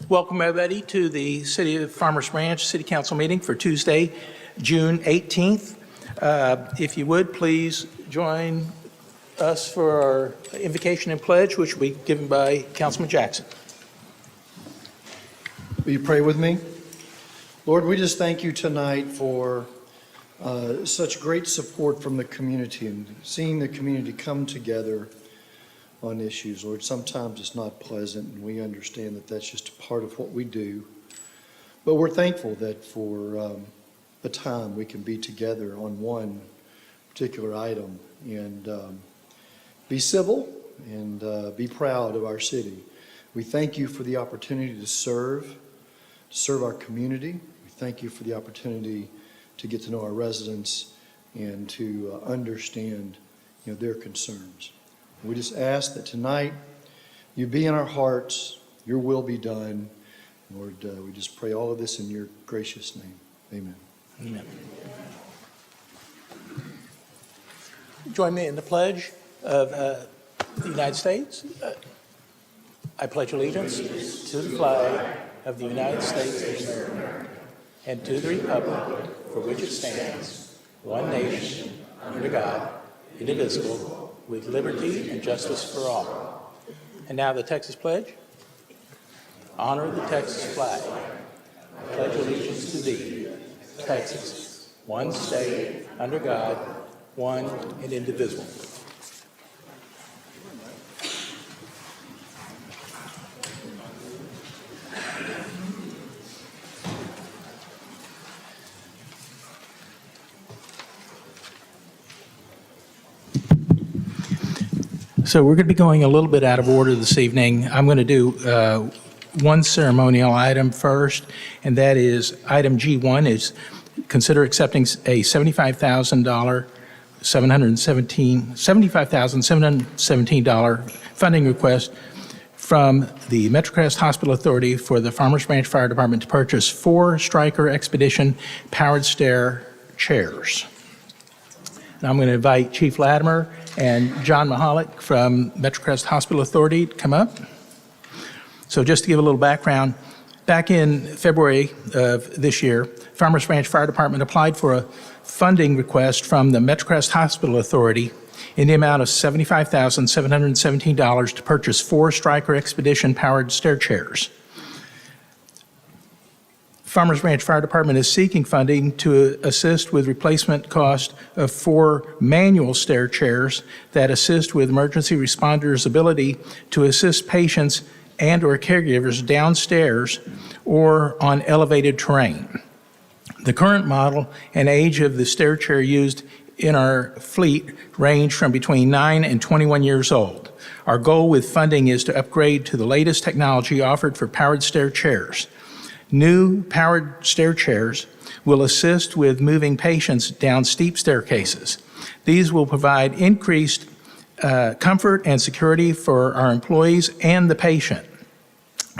Welcome everybody to the City of Farmers Branch City Council meeting for Tuesday, June 18th. If you would, please join us for our invocation and pledge, which will be given by Councilman Jackson. Will you pray with me? Lord, we just thank you tonight for such great support from the community and seeing the community come together on issues. Lord, sometimes it's not pleasant, and we understand that that's just a part of what we do. But we're thankful that for a time we can be together on one particular item and be civil and be proud of our city. We thank you for the opportunity to serve our community. We thank you for the opportunity to get to know our residents and to understand, their concerns. We just ask that tonight you be in our hearts, your will be done. Lord, we just pray all of this in your gracious name. Amen. Amen. Join me in the pledge of the United States. I pledge allegiance to the flag of the United States of America and to the republic for which it stands, one nation, under God, indivisible, with liberty and justice for all. And now the Texas Pledge. Honor the Texas flag. I pledge allegiance to thee, Texas, one state, under God, one and indivisible. So we're going to be going a little bit out of order this evening. I'm going to do one ceremonial item first, and that is item G1 is consider accepting a $75,717 funding request from the Metrocrest Hospital Authority for the Farmers Branch Fire Department to purchase 4 Stryker Expedition powered stair chairs. And I'm going to invite Chief Latimer and John Mahalik from Metrocrest Hospital Authority to come up. So just to give a little background, back in February of this year, Farmers Branch Fire Department applied for a funding request from the Metrocrest Hospital Authority in the amount of $75,717 to purchase 4 Stryker Expedition powered stair chairs. Farmers Branch Fire Department is seeking funding to assist with replacement cost of 4 manual stair chairs that assist with emergency responders' ability to assist patients and or caregivers downstairs or on elevated terrain. The current model and age of the stair chair used in our fleet range from between 9 and 21 years old. Our goal with funding is to upgrade to the latest technology offered for powered stair chairs. New powered stair chairs will assist with moving patients down steep staircases. These will provide increased comfort and security for our employees and the patient.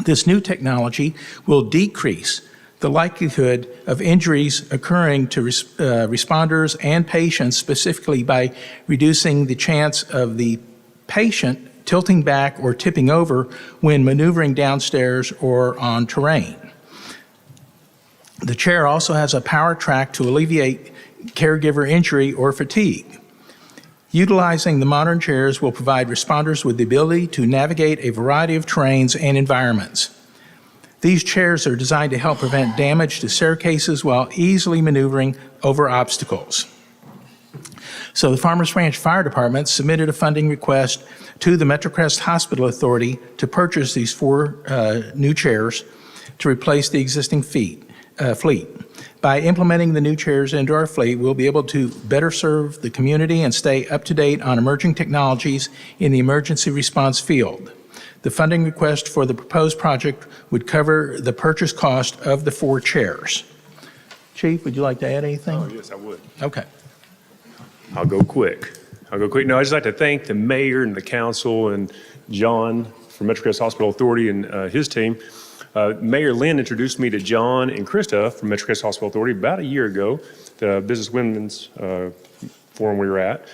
This new technology will decrease the likelihood of injuries occurring to responders and patients, specifically by reducing the chance of the patient tilting back or tipping over when maneuvering downstairs or on terrain. The chair also has a power track to alleviate caregiver injury or fatigue. Utilizing the modern chairs will provide responders with the ability to navigate a variety of terrains and environments. These chairs are designed to help prevent damage to staircases while easily maneuvering over obstacles. So the Farmers Branch Fire Department submitted a funding request to the Metrocrest Hospital Authority to purchase these 4 new chairs to replace the existing fleet. By implementing the new chairs into our fleet, we'll be able to better serve the community and stay up to date on emerging technologies in the emergency response field. The funding request for the proposed project would cover the purchase cost of the 4 chairs. Chief, would you like to add anything? Oh, yes, I would. Okay. I'll go quick. No, I'd just like to thank the mayor and the council and John from Metrocrest Hospital Authority and his team. Mayor Lynn introduced me to John and Krista from Metrocrest Hospital Authority about a year ago, the Business Women's Forum we were at.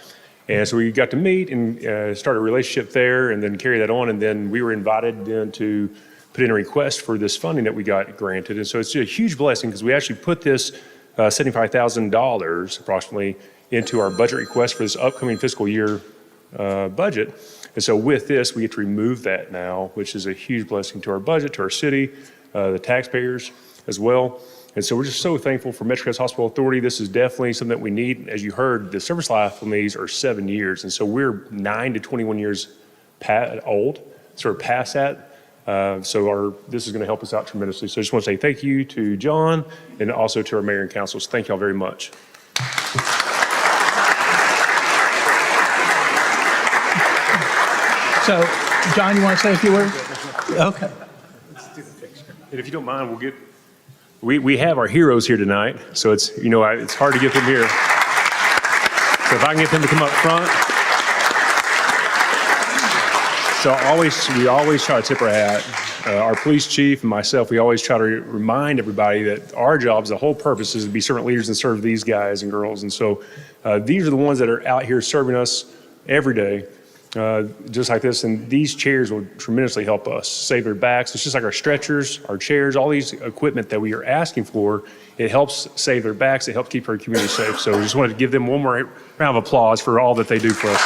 And so we got to meet and start a relationship there and then carry that on. And then we were invited then to put in a request for this funding that we got granted. And so it's a huge blessing because we actually put this $75,000 approximately into our budget request for this upcoming fiscal year budget. And so with this, we get to remove that now, which is a huge blessing to our budget, to our city, the taxpayers as well. And so we're just so thankful for Metro Crest Hospital Authority. This is definitely something that we need. As you heard, the service life on these are 7 years. And so we're 9 to 21 years old, sort of past that. So this is going to help us out tremendously. So I just want to say thank you to John and also to our mayor and councils. Thank y'all very much. So, John, you want to say a few words? Okay. And if you don't mind, we have our heroes here tonight. So it's, it's hard to get them here. So if I can get them to come up front. So we always try to tip our hat. Our police chief and myself, we always try to remind everybody that our jobs, the whole purpose is to be servant leaders and serve these guys and girls. And so these are the ones that are out here serving us every day, just like this. And these chairs will tremendously help us save their backs. It's just like our stretchers, our chairs, all these equipment that we are asking for. It helps save their backs. It helps keep our community safe. So we just wanted to give them one more round of applause for all that they do for us.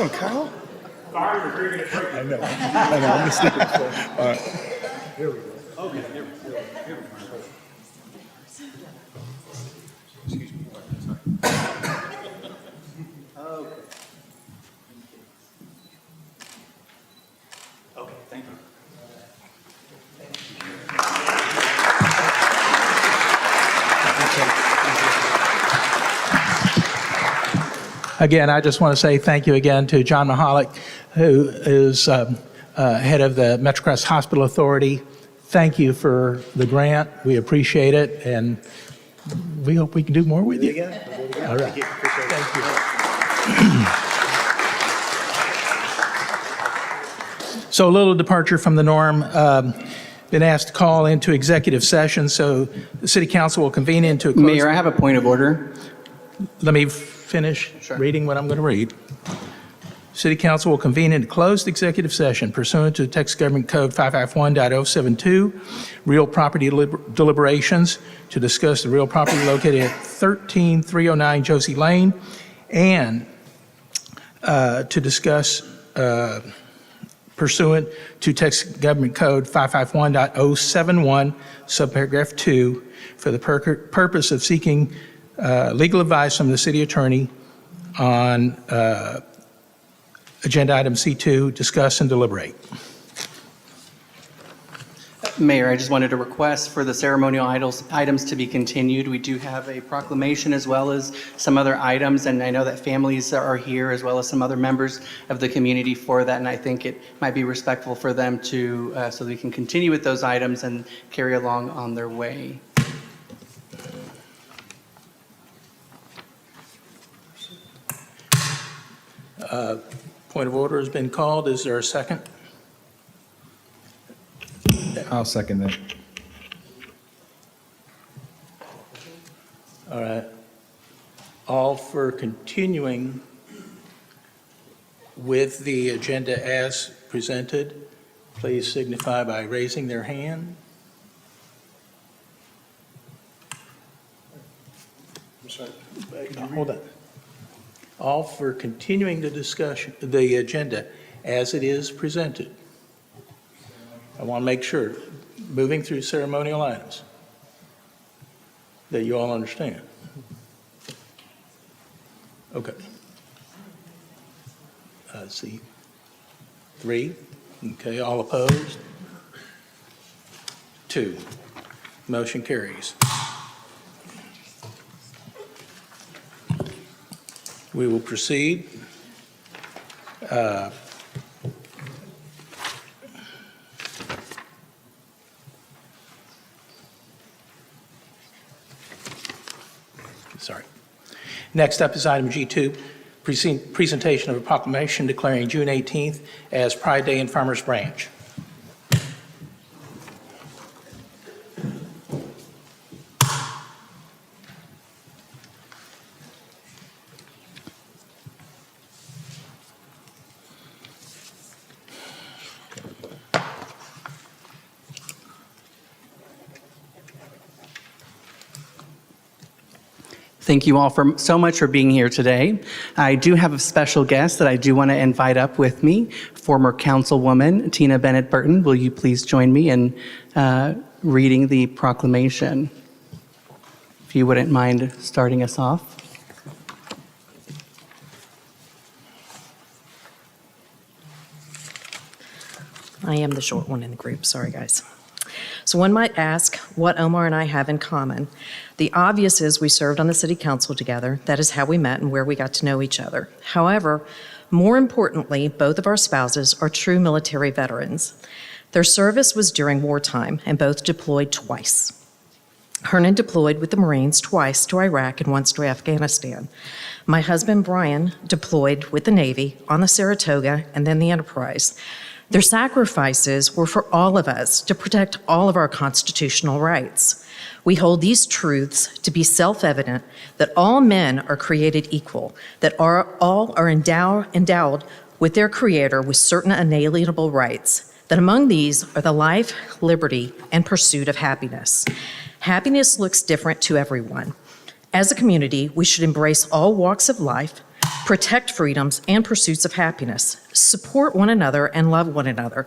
Damn, Kyle. I know. I'm gonna stick it. All right. Here we go. Okay. Here we go. Excuse me. Okay, thank you. Again, I just want to say thank you again to John Mahalik, who is head of the Metro Crest Hospital Authority. Thank you for the grant. We appreciate it, and we hope we can do more with you. All right. Thank you. So a little departure from the norm. Been asked to call into executive session, so the city council will convene into a closed. Mayor, I have a point of order. Let me finish Sure. reading what I'm going to read. City council will convene into closed executive session pursuant to Texas Government Code 551.072, real property deliberations to discuss the real property located at 13309 Josie Lane, and to discuss pursuant to Texas Government Code 551.071, subparagraph 2, for the purpose of seeking legal advice from the city attorney on agenda item C2, discuss and deliberate. Mayor, I just wanted to request for the ceremonial items to be continued. We do have a proclamation as well as some other items, and I know that families are here as well as some other members of the community for that, and I think it might be respectful for them to, so we can continue with those items and carry along on their way. Point of order has been called. Is there a second? I'll second that. All right. All for continuing with the agenda as presented, please signify by raising their hand. Hold on. All for continuing the discussion, the agenda as it is presented. I want to make sure, moving through ceremonial items, that you all understand. Okay. Let's see. 3. Okay, all opposed? 2. Motion carries. We will proceed. Sorry. Next up is item G2, presentation of a proclamation declaring June 18th as Pride Day in Farmers Branch. Thank you all so much for being here today. I do have a special guest that I do want to invite up with me, former Councilwoman Tina Bennett Burton. Will you please join me in reading the proclamation? If you wouldn't mind starting us off. I am the short one in the group, sorry guys. So one might ask what Omar and I have in common. The obvious is we served on the city council together. That is how we met and where we got to know each other. However, more importantly, both of our spouses are true military veterans. Their service was during wartime and both deployed twice. Hernan deployed with the Marines twice to Iraq and once to Afghanistan. My husband, Brian, deployed with the Navy on the Saratoga and then the Enterprise. Their sacrifices were for all of us to protect all of our constitutional rights. We hold these truths to be self-evident that all men are created equal, that all are endowed with their Creator with certain unalienable rights, that among these are the life, liberty, and pursuit of happiness. Happiness looks different to everyone. As a community, we should embrace all walks of life, protect freedoms and pursuits of happiness, support one another and love one another.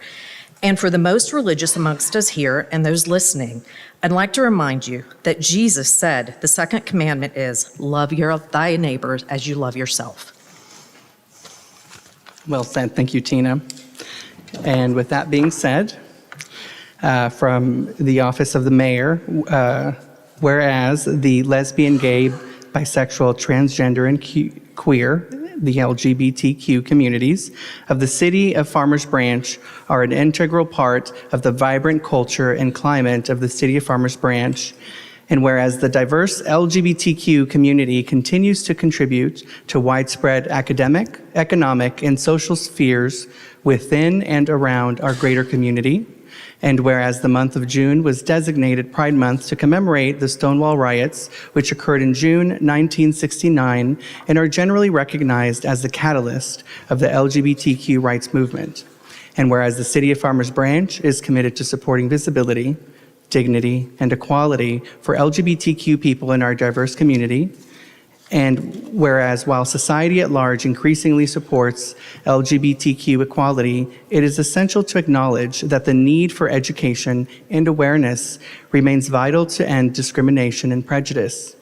And for the most religious amongst us here and those listening, I'd like to remind you that Jesus said the second commandment is, love thy neighbor as you love yourself. Well said. Thank you, Tina. And with that being said, from the office of the mayor, whereas the lesbian, gay, bisexual, transgender, and queer, the LGBTQ communities of the city of Farmers Branch are an integral part of the vibrant culture and climate of the city of Farmers Branch. And whereas the diverse LGBTQ community continues to contribute to widespread academic, economic, and social spheres within and around our greater community, and whereas the month of June was designated Pride Month to commemorate the Stonewall riots, which occurred in June 1969 and are generally recognized as the catalyst of the LGBTQ rights movement. And whereas the City of Farmers Branch is committed to supporting visibility, dignity, and equality for LGBTQ people in our diverse community, and whereas while society at large increasingly supports LGBTQ equality, it is essential to acknowledge that the need for education and awareness remains vital to end discrimination and prejudice.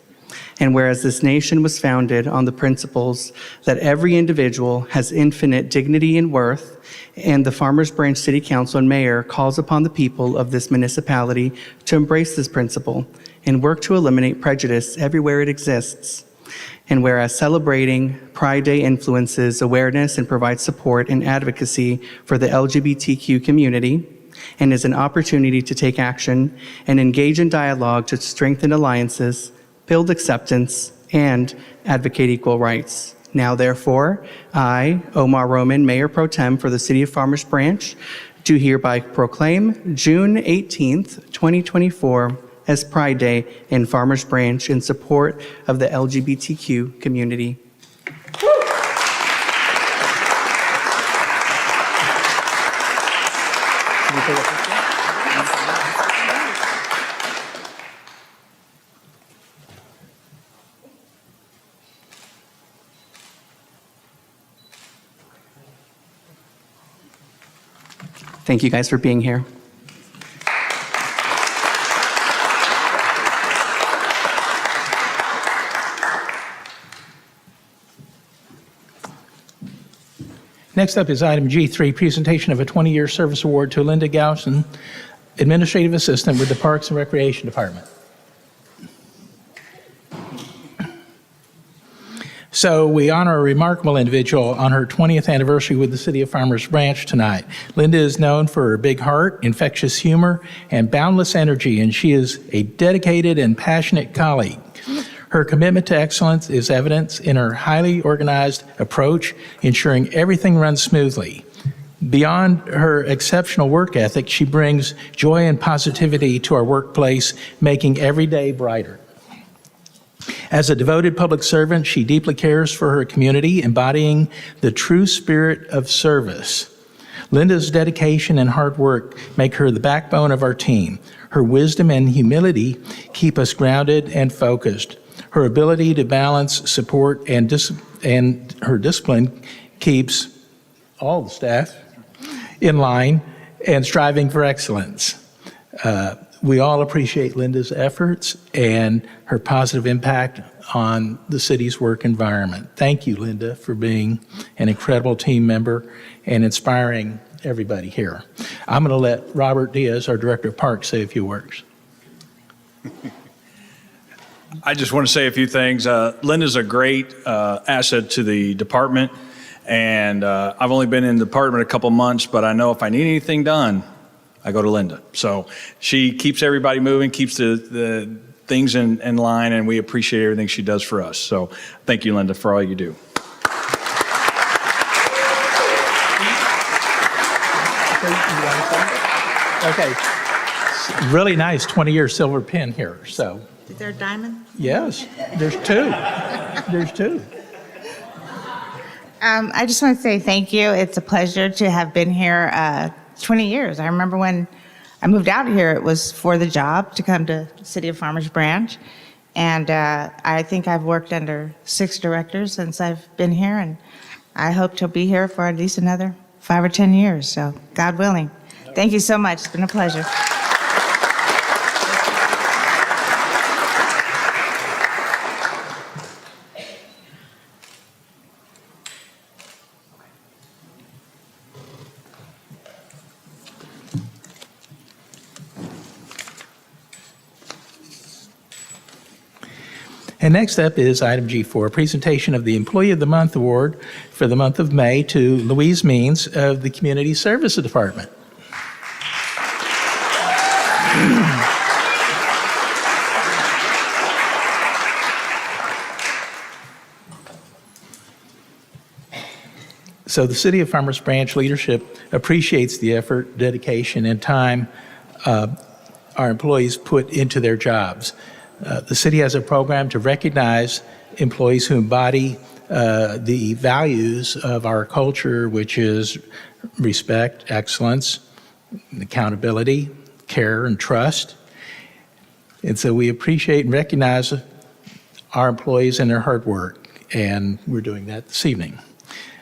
And whereas this nation was founded on the principles that every individual has infinite dignity and worth, and the Farmers Branch City Council and Mayor calls upon the people of this municipality to embrace this principle and work to eliminate prejudice everywhere it exists. And whereas celebrating Pride Day influences awareness and provides support and advocacy for the LGBTQ community, and is an opportunity to take action and engage in dialogue to strengthen alliances, build acceptance, and advocate equal rights. Now, therefore, I, Omar Roman, Mayor Pro Tem for the City of Farmers Branch, do hereby proclaim June 18th, 2024, as Pride Day in Farmers Branch in support of the LGBTQ community. Thank you guys for being here. Next up is item G3, presentation of a 20-year service award to Linda Gauson, Administrative Assistant with the Parks and Recreation Department. So we honor a remarkable individual on her 20th anniversary with the City of Farmers Branch tonight. Linda is known for her big heart, infectious humor, and boundless energy, and she is a dedicated and passionate colleague. Her commitment to excellence is evident in her highly organized approach, ensuring everything runs smoothly. Beyond her exceptional work ethic, she brings joy and positivity to our workplace, making every day brighter. As a devoted public servant, she deeply cares for her community, embodying the true spirit of service. Linda's dedication and hard work make her the backbone of our team. Her wisdom and humility keep us grounded and focused. Her ability to balance support and her discipline keeps all the staff in line and striving for excellence. We all appreciate Linda's efforts and her positive impact on the city's work environment. Thank you, Linda, for being an incredible team member and inspiring everybody here. I'm going to let Robert Diaz, our Director of Parks, say a few words. I just want to say a few things. Linda's a great asset to the department, and I've only been in the department a couple months, but I know if I need anything done, I go to Linda. So she keeps everybody moving, keeps the things in line, and we appreciate everything she does for us. So thank you, Linda, for all you do. Okay. Really nice 20-year silver pin here. So, Is there a diamond? yes, there's two. There's two. I just want to say thank you. It's a pleasure to have been here 20 years. I remember when I moved out here, it was for the job to come to City of Farmers Branch. And I think I've worked under 6 directors since I've been here, and I hope to be here for at least another 5 or 10 years, so God willing. Thank you so much. It's been a pleasure. And next up is item G4, presentation of the Employee of the Month Award for the month of May to Louise Means of the Community Services Department. So the City of Farmers Branch leadership appreciates the effort, dedication, and time our employees put into their jobs. The city has a program to recognize employees who embody the values of our culture, which is respect, excellence, accountability, care, and trust. And so we appreciate and recognize our employees and their hard work, and we're doing that this evening.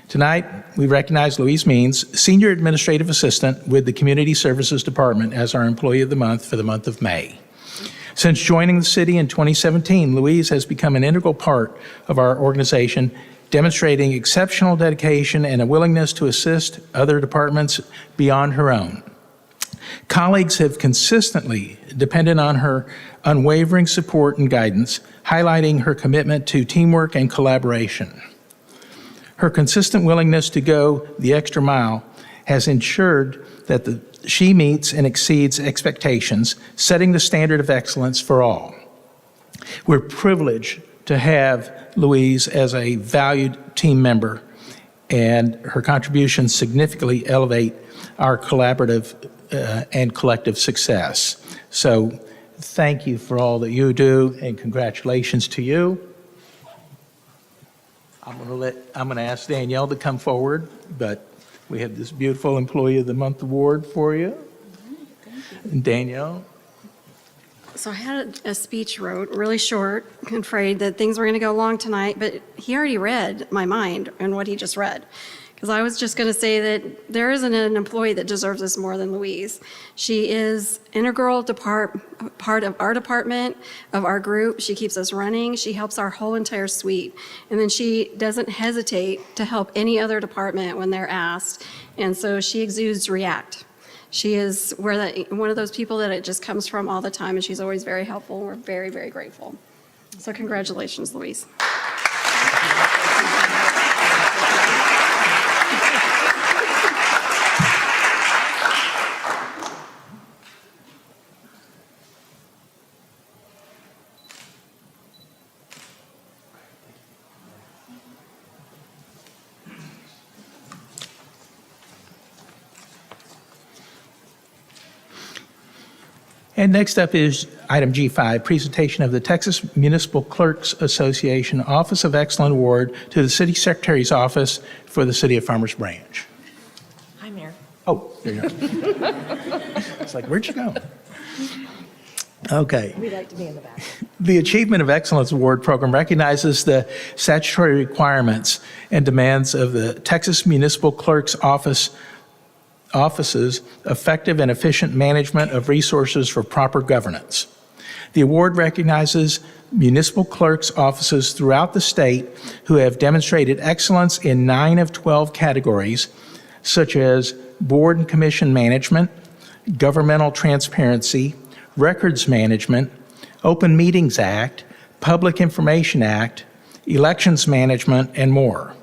Tonight, we recognize Louise Means, Senior Administrative Assistant with the Community Services Department, as our Employee of the Month for the month of May. Since joining the city in 2017, Louise has become an integral part of our organization, demonstrating exceptional dedication and a willingness to assist other departments beyond her own. Colleagues have consistently depended on her unwavering support and guidance, highlighting her commitment to teamwork and collaboration. Her consistent willingness to go the extra mile has ensured that she meets and exceeds expectations, setting the standard of excellence for all. We're privileged to have Louise as a valued team member, and her contributions significantly elevate our collaborative and collective success. So thank you for all that you do, and congratulations to you. I'm going to ask Danielle to come forward, but we have this beautiful Employee of the Month award for you. And Danielle. So I had a speech wrote, really short, afraid that things were going to go long tonight, but he already read my mind and what he just read. Because I was just going to say that there isn't an employee that deserves this more than Louise. She is integral to part of our department, of our group. She keeps us running. She helps our whole entire suite. And then she doesn't hesitate to help any other department when they're asked. And so she exudes react. She is one of those people that it just comes from all the time, and she's always very helpful. We're very, very grateful. So congratulations, Louise. And next up is item G5, presentation of the Texas Municipal Clerks Association Office of Excellence Award to the City Secretary's Office for the City of Farmers Branch. Hi, Mayor. Oh, there you go. It's like, where'd you go? Okay. We'd like to be in the back. The Achievement of Excellence Award program recognizes the statutory requirements and demands of the Texas Municipal Clerk's office's effective and efficient management of resources for proper governance. The award recognizes municipal clerks' offices throughout the state who have demonstrated excellence in 9 of 12 categories, such as board and commission management, governmental transparency, records management, Open Meetings Act, Public Information Act, elections management, and more.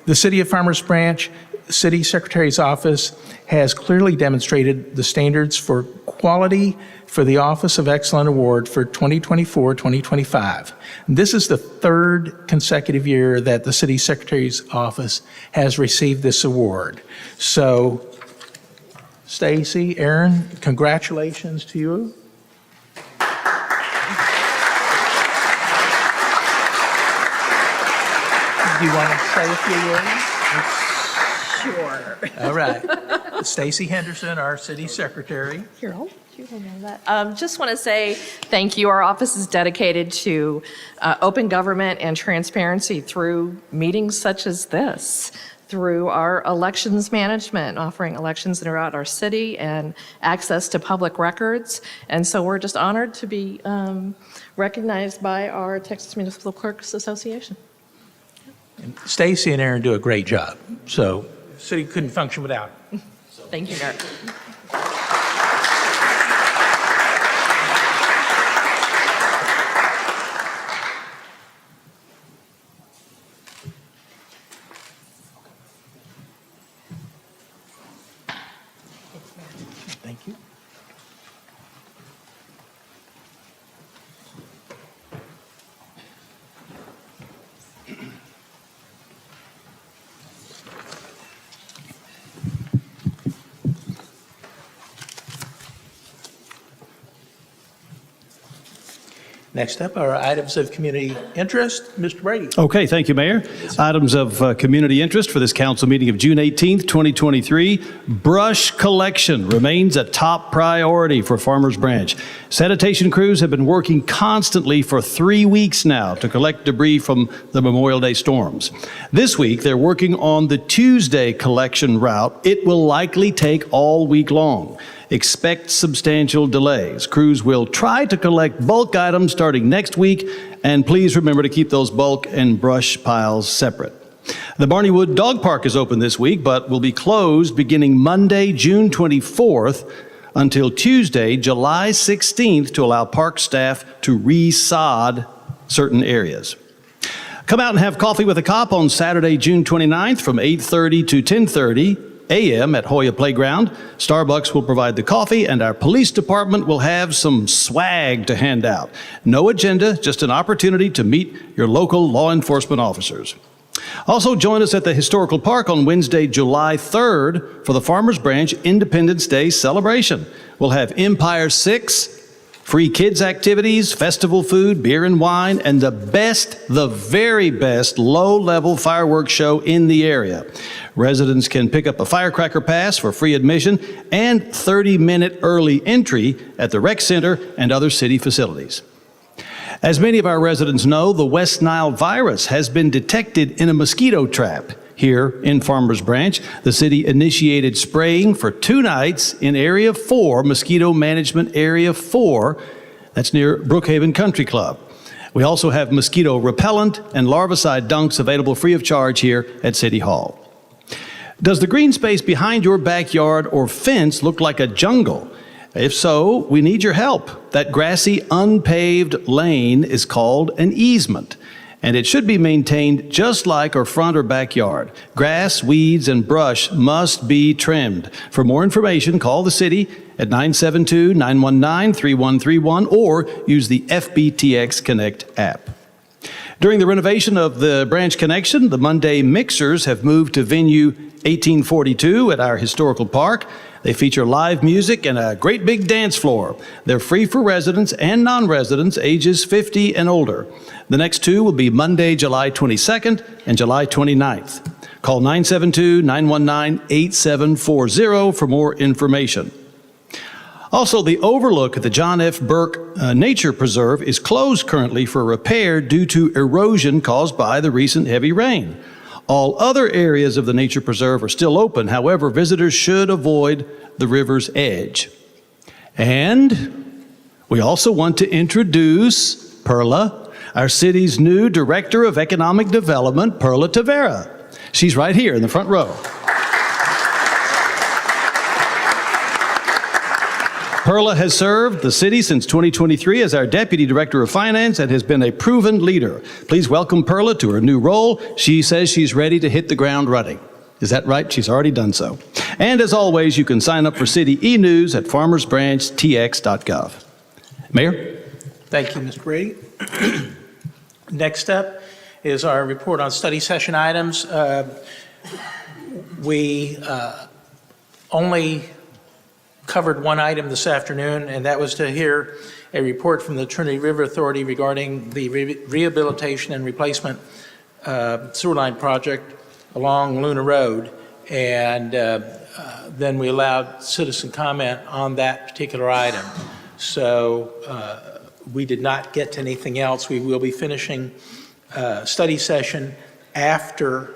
The City of Farmers Branch City Secretary's Office has clearly demonstrated the standards for quality for the Office of Excellence Award for 2024-2025. This is the third consecutive year that the City Secretary's Office has received this award. So, Stacy, Aaron, congratulations to you. Do you want to say a few words? Sure. All right. Stacy Henderson, our city secretary. Here, you will know that. Just want to say thank you. Our office is dedicated to open government and transparency through meetings such as this, through our elections management, offering elections throughout our city and access to public records. And so we're just honored to be recognized by our Texas Municipal Clerks Association. Stacy and Aaron do a great job. So, city couldn't function without them. Thank you, Mayor. Thank you. Next up are items of community interest. Mr. Brady. Okay, thank you, Mayor. Items of community interest for this council meeting of June 18th, 2023. Brush collection remains a top priority for Farmers Branch. Sanitation crews have been working constantly for 3 weeks now to collect debris from the Memorial Day storms. This week, they're working on the Tuesday collection route. It will likely take all week long. Expect substantial delays. Crews will try to collect bulk items starting next week, and please remember to keep those bulk and brush piles separate. The Barneywood Dog Park is open this week, but will be closed beginning Monday, June 24th until Tuesday, July 16th to allow park staff to re-sod certain areas. Come out and have coffee with a cop on Saturday, June 29th from 8:30 to 10:30 a.m. at Hoya Playground. Starbucks will provide the coffee, and our police department will have some swag to hand out. No agenda, just an opportunity to meet your local law enforcement officers. Also, join us at the Historical Park on Wednesday, July 3rd for the Farmers Branch Independence Day celebration. We'll have Empire 6, free kids activities, festival food, beer and wine, and the very best low-level fireworks show in the area. Residents can pick up a firecracker pass for free admission and 30-minute early entry at the rec center and other city facilities. As many of our residents know, the West Nile virus has been detected in a mosquito trap here in Farmers Branch. The city initiated spraying for 2 nights in Area 4, Mosquito Management Area 4. That's near Brookhaven Country Club. We also have mosquito repellent and larvicide dunks available free of charge here at City Hall. Does the green space behind your backyard or fence look like a jungle? If so, we need your help. That grassy, unpaved lane is called an easement, and it should be maintained just like our front or backyard. Grass, weeds, and brush must be trimmed. For more information, call the city at 972-919-3131 or use the FBTX Connect app. During the renovation of the Branch Connection, the Monday Mixers have moved to venue 1842 at our historical park. They feature live music and a great big dance floor. They're free for residents and non-residents ages 50 and older. The next two will be Monday, July 22nd and July 29th. Call 972-919-8740 for more information. Also, the overlook at the John F. Burke Nature Preserve is closed currently for repair due to erosion caused by the recent heavy rain. All other areas of the Nature Preserve are still open. However, visitors should avoid the river's edge. And we also want to introduce Perla, our city's new Director of Economic Development, Perla Tavera. She's right here in the front row. Perla has served the city since 2023 as our Deputy Director of Finance and has been a proven leader. Please welcome Perla to her new role. She says she's ready to hit the ground running. Is that right? She's already done so. And as always, you can sign up for City e-News at farmersbranchtx.gov. Mayor? Thank you, Mr. Brady. Next up is our report on study session items. We only covered one item this afternoon, and that was to hear a report from the Trinity River Authority regarding the rehabilitation and replacement sewer line project along Luna Road. And then we allowed citizen comment on that particular item. So we did not get to anything else. We will be finishing study session after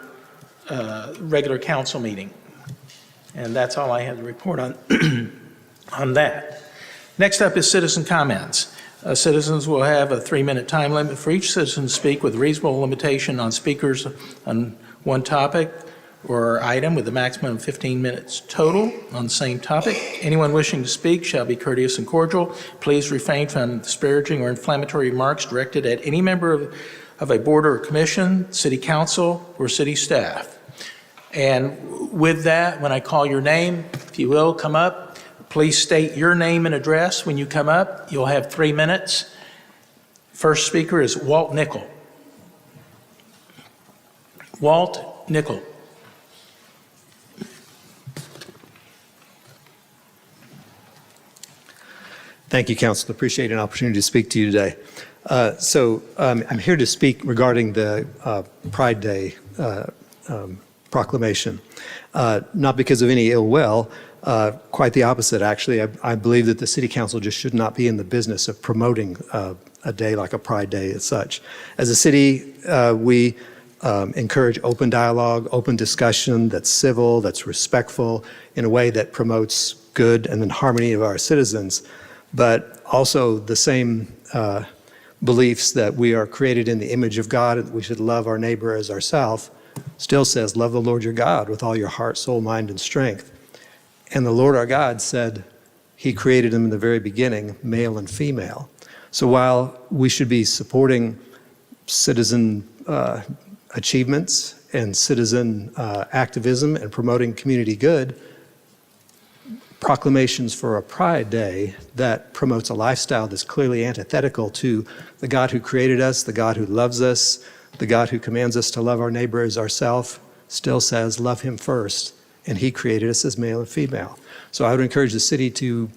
regular council meeting. And that's all I have to report on, on that. Next up is citizen comments. Citizens will have a 3-minute time limit for each citizen to speak with reasonable limitation on speakers on one topic or item with a maximum of 15 minutes total on the same topic. Anyone wishing to speak shall be courteous and cordial. Please refrain from disparaging or inflammatory remarks directed at any member of a board or commission, city council, or city staff. And with that, when I call your name, if you will, come up. Please state your name and address when you come up. You'll have 3 minutes. First speaker is Walt Nickel. Walt Nickel. Thank you, Council. Appreciate an opportunity to speak to you today. I'm here to speak regarding the Pride Day proclamation. Not because of any ill will, quite the opposite, actually. I believe that the City Council just should not be in the business of promoting a day like a Pride Day as such. As a city, we encourage open dialogue, open discussion that's civil, that's respectful, in a way that promotes good and the harmony of our citizens, but also the same beliefs that we are created in the image of God and that we should love our neighbor as ourselves. Still says, love the Lord your God with all your heart, soul, mind, and strength. And the Lord our God said he created them in the very beginning, male and female. So while we should be supporting citizen achievements and citizen activism and promoting community good, proclamations for a Pride Day that promotes a lifestyle that's clearly antithetical to the God who created us, the God who loves us, the God who commands us to love our neighbor as ourselves, still says love him first, and he created us as male and female. So I would encourage the city to,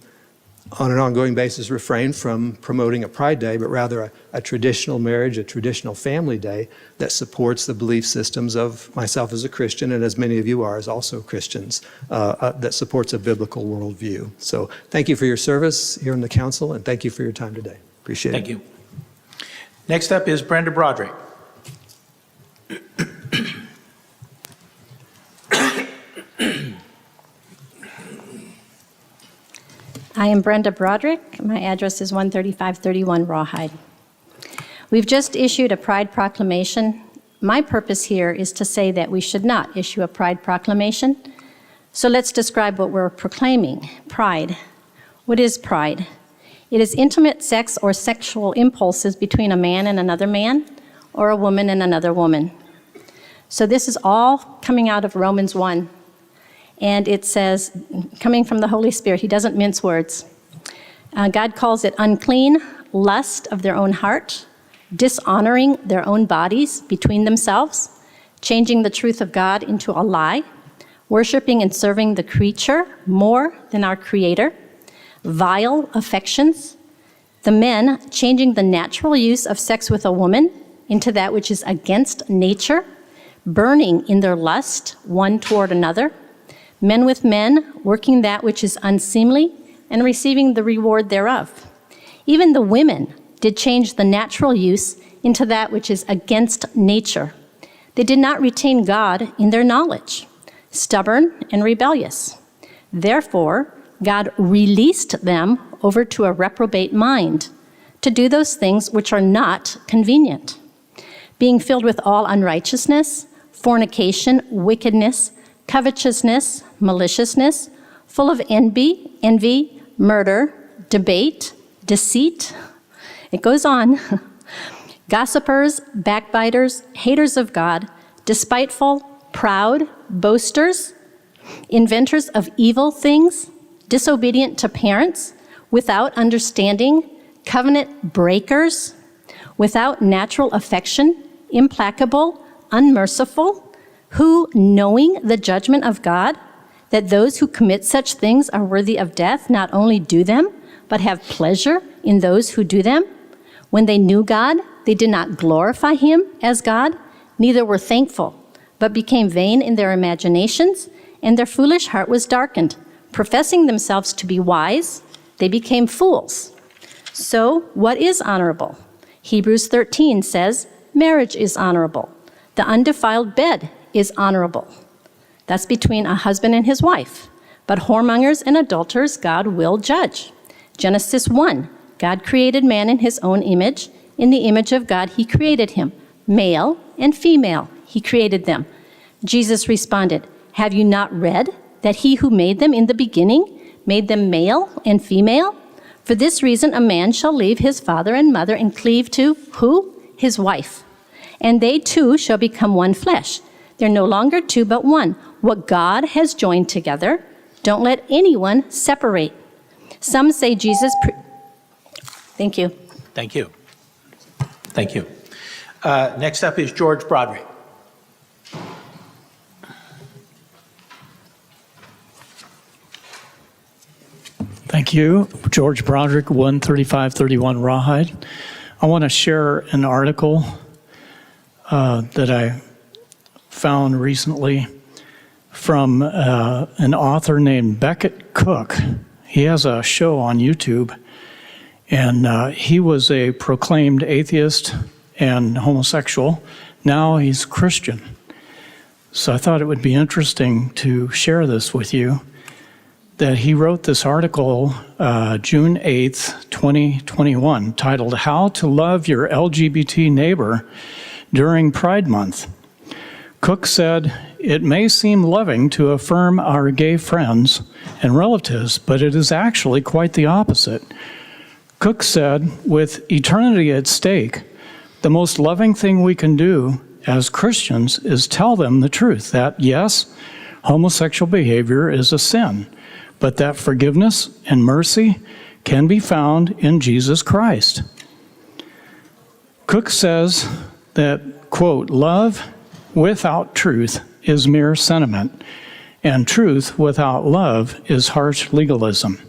on an ongoing basis, refrain from promoting a Pride Day, but rather a traditional marriage, a traditional family day that supports the belief systems of myself as a Christian, and as many of you are as also Christians, that supports a biblical worldview. So thank you for your service here in the council, and thank you for your time today. Appreciate it. Thank you. Next up is Brenda Broderick. I am Brenda Broderick. My address is 13531 Rawhide. We've just issued a Pride proclamation. My purpose here is to say that we should not issue a Pride proclamation. So let's describe what we're proclaiming. Pride. What is pride? It is intimate sex or sexual impulses between a man and another man, or a woman and another woman. So this is all coming out of Romans 1. And it says, coming from the Holy Spirit, he doesn't mince words. God calls it unclean, lust of their own heart, dishonoring their own bodies between themselves, changing the truth of God into a lie, worshiping and serving the creature more than our Creator, vile affections, the men changing the natural use of sex with a woman into that which is against nature, burning in their lust one toward another, men with men working that which is unseemly and receiving the reward thereof. Even the women did change the natural use into that which is against nature. They did not retain God in their knowledge, stubborn and rebellious. Therefore, God released them over to a reprobate mind to do those things which are not convenient, being filled with all unrighteousness, fornication, wickedness, covetousness, maliciousness, full of envy, murder, debate, deceit. It goes on. Gossipers, backbiters, haters of God, despiteful, proud, boasters, inventors of evil things, disobedient to parents, without understanding, covenant breakers, without natural affection, implacable, unmerciful, who, knowing the judgment of God, that those who commit such things are worthy of death, not only do them, but have pleasure in those who do them. When they knew God, they did not glorify him as God, neither were thankful, but became vain in their imaginations, and their foolish heart was darkened. Professing themselves to be wise, they became fools. So, what is honorable? Hebrews 13 says, marriage is honorable. The undefiled bed is honorable. That's between a husband and his wife. But whoremongers and adulterers God will judge. Genesis 1, God created man in his own image. In the image of God, he created him. Male and female, he created them. Jesus responded, have you not read that he who made them in the beginning made them male and female? For this reason, a man shall leave his father and mother and cleave to who? His wife. And they two shall become one flesh. They're no longer two, but one. What God has joined together, don't let anyone separate. Some say Jesus... Thank you. Thank you. Thank you. Next up is George Broderick. Thank you. George Broderick, 13531 Rawhide. I want to share an article that I found recently from an author named Becket Cook. He has a show on YouTube, and he was a proclaimed atheist and homosexual. Now he's Christian. So I thought it would be interesting to share this with you, that he wrote this article June 8th, 2021, titled How to Love Your LGBT Neighbor During Pride Month. Cook said, it may seem loving to affirm our gay friends and relatives, but it is actually quite the opposite. Cook said, with eternity at stake, the most loving thing we can do as Christians is tell them the truth that, yes, homosexual behavior is a sin, but that forgiveness and mercy can be found in Jesus Christ. Cook says that, quote, love without truth is mere sentiment, and truth without love is harsh legalism,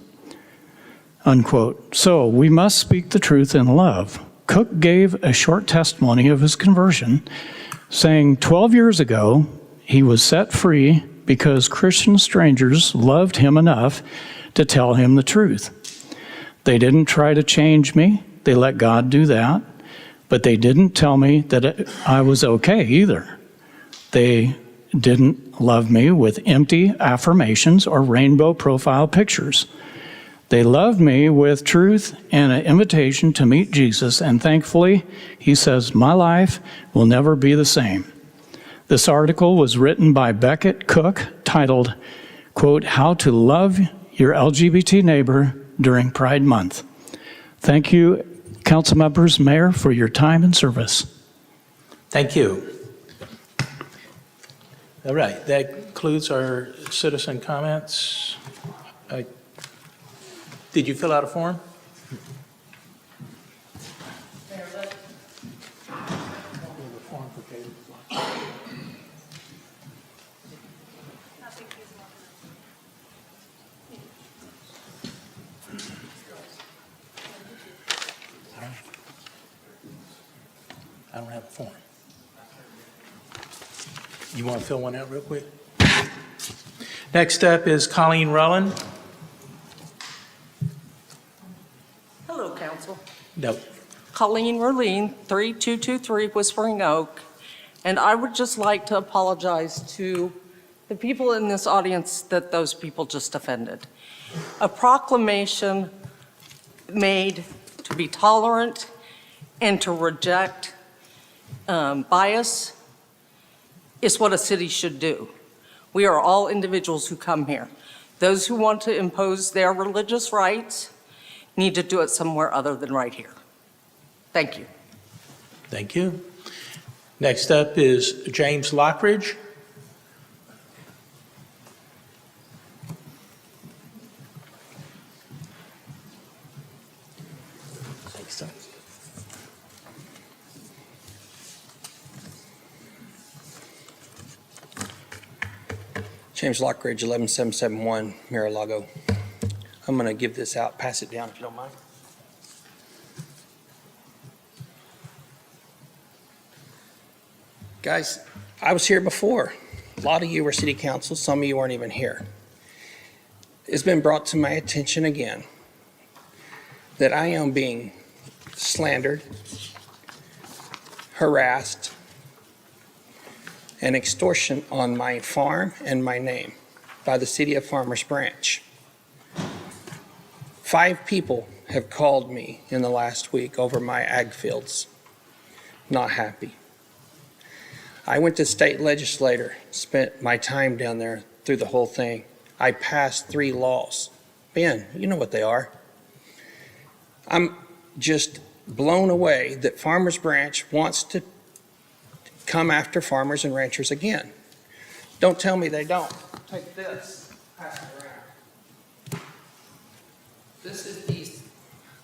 unquote. So we must speak the truth in love. Cook gave a short testimony of his conversion, saying 12 years ago he was set free because Christian strangers loved him enough to tell him the truth. They didn't try to change me. They let God do that. But they didn't tell me that I was okay either. They didn't love me with empty affirmations or rainbow profile pictures. They loved me with truth and an invitation to meet Jesus, and thankfully, he says, my life will never be the same. This article was written by Becket Cook, titled, quote, How to Love Your LGBT Neighbor During Pride Month. Thank you, council members, mayor, for your time and service. Thank you. All right, that concludes our citizen comments. Did you fill out a form? have a form. You want to fill one out real quick? Next up is Colleen Rulland. Hello, Council. No. Colleen Rurleen, 3223 Whispering Oak. And I would just like to apologize to the people in this audience that those people just offended. A proclamation made to be tolerant and to reject bias is what a city should do. We are all individuals who come here. Those who want to impose their religious rights need to do it somewhere other than right here. Thank you. Thank you. Next up is James Lockridge. James Lockridge, 11771 Mar-a-Lago. I'm going to give this out, pass it down if you don't mind. Guys, I was here before. A lot of you were city council, some of you weren't even here. It's been brought to my attention again that I am being slandered, harassed, and extortion on my farm and my name by the city of Farmers Branch. 5 people have called me in the last week over my ag fields. Not happy. I went to state legislator, spent my time down there through the whole thing. I passed 3 laws. Ben, you know what they are. I'm just blown away that Farmers Branch wants to come after farmers and ranchers again. Don't tell me they don't. Take this, pass it around. This is these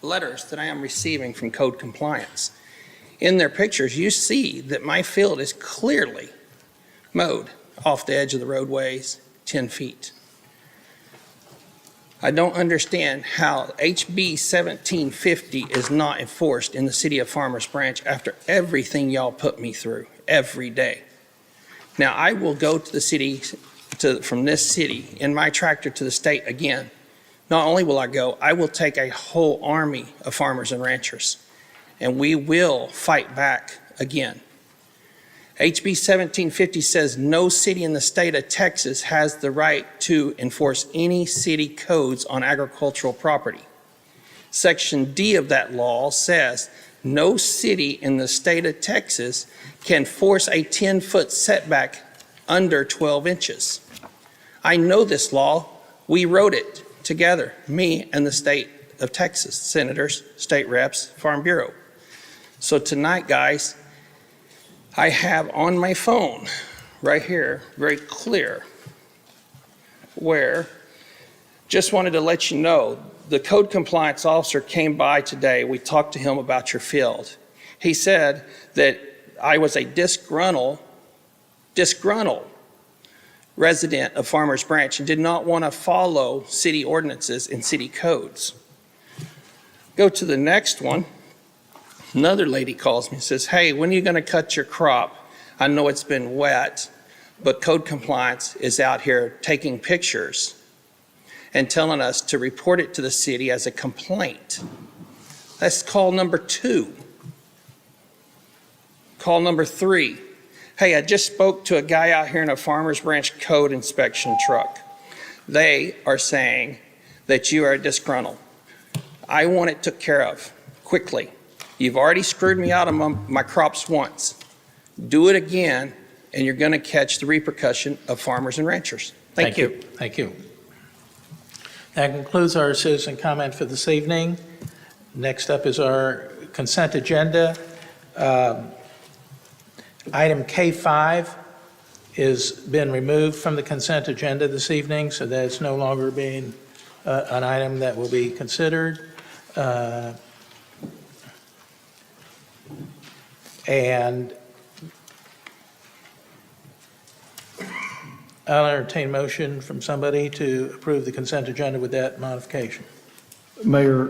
letters that I am receiving from code compliance. In their pictures, you see that my field is clearly mowed off the edge of the roadways 10 feet. I don't understand how HB 1750 is not enforced in the city of Farmers Branch after everything y'all put me through every day. Now, I will go to the city, from this city, in my tractor to the state again. Not only will I go, I will take a whole army of farmers and ranchers, and we will fight back again. HB 1750 says no city in the state of Texas has the right to enforce any city codes on agricultural property. Section D of that law says no city in the state of Texas can force a 10-foot setback under 12 inches. I know this law. We wrote it together, me and the state of Texas, senators, state reps, Farm Bureau. So tonight, guys, I have on my phone right here, very clear, where just wanted to let you know, the code compliance officer came by today. We talked to him about your field. He said that I was a disgruntled resident of Farmers Branch and did not want to follow city ordinances and city codes. Go to the next one. Another lady calls me and says, hey, when are you going to cut your crop? I know it's been wet, but code compliance is out here taking pictures and telling us to report it to the city as a complaint. That's call number 2. Call number 3. Hey, I just spoke to a guy out here in a Farmers Branch code inspection truck. They are saying that you are disgruntled. I want it took care of quickly. You've already screwed me out of my crops once. Do it again, and you're going to catch the repercussion of farmers and ranchers. Thank you. Thank you. That concludes our citizen comment for this evening. Next up is our consent agenda. Item K5 has been removed from the consent agenda this evening, so that it's no longer being an item that will be considered. And I'll entertain a motion from somebody to approve the consent agenda with that modification. Mayor,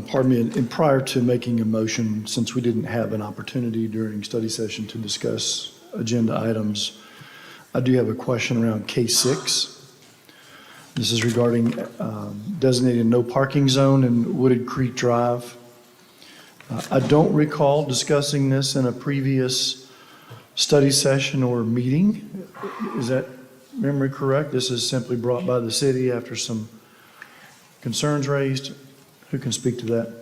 pardon me, and prior to making a motion, since we didn't have an opportunity during study session to discuss agenda items, I do have a question around K6. This is regarding designated no parking zone in Wooded Creek Drive. I don't recall discussing this in a previous study session or meeting. Is that memory correct? This is simply brought by the city after some concerns raised. Who can speak to that?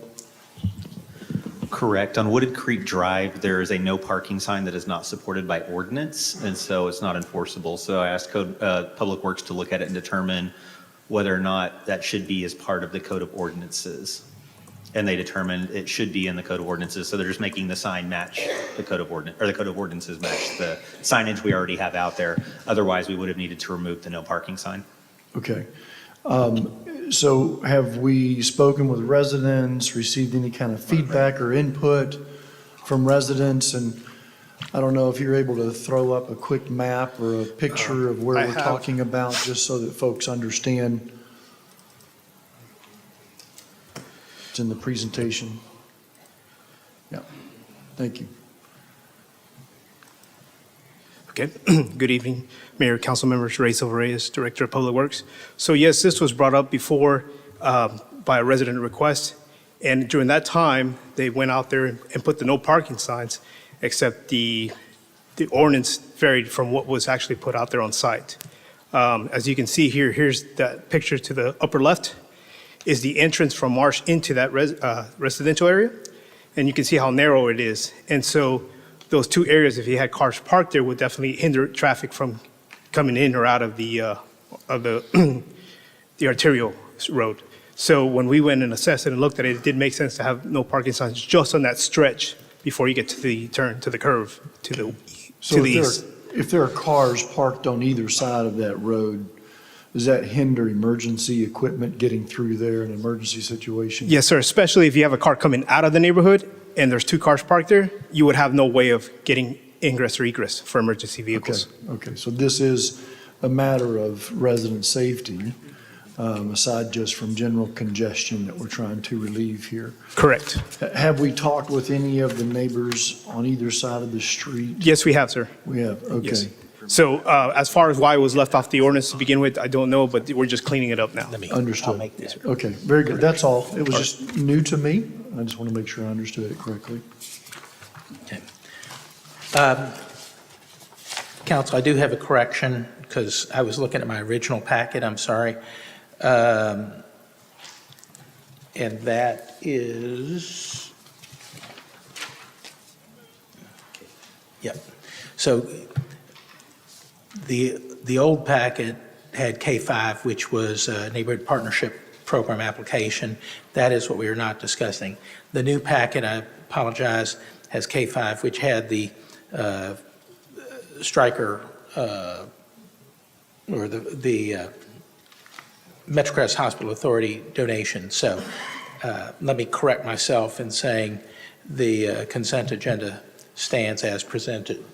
Correct. On Wooded Creek Drive, there is a no parking sign that is not supported by ordinance, and so it's not enforceable. So I asked Public Works to look at it and determine whether or not that should be as part of the Code of Ordinances. And they determined it should be in the Code of Ordinances, so they're just making the sign match the Code of Ordinance, or the Code of Ordinances match the signage we already have out there. Otherwise, we would have needed to remove the no parking sign. Okay. So have we spoken with residents, received any kind of feedback or input from residents? And I don't know if you're able to throw up a quick map or a picture of where I we're have. talking about, just so that folks understand. It's in the presentation. Yeah, thank you. Okay. Good evening, Mayor, council members, Ray Silva Reyes, Director of Public Works. So yes, this was brought up before by a resident request, and during that time, they went out there and put the no parking signs, except the ordinance varied from what was actually put out there on site. As you can see here, here's that picture to the upper left is the entrance from Marsh into that residential area, and you can see how narrow it is. And so those two areas, if you had cars parked there, would definitely hinder traffic from coming in or out of the the arterial road. So when we went and assessed it and looked at it, it did make sense to have no parking signs just on that stretch before you get to the turn, to the curve, to the east. If there are cars parked on either side of that road, does that hinder emergency equipment getting through there in an emergency situation? Yes, sir, especially if you have a car coming out of the neighborhood and there's two cars parked there, you would have no way of getting ingress or egress for emergency vehicles. Okay, so this is a matter of resident safety, aside just from general congestion that we're trying to relieve here. Correct. Have we talked with any of the neighbors on either side of the street? Yes, we have, sir. We have, okay. Yes. So as far as why it was left off the ordinance to begin with, I don't know, but we're just cleaning it up now. Understood. Okay, very good. That's all. It was just new to me. I just want to make sure I understood it correctly. Council, I do have a correction because I was looking at my original packet. I'm sorry. And that is, yep. So the old packet had K5, which was a neighborhood partnership program application. That is what we are not discussing. The new packet, I apologize, has K5, which had the Stryker or the Metrocrest Hospital Authority donation. So let me correct myself in saying the consent agenda stands as presented.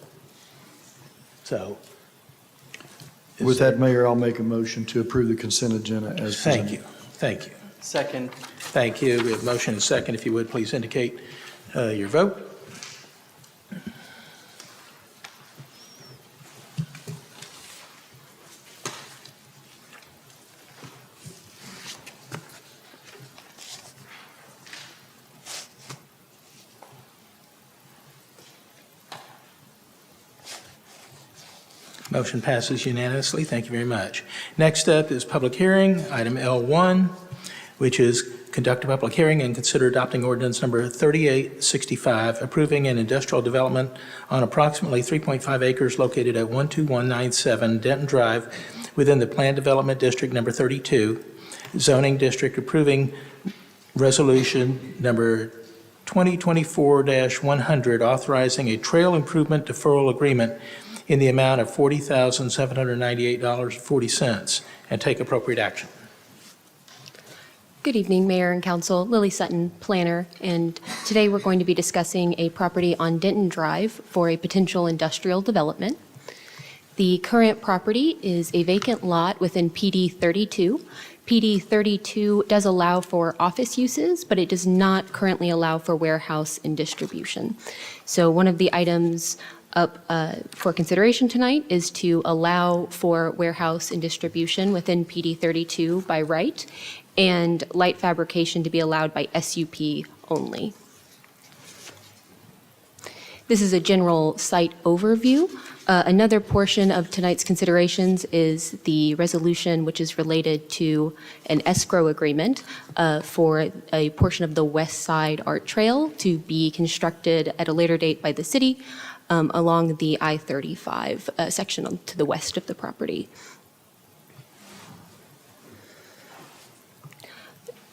So. With that, Mayor, I'll make a motion to approve the consent agenda as presented. Thank you. Thank you. Second. Thank you. We have motion and second. If you would, please indicate your vote. Motion passes unanimously. Thank you very much. Next up is public hearing, item L1, which is conduct a public hearing and consider adopting ordinance number 3865, approving an industrial development on approximately 3.5 acres located at 12197 Denton Drive within the Planned Development District number 32, zoning district, approving resolution number 2024-100, authorizing a trail improvement deferral agreement in the amount of $40,798.40, and take appropriate action. Good evening, Mayor and Council. Lily Sutton, planner, and today we're going to be discussing a property on Denton Drive for a potential industrial development. The current property is a vacant lot within PD 32. PD 32 does allow for office uses, but it does not currently allow for warehouse and distribution. So one of the items up for consideration tonight is to allow for warehouse and distribution within PD 32 by right, and light fabrication to be allowed by SUP only. This is a general site overview. Another portion of tonight's considerations is the resolution which is related to an escrow agreement for a portion of the West Side Art Trail to be constructed at a later date by the city along the I-35 section to the west of the property.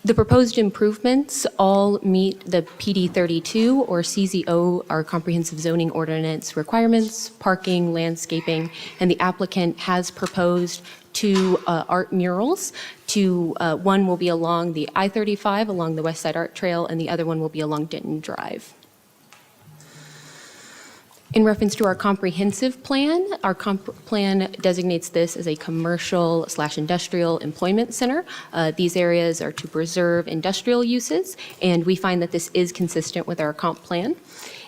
The proposed improvements all meet the PD 32 or CZO, our comprehensive zoning ordinance requirements, parking, landscaping, and the applicant has proposed two art murals. One will be along the I-35 along the West Side Art Trail, and the other one will be along Denton Drive. In reference to our comprehensive plan, our plan designates this as a commercial/industrial employment center. These areas are to preserve industrial uses, and we find that this is consistent with our comp plan.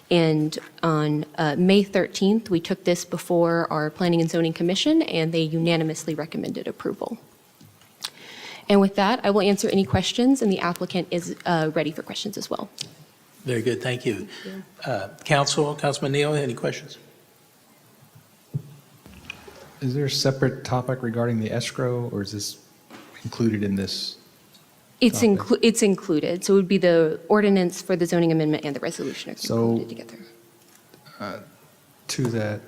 And on May 13th, we took this before our Planning and Zoning Commission, and they unanimously recommended approval. And with that, I will answer any questions, and the applicant is ready for questions as well. Very good, thank you. Councilman Neal, any questions? Is there a separate topic regarding the escrow, or is this included in this? It's included, so it would be the ordinance for the zoning amendment and the resolution are included together. To that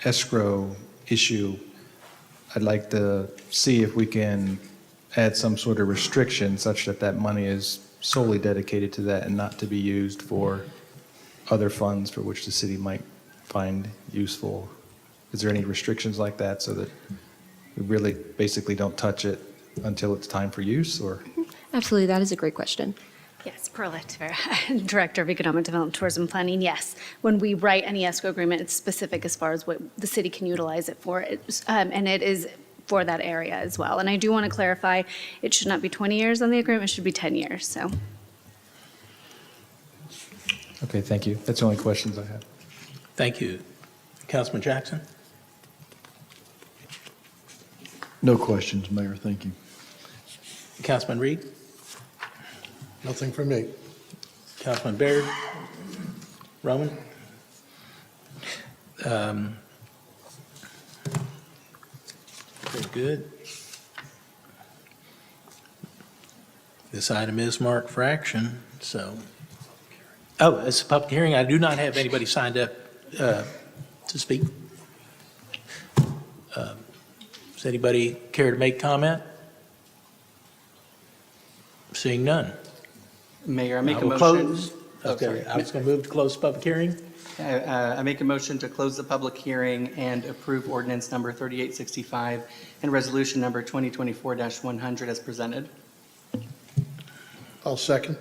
escrow issue, I'd like to see if we can add some sort of restriction such that that money is solely dedicated to that and not to be used for other funds for which the city might find useful. Is there any restrictions like that so that we really basically don't touch it until it's time for use, or? Absolutely, that is a great question. Yes, Perla Tavera, Director of Economic Development, Tourism Planning. Yes, when we write any escrow agreement, it's specific as far as what the city can utilize it for, and it is for that area as well. And I do want to clarify, it should not be 20 years on the agreement, it should be 10 years, so. Okay, thank you. That's the only questions I have. Thank you. Councilman Jackson? No questions, Mayor, thank you. Councilman Reed? Nothing from me. Councilman Baird? Roman? Very good. This item is marked for action, so. Oh, it's a public hearing. I do not have anybody signed up to speak. Does anybody care to make comment? Seeing none. Mayor, I make a will motion. close. Okay, I was going to move to close the public hearing. I make a motion to close the public hearing and approve ordinance number 3865 and resolution number 2024-100 as presented. I'll second.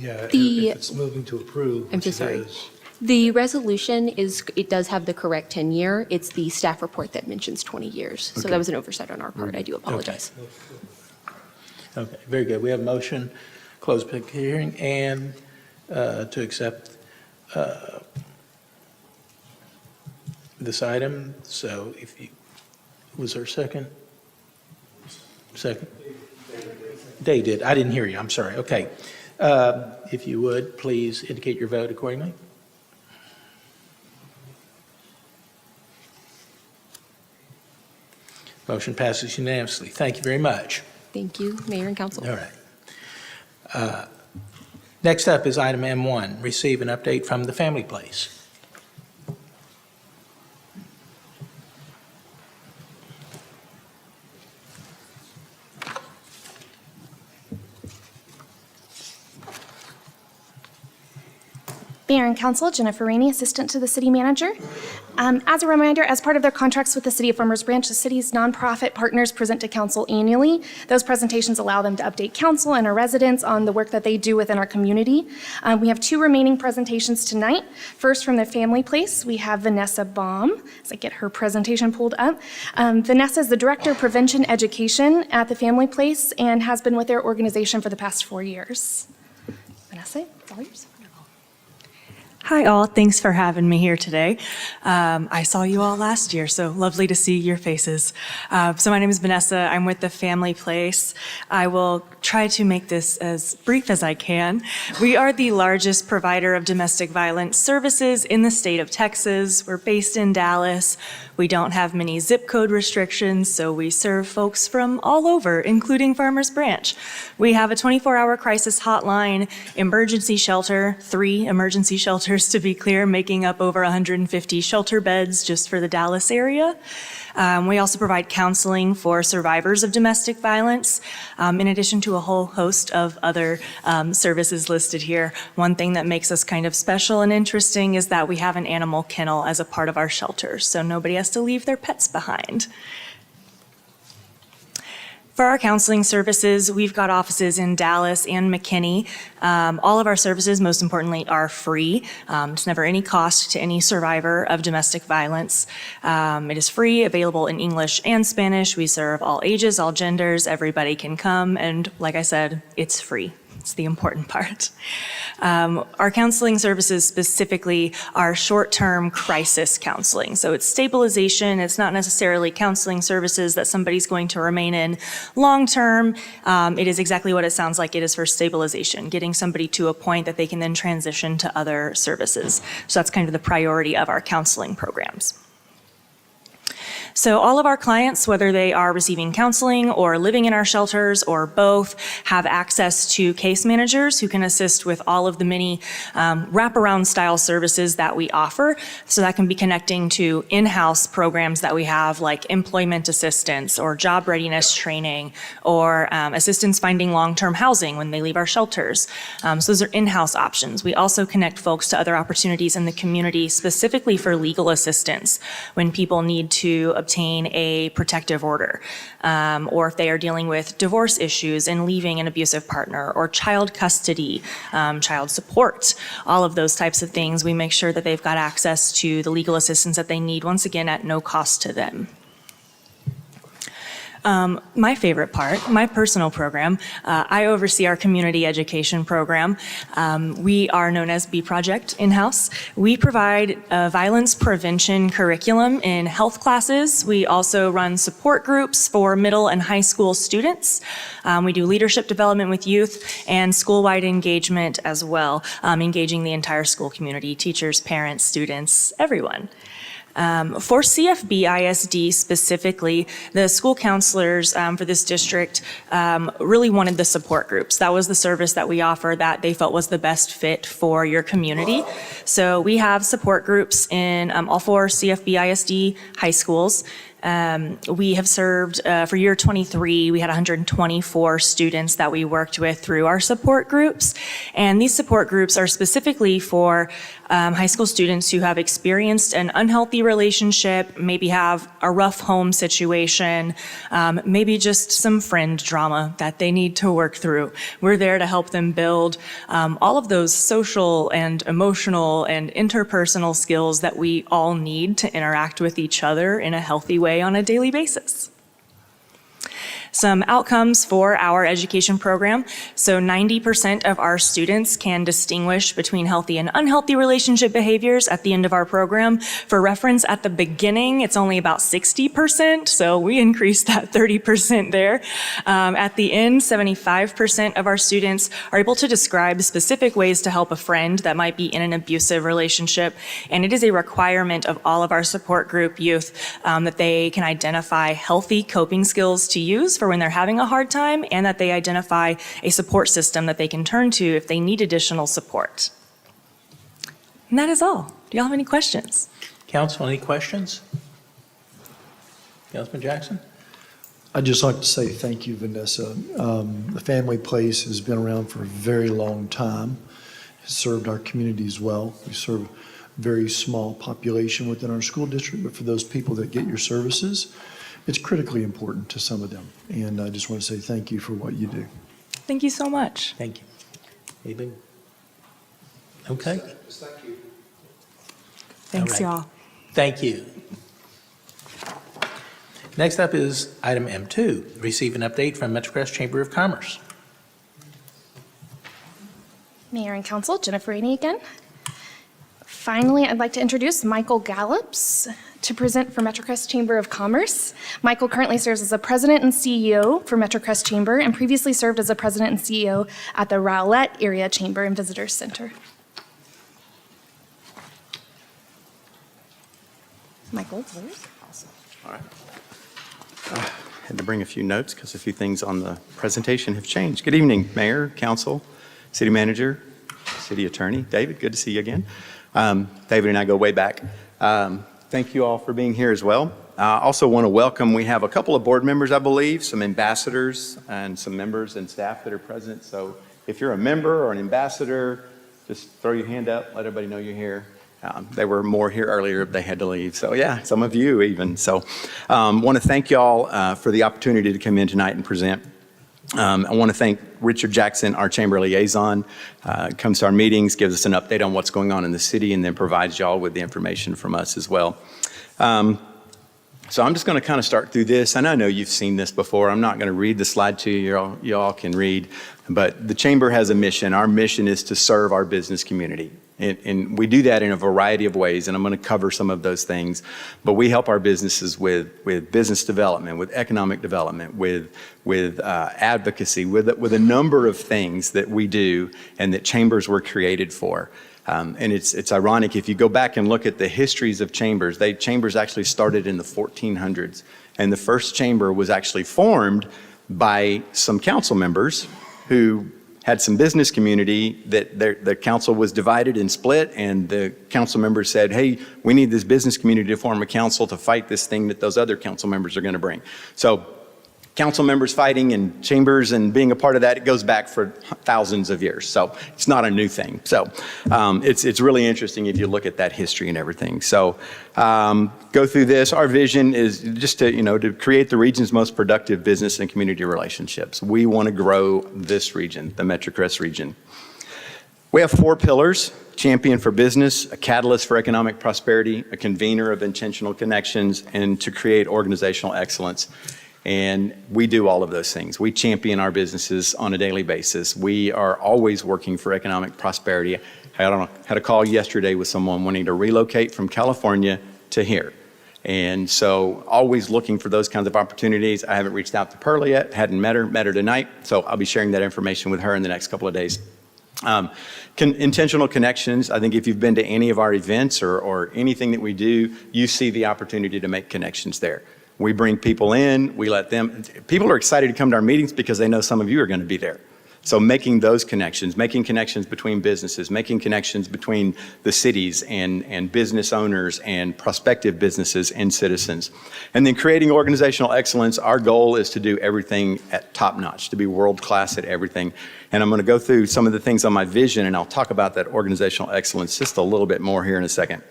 Yeah, The- if it's moving to approve. I'm which so it sorry. is. The resolution it does have the correct 10-year. It's the staff report that mentions 20 years. So Okay. that was an oversight on our part. I do apologize. Okay, very good. We have a motion, close public hearing, and to accept this item. So if you, was there a second? Second? Dave did. I didn't hear you. I'm sorry. Okay. If you would, please indicate your vote accordingly. Motion passes unanimously. Thank you very much. Thank you, Mayor and Council. All right. Next up is item M1, receive an update from the Family Place. Mayor and Council, Jennifer Rainey, Assistant to the City Manager. As a reminder, as part of their contracts with the City of Farmers Branch, the city's nonprofit partners present to council annually. Those presentations allow them to update council and our residents on the work that they do within our community. We have 2 remaining presentations tonight. First, from the Family Place, we have Vanessa Baum, as I get her presentation pulled up. Vanessa is the Director of Prevention Education at the Family Place and has been with their organization for the past 4 years. Vanessa, it's all yours. Hi all, thanks for having me here today. I saw you all last year, so lovely to see your faces. So my name is Vanessa, I'm with the Family Place. I will try to make this as brief as I can. We are the largest provider of domestic violence services in the state of Texas. We're based in Dallas. We don't have many zip code restrictions, so we serve folks from all over, including Farmers Branch. We have a 24-hour crisis hotline, emergency shelter, 3 emergency shelters to be clear, making up over 150 shelter beds just for the Dallas area. We also provide counseling for survivors of domestic violence, in addition to a whole host of other services listed here. One thing that makes us kind of special and interesting is that we have an animal kennel as a part of our shelters, so nobody has to leave their pets behind. For our counseling services, we've got offices in Dallas and McKinney. All of our services, most importantly, are free. It's never any cost to any survivor of domestic violence. It is free, available in English and Spanish. We serve all ages, all genders. Everybody can come, and like I said, it's free. It's the important part. Our counseling services specifically are short-term crisis counseling. So it's stabilization. It's not necessarily counseling services that somebody's going to remain in long-term. It is exactly what it sounds like. It is for stabilization, getting somebody to a point that they can then transition to other services. So that's kind of the priority of our counseling programs. So all of our clients, whether they are receiving counseling or living in our shelters or both, have access to case managers who can assist with all of the many wraparound style services that we offer. So that can be connecting to in-house programs that we have, like employment assistance or job readiness training or assistance finding long-term housing when they leave our shelters. So those are in-house options. We also connect folks to other opportunities in the community, specifically for legal assistance when people need to obtain a protective order, or if they are dealing with divorce issues and leaving an abusive partner, or child custody, child support, all of those types of things. We make sure that they've got access to the legal assistance that they need, once again, at no cost to them. My favorite part, my personal program, I oversee our community education program. We are known as B Project in-house. We provide a violence prevention curriculum in health classes. We also run support groups for middle and high school students. We do leadership development with youth and school-wide engagement as well, engaging the entire school community, teachers, parents, students, everyone. For CFB ISD specifically, the school counselors for this district really wanted the support groups. That was the service that we offer that they felt was the best fit for your community. So we have support groups in all 4 CFB ISD high schools. We have served, for year 23, we had 124 students that we worked with through our support groups. And these support groups are specifically for high school students who have experienced an unhealthy relationship, maybe have a rough home situation, maybe just some friend drama that they need to work through. We're there to help them build all of those social and emotional and interpersonal skills that we all need to interact with each other in a healthy way on a daily basis. Some outcomes for our education program. So 90% of our students can distinguish between healthy and unhealthy relationship behaviors at the end of our program. For reference, at the beginning, it's only about 60%, so we increased that 30% there. At the end, 75% of our students are able to describe specific ways to help a friend that might be in an abusive relationship, and it is a requirement of all of our support group youth that they can identify healthy coping skills to use for when they're having a hard time, and that they identify a support system that they can turn to if they need additional support. And that is all. Do y'all have any questions? Council, any questions? Councilman Jackson? I'd just like to say thank you, Vanessa. The Family Place has been around for a very long time, has served our communities well. We serve very small population within our school district, but for those people that get your services, it's critically important to some of them. And I just want to say thank you for what you do. Thank you so much. Thank you. Anybody? Okay. Thank you. Thanks, All right. y'all. Thank you. Next up is item M2, receive an update from Metrocrest Chamber of Commerce. Mayor and Council, Jennifer Rainey again. Finally, I'd like to introduce Michael Gallops to present for Metrocrest Chamber of Commerce. Michael currently serves as a president and CEO for Metrocrest Chamber and previously served as a president and CEO at the Rowlett Area Chamber and Visitors Center. Michael, please. Awesome. All right. Had to bring a few notes because a few things on the presentation have changed. Good evening, Mayor, Council, City Manager, City Attorney. David, good to see you again. David and I go way back. Thank you all for being here as well. I also want to welcome, we have a couple of board members, I believe, some ambassadors and some members and staff that are present. So if you're a member or an ambassador, just throw your hand up, let everybody know you're here. They were more here earlier, they had to leave. So yeah, some of you even. So want to thank y'all for the opportunity to come in tonight and present. I want to thank Richard Jackson, our chamber liaison, comes to our meetings, gives us an update on what's going on in the city, and then provides y'all with the information from us as well. So I'm just going to kind of start through this, and I know you've seen this before. I'm not going to read the slide to you. Y'all can read. But the chamber has a mission. Our mission is to serve our business community. And we do that in a variety of ways, and I'm going to cover some of those things. But we help our businesses with business development, with economic development, with advocacy, with a number of things that we do and that chambers were created for. And it's ironic, if you go back and look at the histories of chambers, chambers actually started in the 1400s. And the first chamber was actually formed by some council members who had some business community that the council was divided and split, and the council members said, hey, we need this business community to form a council to fight this thing that those other council members are going to bring. So council members fighting and chambers and being a part of that, it goes back for thousands of years. So it's not a new thing. So it's really interesting if you look at that history and everything. So go through this. Our vision is just to create the region's most productive business and community relationships. We want to grow this region, the Metrocrest region. We have 4 pillars: champion for business, a catalyst for economic prosperity, a convener of intentional connections, and to create organizational excellence. And we do all of those things. We champion our businesses on a daily basis. We are always working for economic prosperity. I had a call yesterday with someone wanting to relocate from California to here. And so always looking for those kinds of opportunities. I haven't reached out to Pearl yet, hadn't met her tonight. So I'll be sharing that information with her in the next couple of days. Intentional connections. I think if you've been to any of our events or anything that we do, you see the opportunity to make connections there. We bring people in, we let them, people are excited to come to our meetings because they know some of you are going to be there. So making those connections, making connections between businesses, making connections between the cities and business owners and prospective businesses and citizens. And then creating organizational excellence. Our goal is to do everything at top notch, to be world class at everything. And I'm going to go through some of the things on my vision, and I'll talk about that organizational excellence just a little bit more here in a second.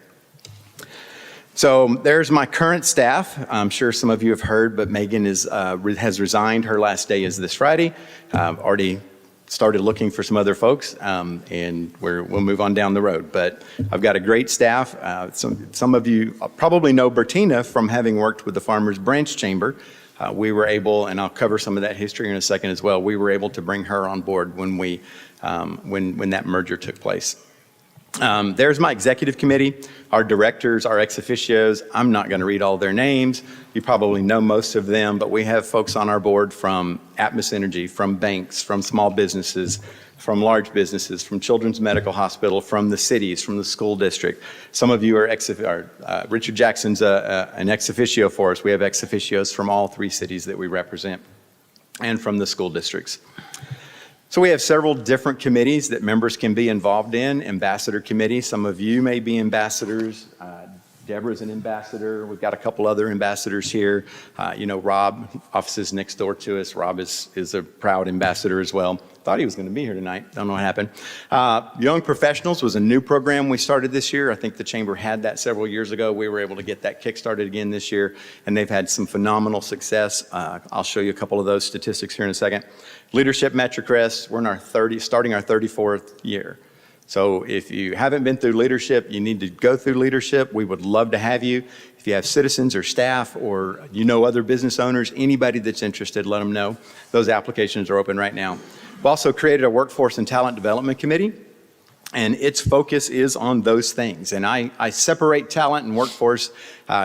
So there's my current staff. I'm sure some of you have heard, but Megan has resigned. Her last day is this Friday. Already started looking for some other folks, and we'll move on down the road. But I've got a great staff. Some of you probably know Bertina from having worked with the Farmers Branch Chamber. We were able, and I'll cover some of that history in a second as well, we were able to bring her on board when that merger took place. There's my executive committee, our directors, our ex officios. I'm not going to read all their names. You probably know most of them, but we have folks on our board from Atmos Energy, from banks, from small businesses, from large businesses, from Children's Medical Hospital, from the cities, from the school district. Some of you are Richard Jackson's an ex officio for us. We have ex officios from all 3 cities that we represent and from the school districts. So we have several different committees that members can be involved in. Ambassador committee, some of you may be ambassadors. Deborah's an ambassador. We've got a couple other ambassadors here. Rob, offices next door to us. Rob is a proud ambassador as well. Thought he was going to be here tonight. Don't know what happened. Young Professionals was a new program we started this year. I think the Chamber had that several years ago. We were able to get that kickstarted again this year, and they've had some phenomenal success. I'll show you a couple of those statistics here in a second. Leadership MetroCrest, we're in starting our 34th year. So if you haven't been through leadership, you need to go through leadership. We would love to have you. If you have citizens or staff or other business owners, anybody that's interested, let them know. Those applications are open right now. We've also created a Workforce and Talent Development Committee, and its focus is on those things. And I separate talent and workforce.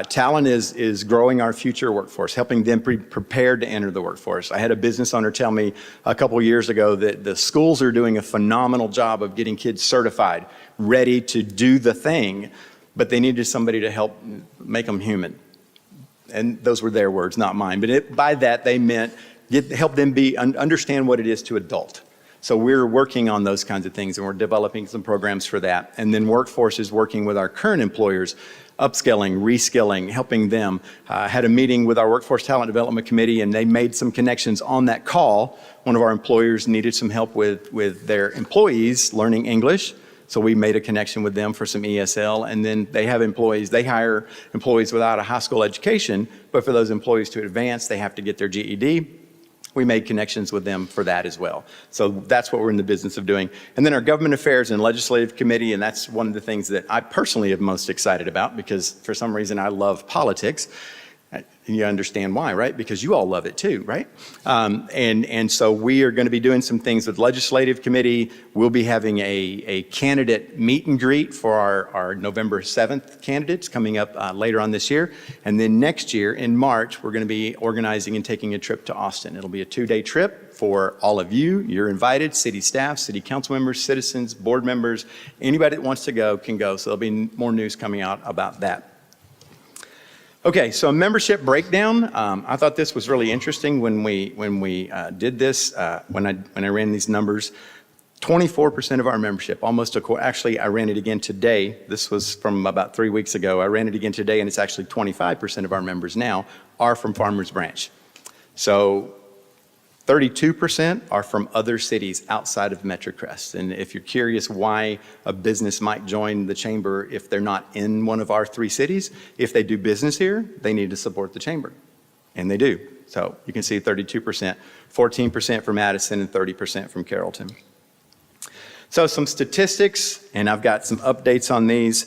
Talent is growing our future workforce, helping them be prepared to enter the workforce. I had a business owner tell me a couple of years ago that the schools are doing a phenomenal job of getting kids certified, ready to do the thing, but they needed somebody to help make them human. And those were their words, not mine. But by that, they meant help them understand what it is to adult. So we're working on those kinds of things, and we're developing some programs for that. And then Workforce is working with our current employers, upskilling, reskilling, helping them. Had a meeting with our Workforce Talent Development Committee, and they made some connections on that call. One of our employers needed some help with their employees learning English. So we made a connection with them for some ESL, and then they hire employees without a high school education, but for those employees to advance, they have to get their GED. We made connections with them for that as well. So that's what we're in the business of doing. And then our Government Affairs and Legislative Committee, and that's one of the things that I personally am most excited about, because for some reason I love politics. You understand why, right? Because you all love it too, right? And so we are going to be doing some things with Legislative Committee. We'll be having a candidate meet and greet for our November 7th candidates coming up later on this year. And then next year in March, we're going to be organizing and taking a trip to Austin. It'll be a 2-day trip for all of you. You're invited, city staff, city council members, citizens, board members. Anybody that wants to go can go. So there'll be more news coming out about that. Okay, so a membership breakdown. I thought this was really interesting when we did this. When I ran these numbers, 24% of our membership, almost a quarter. Actually, I ran it again today. This was from about 3 weeks ago. I ran it again today, and it's actually 25% of our members now are from Farmers Branch. So 32% are from other cities outside of MetroCrest. And if you're curious why a business might join the Chamber if they're not in one of our 3 cities, if they do business here, they need to support the Chamber. And they do. So you can see 32%, 14% from Madison, and 30% from Carrollton. So some statistics, and I've got some updates on these.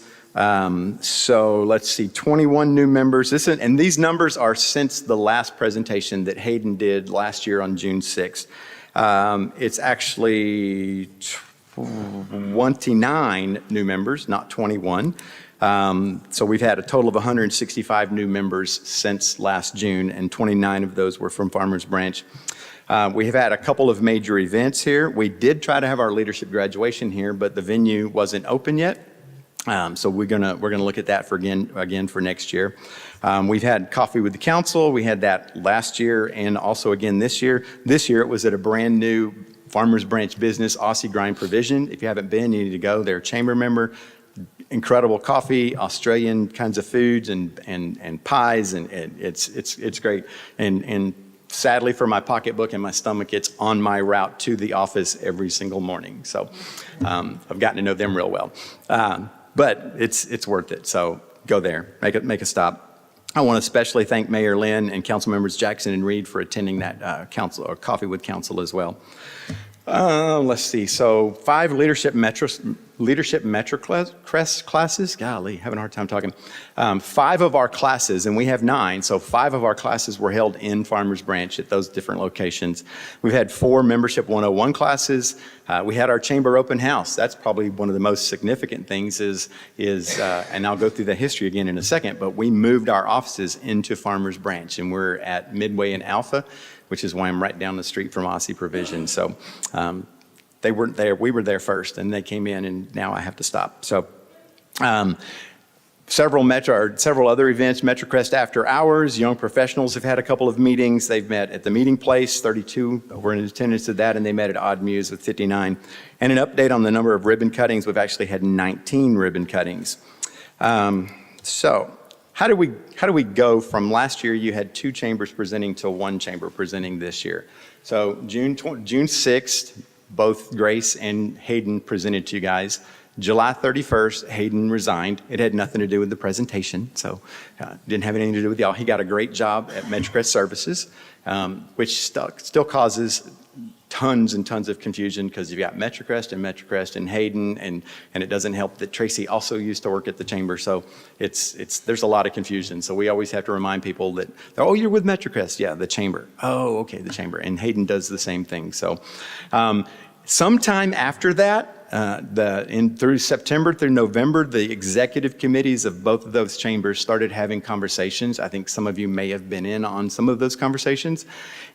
So let's see, 21 new members. And these numbers are since the last presentation that Hayden did last year on June 6th. It's actually 29 new members, not 21. So we've had a total of 165 new members since last June, and 29 of those were from Farmers Branch. We have had a couple of major events here. We did try to have our leadership graduation here, but the venue wasn't open yet. So we're gonna look at that again for next year. We've had coffee with the council. We had that last year and also again this year. This year it was at a brand new Farmers Branch business, Aussie Grind Provision. If you haven't been, you need to go. They're a chamber member. Incredible coffee, Australian kinds of foods and pies, and it's great. And sadly for my pocketbook and my stomach, it's on my route to the office every single morning. So I've gotten to know them real well. But it's worth it. So go there, make a stop. I want to especially thank Mayor Lynn and council members Jackson and Reed for attending that coffee with council as well. Let's see. So 5 leadership MetroCrest classes. Golly, having a hard time talking. 5 of our classes, and we have 9. So 5 of our classes were held in Farmers Branch at those different locations. We've had 4 Membership 101 classes. We had our chamber open house. That's probably one of the most significant things is and I'll go through the history again in a second, but we moved our offices into Farmers Branch, and we're at Midway and Alpha, which is why I'm right down the street from Aussie Provision. So they weren't there. We were there first, and they came in, and now I have to stop. So several other events, MetroCrest After Hours. Young Professionals have had a couple of meetings. They've met at the Meeting Place, 32 were in attendance at that, and they met at Odd Muse with 59. And an update on the number of ribbon cuttings. We've actually had 19 ribbon cuttings. So how do we go from last year you had 2 chambers presenting to 1 chamber presenting this year? So June 6th, both Grace and Hayden presented to you guys. July 31st, Hayden resigned. It had nothing to do with the presentation, so didn't have anything to do with y'all. He got a great job at MetroCrest Services, which still causes tons and tons of confusion because you've got MetroCrest and Hayden, and it doesn't help that Tracy also used to work at the chamber, so there's a lot of confusion. So we always have to remind people that, oh, you're with MetroCrest, yeah, the chamber. Oh, okay, the chamber, and Hayden does the same thing. So sometime after that, through September through November, the executive committees of both of those chambers started having conversations. I think some of you may have been in on some of those conversations.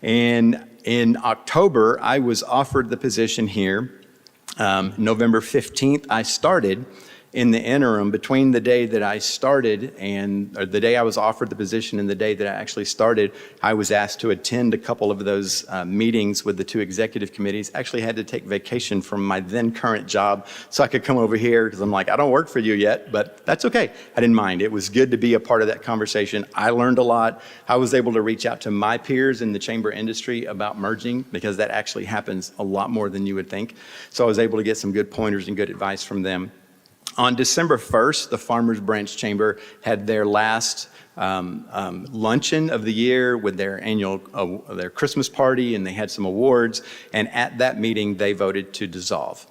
And in October, I was offered the position here. November 15th, I started. In the interim, between the day that I started or the day I was offered the position and the day that I actually started, I was asked to attend a couple of those meetings with the 2 executive committees. Actually had to take vacation from my then current job so I could come over here because I'm like, I don't work for you yet, but that's okay. I didn't mind. It was good to be a part of that conversation. I learned a lot. I was able to reach out to my peers in the chamber industry about merging because that actually happens a lot more than you would think. So I was able to get some good pointers and good advice from them. On December 1st, the Farmers Branch Chamber had their last luncheon of the year with their annual, their Christmas party, and they had some awards. And at that meeting, they voted to dissolve.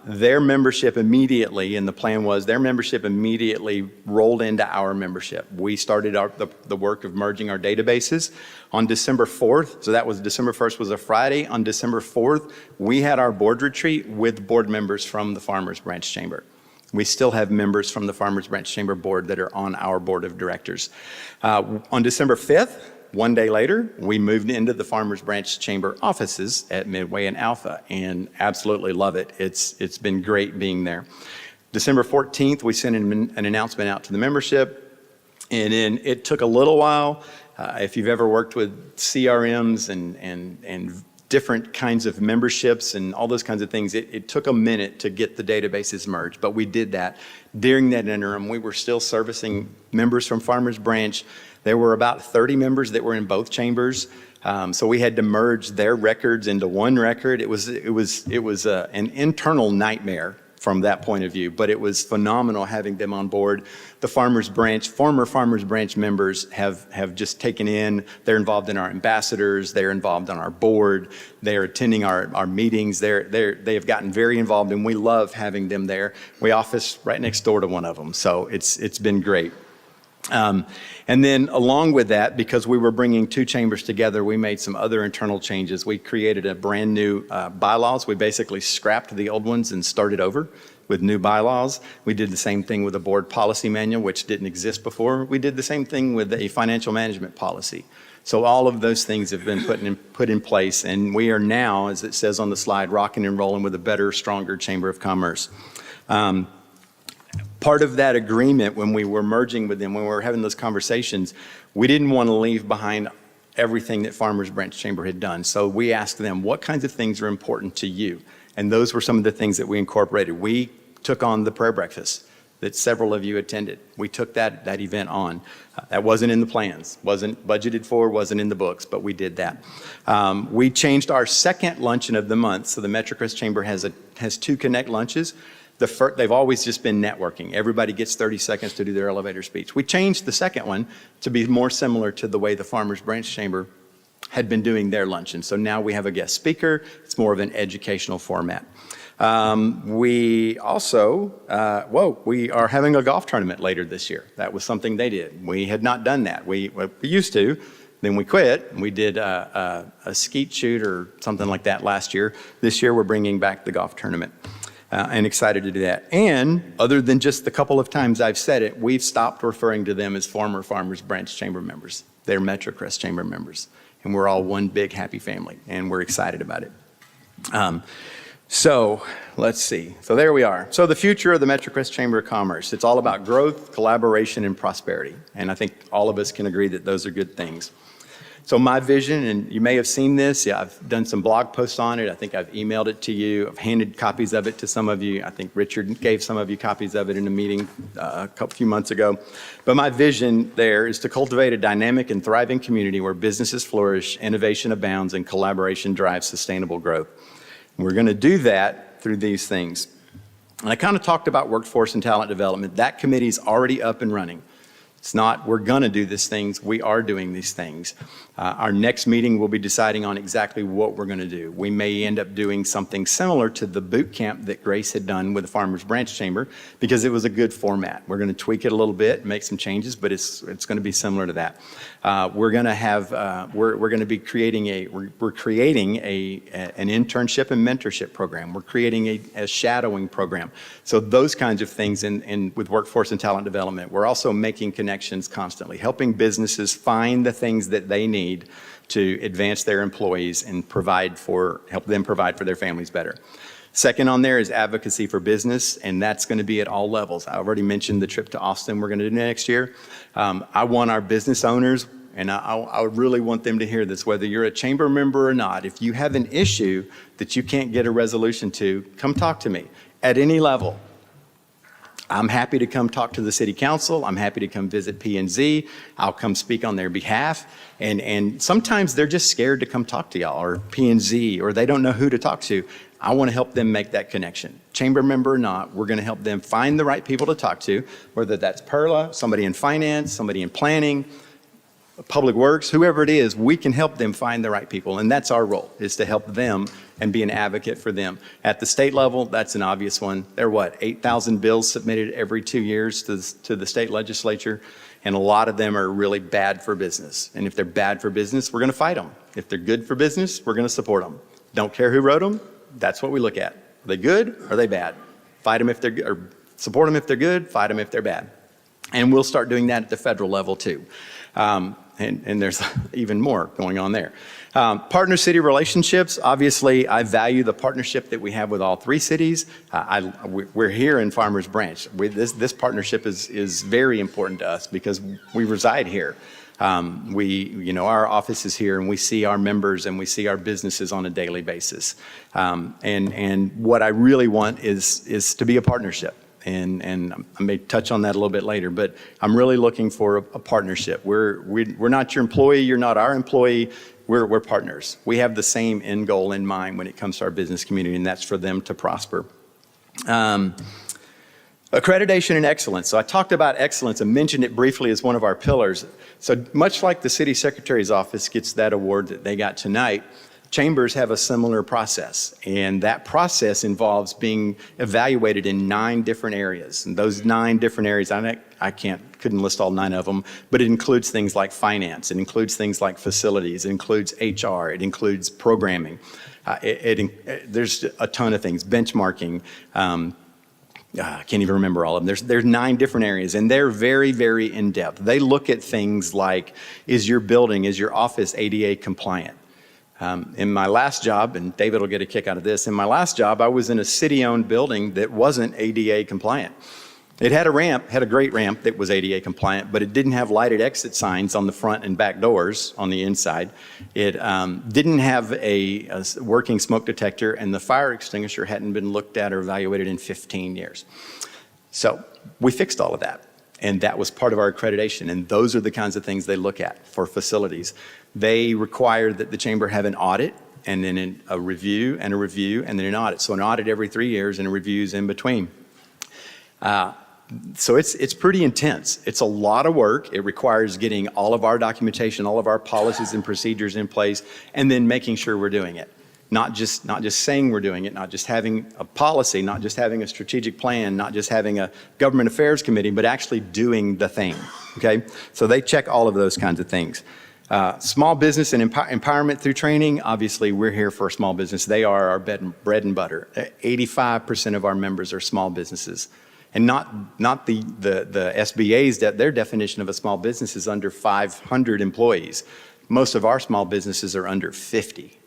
Their membership immediately, and the plan was their membership immediately rolled into our membership. We started the work of merging our databases on December 4th. So that was December 1st was a Friday. On December 4th, we had our board retreat with board members from the Farmers Branch Chamber. We still have members from the Farmers Branch Chamber board that are on our board of directors. On December 5th, one day later, we moved into the Farmers Branch Chamber offices at Midway and Alpha, and absolutely love it. It's been great being there. December 14th, we sent an announcement out to the membership, and then it took a little while. If you've ever worked with CRMs and different kinds of memberships and all those kinds of things, it took a minute to get the databases merged, but we did that. During that interim, we were still servicing members from Farmers Branch. There were about 30 members that were in both chambers, so we had to merge their records into one record. It was an internal nightmare from that point of view, but it was phenomenal having them on board. The former Farmers Branch members have just taken in. They're involved in our ambassadors. They're involved on our board. They're attending our meetings. They have gotten very involved, and we love having them there. We office right next door to one of them, so it's been great. And then along with that, because we were bringing 2 chambers together, we made some other internal changes. We created a brand new bylaws. We basically scrapped the old ones and started over with new bylaws. We did the same thing with a board policy manual, which didn't exist before. We did the same thing with a financial management policy. So all of those things have been put in place, and we are now, as it says on the slide, rocking and rolling with a better, stronger Chamber of Commerce. Part of that agreement when we were merging with them, when we were having those conversations, we didn't want to leave behind everything that Farmers Branch Chamber had done. So we asked them, what kinds of things are important to you? And those were some of the things that we incorporated. We took on the prayer breakfast that several of you attended. We took that event on. That wasn't in the plans, wasn't budgeted for, wasn't in the books, but we did that. We changed our second luncheon of the month. So the MetroCrest Chamber has 2 Connect lunches. They've always just been networking. Everybody gets 30 seconds to do their elevator speech. We changed the second one to be more similar to the way the Farmers Branch Chamber had been doing their luncheon. So now we have a guest speaker. It's more of an educational format. We also, we are having a golf tournament later this year. That was something they did. We had not done that. We used to. Then we quit. We did a skeet shoot or something like that last year. This year we're bringing back the golf tournament. And excited to do that. And other than just the couple of times I've said it, we've stopped referring to them as former Farmers Branch Chamber members. They're MetroCrest Chamber members. And we're all one big happy family, and we're excited about it. So let's see. So there we are. So the future of the MetroCrest Chamber of Commerce. It's all about growth, collaboration, and prosperity. And I think all of us can agree that those are good things. So my vision, and you may have seen this, yeah, I've done some blog posts on it. I think I've emailed it to you. I've handed copies of it to some of you. I think Richard gave some of you copies of it in a meeting a few months ago. But my vision there is to cultivate a dynamic and thriving community where businesses flourish, innovation abounds, and collaboration drives sustainable growth. And we're going to do that through these things. And I kind of talked about workforce and talent development. That committee's already up and running. It's not, we're going to do these things. We are doing these things. Our next meeting, we'll be deciding on exactly what we're going to do. We may end up doing something similar to the boot camp that Grace had done with the Farmers Branch Chamber because it was a good format. We're going to tweak it a little bit, make some changes, but it's going to be similar to that. We're going to have, we're going to be creating an internship and mentorship program. We're creating a shadowing program. So those kinds of things with workforce and talent development. We're also making connections constantly, helping businesses find the things that they need to advance their employees and help them provide for their families better. Second on there is advocacy for business, and that's going to be at all levels. I already mentioned the trip to Austin we're going to do next year. I want our business owners, and I really want them to hear this, whether you're a chamber member or not, if you have an issue that you can't get a resolution to, come talk to me at any level. I'm happy to come talk to the city council. I'm happy to come visit P&Z. I'll come speak on their behalf. And sometimes they're just scared to come talk to y'all or P&Z, or they don't know who to talk to. I want to help them make that connection. Chamber member or not, we're going to help them find the right people to talk to, whether that's Perla, somebody in finance, somebody in planning, Public Works, whoever it is, we can help them find the right people. And that's our role, is to help them and be an advocate for them. At the state level, that's an obvious one. There are 8,000 bills submitted every 2 years to the state legislature, and a lot of them are really bad for business. And if they're bad for business, we're going to fight them. If they're good for business, we're going to support them. Don't care who wrote them, that's what we look at. Are they good or are they bad? Fight them if they're good, or support them if they're good, fight them if they're bad. And we'll start doing that at the federal level too. And there's even more going on there. Partner city relationships, obviously I value the partnership that we have with all 3 cities. We're here in Farmers Branch. This partnership is very important to us because we reside here. Our office is here and we see our members and we see our businesses on a daily basis. And what I really want is to be a partnership. And I may touch on that a little bit later, but I'm really looking for a partnership. We're not your employee, you're not our employee, we're partners. We have the same end goal in mind when it comes to our business community, and that's for them to prosper. Accreditation and excellence. So I talked about excellence and mentioned it briefly as one of our pillars. So much like the city secretary's office gets that award that they got tonight, chambers have a similar process, and that process involves being evaluated in 9 different areas. And those 9 different areas, I couldn't list all 9 of them, but it includes things like finance, it includes things like facilities, it includes HR, it includes programming. There's a ton of things, benchmarking. I can't even remember all of them. There's 9 different areas, and they're very, very in-depth. They look at things like, is your office ADA compliant? In my last job, and David will get a kick out of this, in my last job, I was in a city-owned building that wasn't ADA compliant. It had a great ramp that was ADA compliant, but it didn't have lighted exit signs on the front and back doors on the inside. It didn't have a working smoke detector, and the fire extinguisher hadn't been looked at or evaluated in 15 years. So we fixed all of that, and that was part of our accreditation, and those are the kinds of things they look at for facilities. They require that the chamber have an audit, and then a review, and then an audit. So an audit every 3 years and a review's in between. So it's pretty intense. It's a lot of work. It requires getting all of our documentation, all of our policies and procedures in place, and then making sure we're doing it. Not just saying we're doing it, not just having a policy, not just having a strategic plan, not just having a government affairs committee, but actually doing the thing, okay? So they check all of those kinds of things. Small business and empowerment through training, obviously we're here for small business. They are our bread and butter. 85% of our members are small businesses. And not the SBA's, their definition of a small business is under 500 employees. Most of our small businesses are under 50.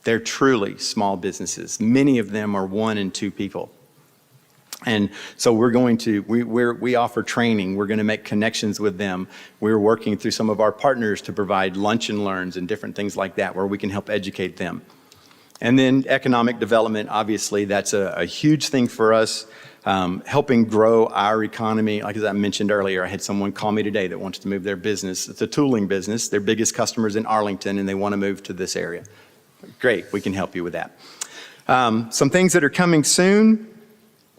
They're truly small businesses. Many of them are 1 and 2 people. And so we offer training. We're going to make connections with them. We're working through some of our partners to provide lunch and learns and different things like that where we can help educate them. And then economic development, obviously, that's a huge thing for us, helping grow our economy. Like as I mentioned earlier, I had someone call me today that wants to move their business. It's a tooling business. Their biggest customer's in Arlington, and they want to move to this area. Great, we can help you with that. Some things that are coming soon.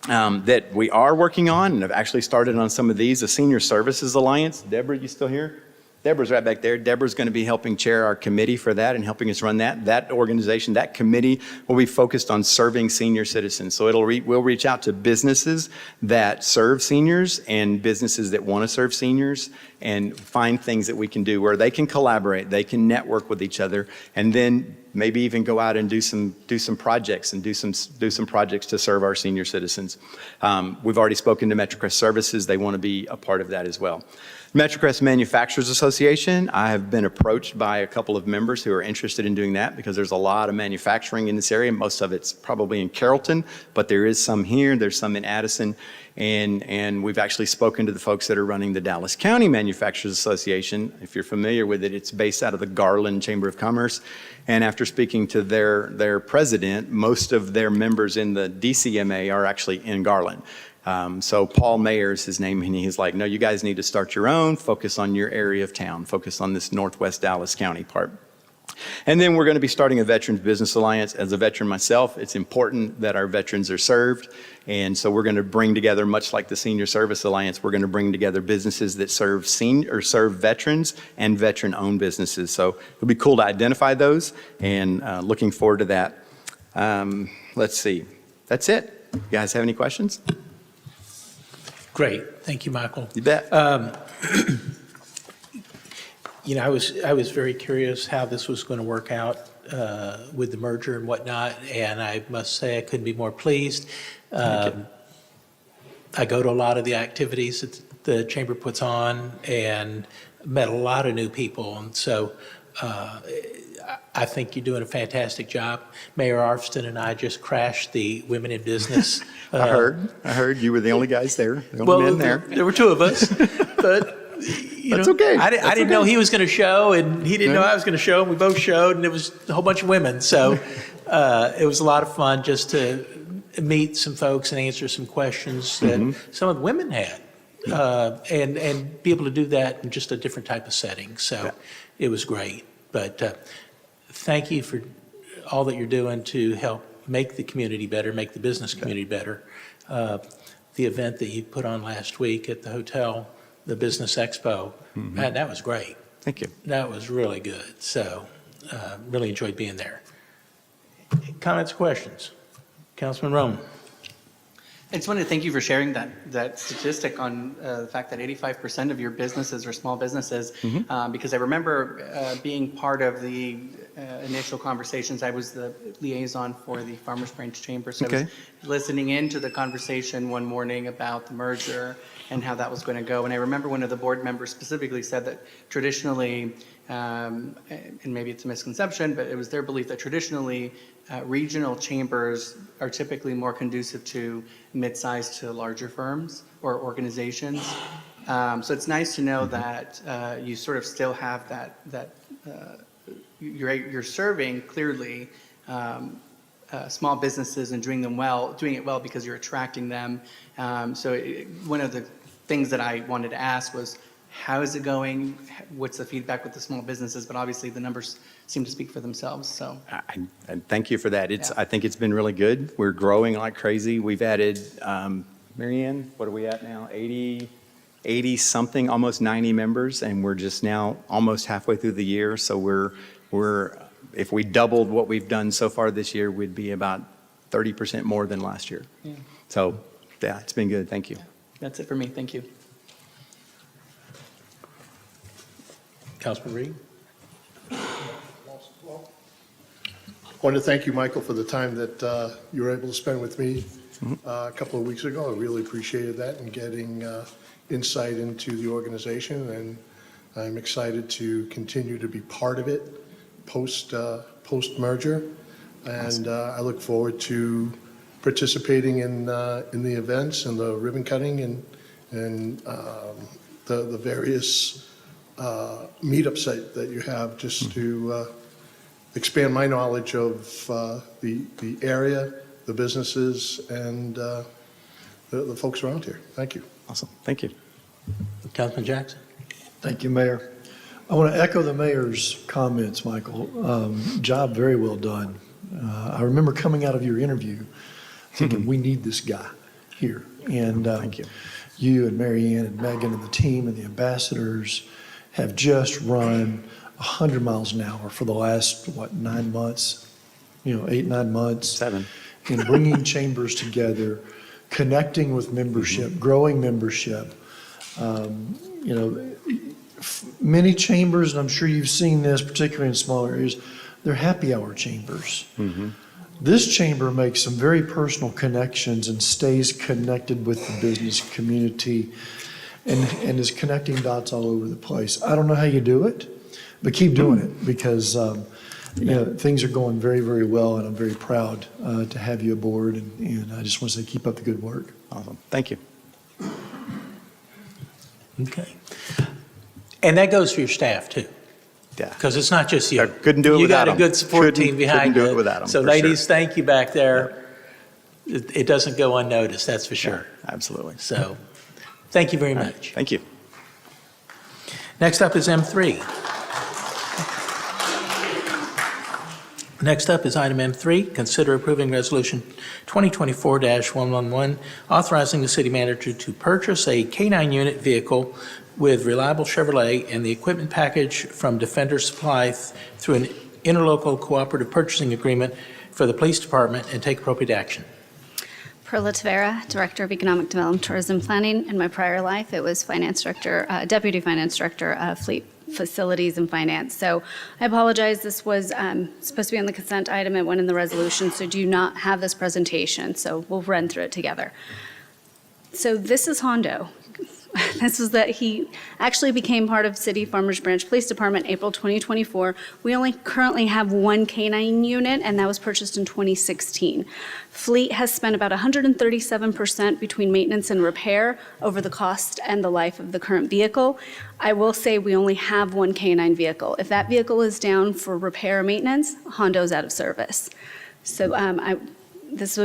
That we are working on, and have actually started on some of these, the Senior Services Alliance. Deborah, you still here? Deborah's right back there. Deborah's going to be helping chair our committee for that and helping us run that. That organization, that committee will be focused on serving senior citizens. So we'll reach out to businesses that serve seniors and businesses that want to serve seniors and find things that we can do where they can collaborate, they can network with each other, and then maybe even go out and do some projects and do some projects to serve our senior citizens. We've already spoken to MetroCrest Services. They want to be a part of that as well. MetroCrest Manufacturers Association, I have been approached by a couple of members who are interested in doing that because there's a lot of manufacturing in this area. Most of it's probably in Carrollton, but there is some here, there's some in Addison, and we've actually spoken to the folks that are running the Dallas County Manufacturers Association. If you're familiar with it, it's based out of the Garland Chamber of Commerce, and after speaking to their president, most of their members in the DCMA are actually in Garland. So Paul Mayer is his name, and he's like, no, you guys need to start your own, focus on your area of town, focus on this Northwest Dallas County part. And then we're going to be starting a Veterans Business Alliance. As a veteran myself, it's important that our veterans are served. And so we're going to bring together, much like the Senior Service Alliance, we're going to bring together businesses that serve veterans and veteran-owned businesses. So it'll be cool to identify those, and looking forward to that. Let's see. That's it. You guys have any questions? Great. Thank you, Michael. You bet. You know, I was very curious how this was going to work out with the merger and whatnot, and I must say I couldn't be more pleased. I go to a lot of the activities that the chamber puts on and met a lot of new people, and so I think you're doing a fantastic job. Mayor Arfston and I just crashed the Women in Business. I heard you were the only guys there, the only men there. There were two of us, but That's okay. I didn't know he was going to show, and he didn't know I was going to show, and we both showed, and it was a whole bunch of women. So it was a lot of fun just to meet some folks and answer some questions that some of the women had, and be able to do that in just a different type of setting. So it was great. But thank you for all that you're doing to help make the community better, make the business community better. The event that you put on last week at the hotel, the Business Expo, man, that was great. Thank you. That was really good. So really enjoyed being there. Comments, questions? Councilman Roman. I just wanted to thank you for sharing that statistic on the fact that 85% of your businesses are small businesses, because I remember being part of the initial conversations. I was the liaison for the Farmers Branch Chamber, so I was listening into the conversation one morning about the merger and how that was going to go. And I remember one of the board members specifically said that traditionally, and maybe it's a misconception, but it was their belief that traditionally regional chambers are typically more conducive to mid-sized to larger firms or organizations. So it's nice to know that you sort of still have that you're serving clearly small businesses and doing it well because you're attracting them. One of the things that I wanted to ask was, how is it going? What's the feedback with the small businesses? But obviously the numbers seem to speak for themselves. So I thank you for that. I think it's been really good. We're growing like crazy. We've added, Marianne, what are we at now? 80 something, almost 90 members, and we're just now almost halfway through the year. So we're if we doubled what we've done so far this year, we'd be about 30% more than last year. Yeah. So yeah, it's been good. Thank you. That's it for me. Thank you. Councilman Reed. I want to thank you, Michael, for the time that you were able to spend with me a couple of weeks ago. I really appreciated that and getting insight into the organization, and I'm excited to continue to be part of it post-merger. And I look forward to participating in the events and the ribbon cutting and the various meetups that you have, just to expand my knowledge of the area, the businesses, and the folks around here. Thank you. Awesome. Thank you. Councilman Jackson? Thank you, Mayor. I want to echo the mayor's comments, Michael. Job very well done. I remember coming out of your interview thinking, we need this guy here. And Thank you. You and Mary Ann and Megan and the team and the ambassadors have just run 100 miles an hour for the last, 9 months? 8, 9 months. 7. In bringing chambers together, connecting with membership, growing membership. Many chambers, and I'm sure you've seen this, particularly in smaller areas, they're happy hour chambers. This chamber makes some very personal connections and stays connected with the business community and is connecting dots all over the place. I don't know how you do it, but keep doing it because things are going very, very well, and I'm very proud to have you aboard, and I just want to say keep up the good work. Awesome. Thank you. Okay. And that goes for your staff, too. Yeah. Because it's not just you. Couldn't do it without You got them. a good support team behind you. Couldn't do it without them. So for ladies, sure. thank you back there. It doesn't go unnoticed, that's for sure. Absolutely. So, thank you very much. Thank you. Next up is M3. Next up is item M3, consider approving resolution 2024-111, authorizing the city manager to purchase a K-9 unit vehicle with Reliable Chevrolet and the equipment package from Defender Supply through an interlocal cooperative purchasing agreement for the police department and take appropriate action. Perla Tavera, Director of Economic Development, Tourism Planning. In my prior life, it was Finance Director, Deputy Finance Director of Fleet Facilities and Finance. So I apologize, this was supposed to be on the consent item, it went in the resolution, so do not have this presentation, so we'll run through it together. So this is Hondo. This was that he actually became part of City Farmers Branch Police Department April 2024. We only currently have one K-9 unit, and that was purchased in 2016. Fleet has spent about 137% between maintenance and repair over the cost and the life of the current vehicle. I will say we only have one K-9 vehicle. If that vehicle is down for repair or maintenance, Hondo's out of service. So this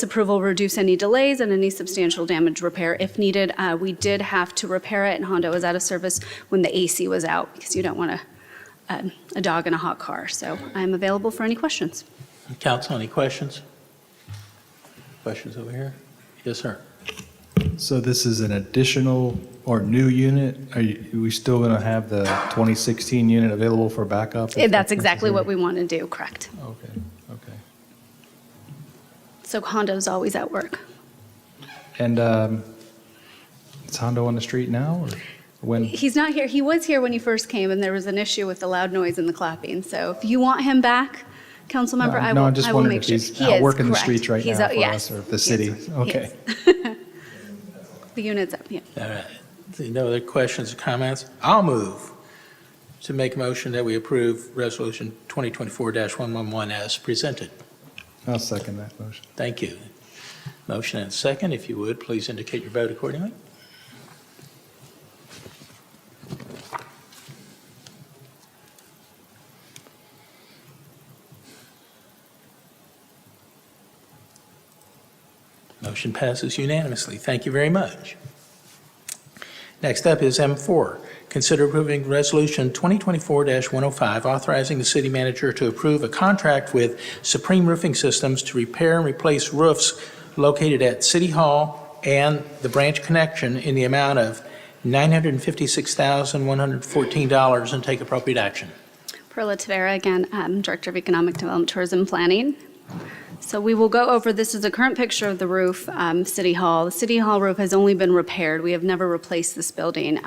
approval will reduce any delays and any substantial damage repair if needed. We did have to repair it, and Hondo was out of service when the AC was out because you don't want a dog in a hot car. So I'm available for any questions. Council, any questions? Questions over here? Yes, sir. So this is an additional or new unit? Are we still going to have the 2016 unit available for backup? That's exactly what we want to do, correct. Okay, okay. So Hondo's always at work. And is Hondo on the street now, or when? He's not here. He was here when he first came, and there was an issue with the loud noise and the clapping. So if you want him back, council member, I No, will I'm just I will wondering make if sure. he's He out is, working the correct. streets right He's now out- for yes, us, or if the he is. city. He Okay. is. The unit's up, yeah. All right. No other questions or comments? I'll move to make a motion that we approve resolution 2024-111 as presented. I'll second that motion. Thank you. Motion and second. If you would, please indicate your vote accordingly. Motion passes unanimously. Thank you very much. Next up is M4. Consider approving Resolution 2024-105, authorizing the city manager to approve a contract with Supreme Roofing Systems to repair and replace roofs located at City Hall and the Branch Connection in the amount of $956,114 and take appropriate action. Perla Tavera, again, Director of Economic Development, Tourism Planning. So we will go over, this is a current picture of the roof, City Hall. The City Hall roof has only been repaired. We have never replaced this building.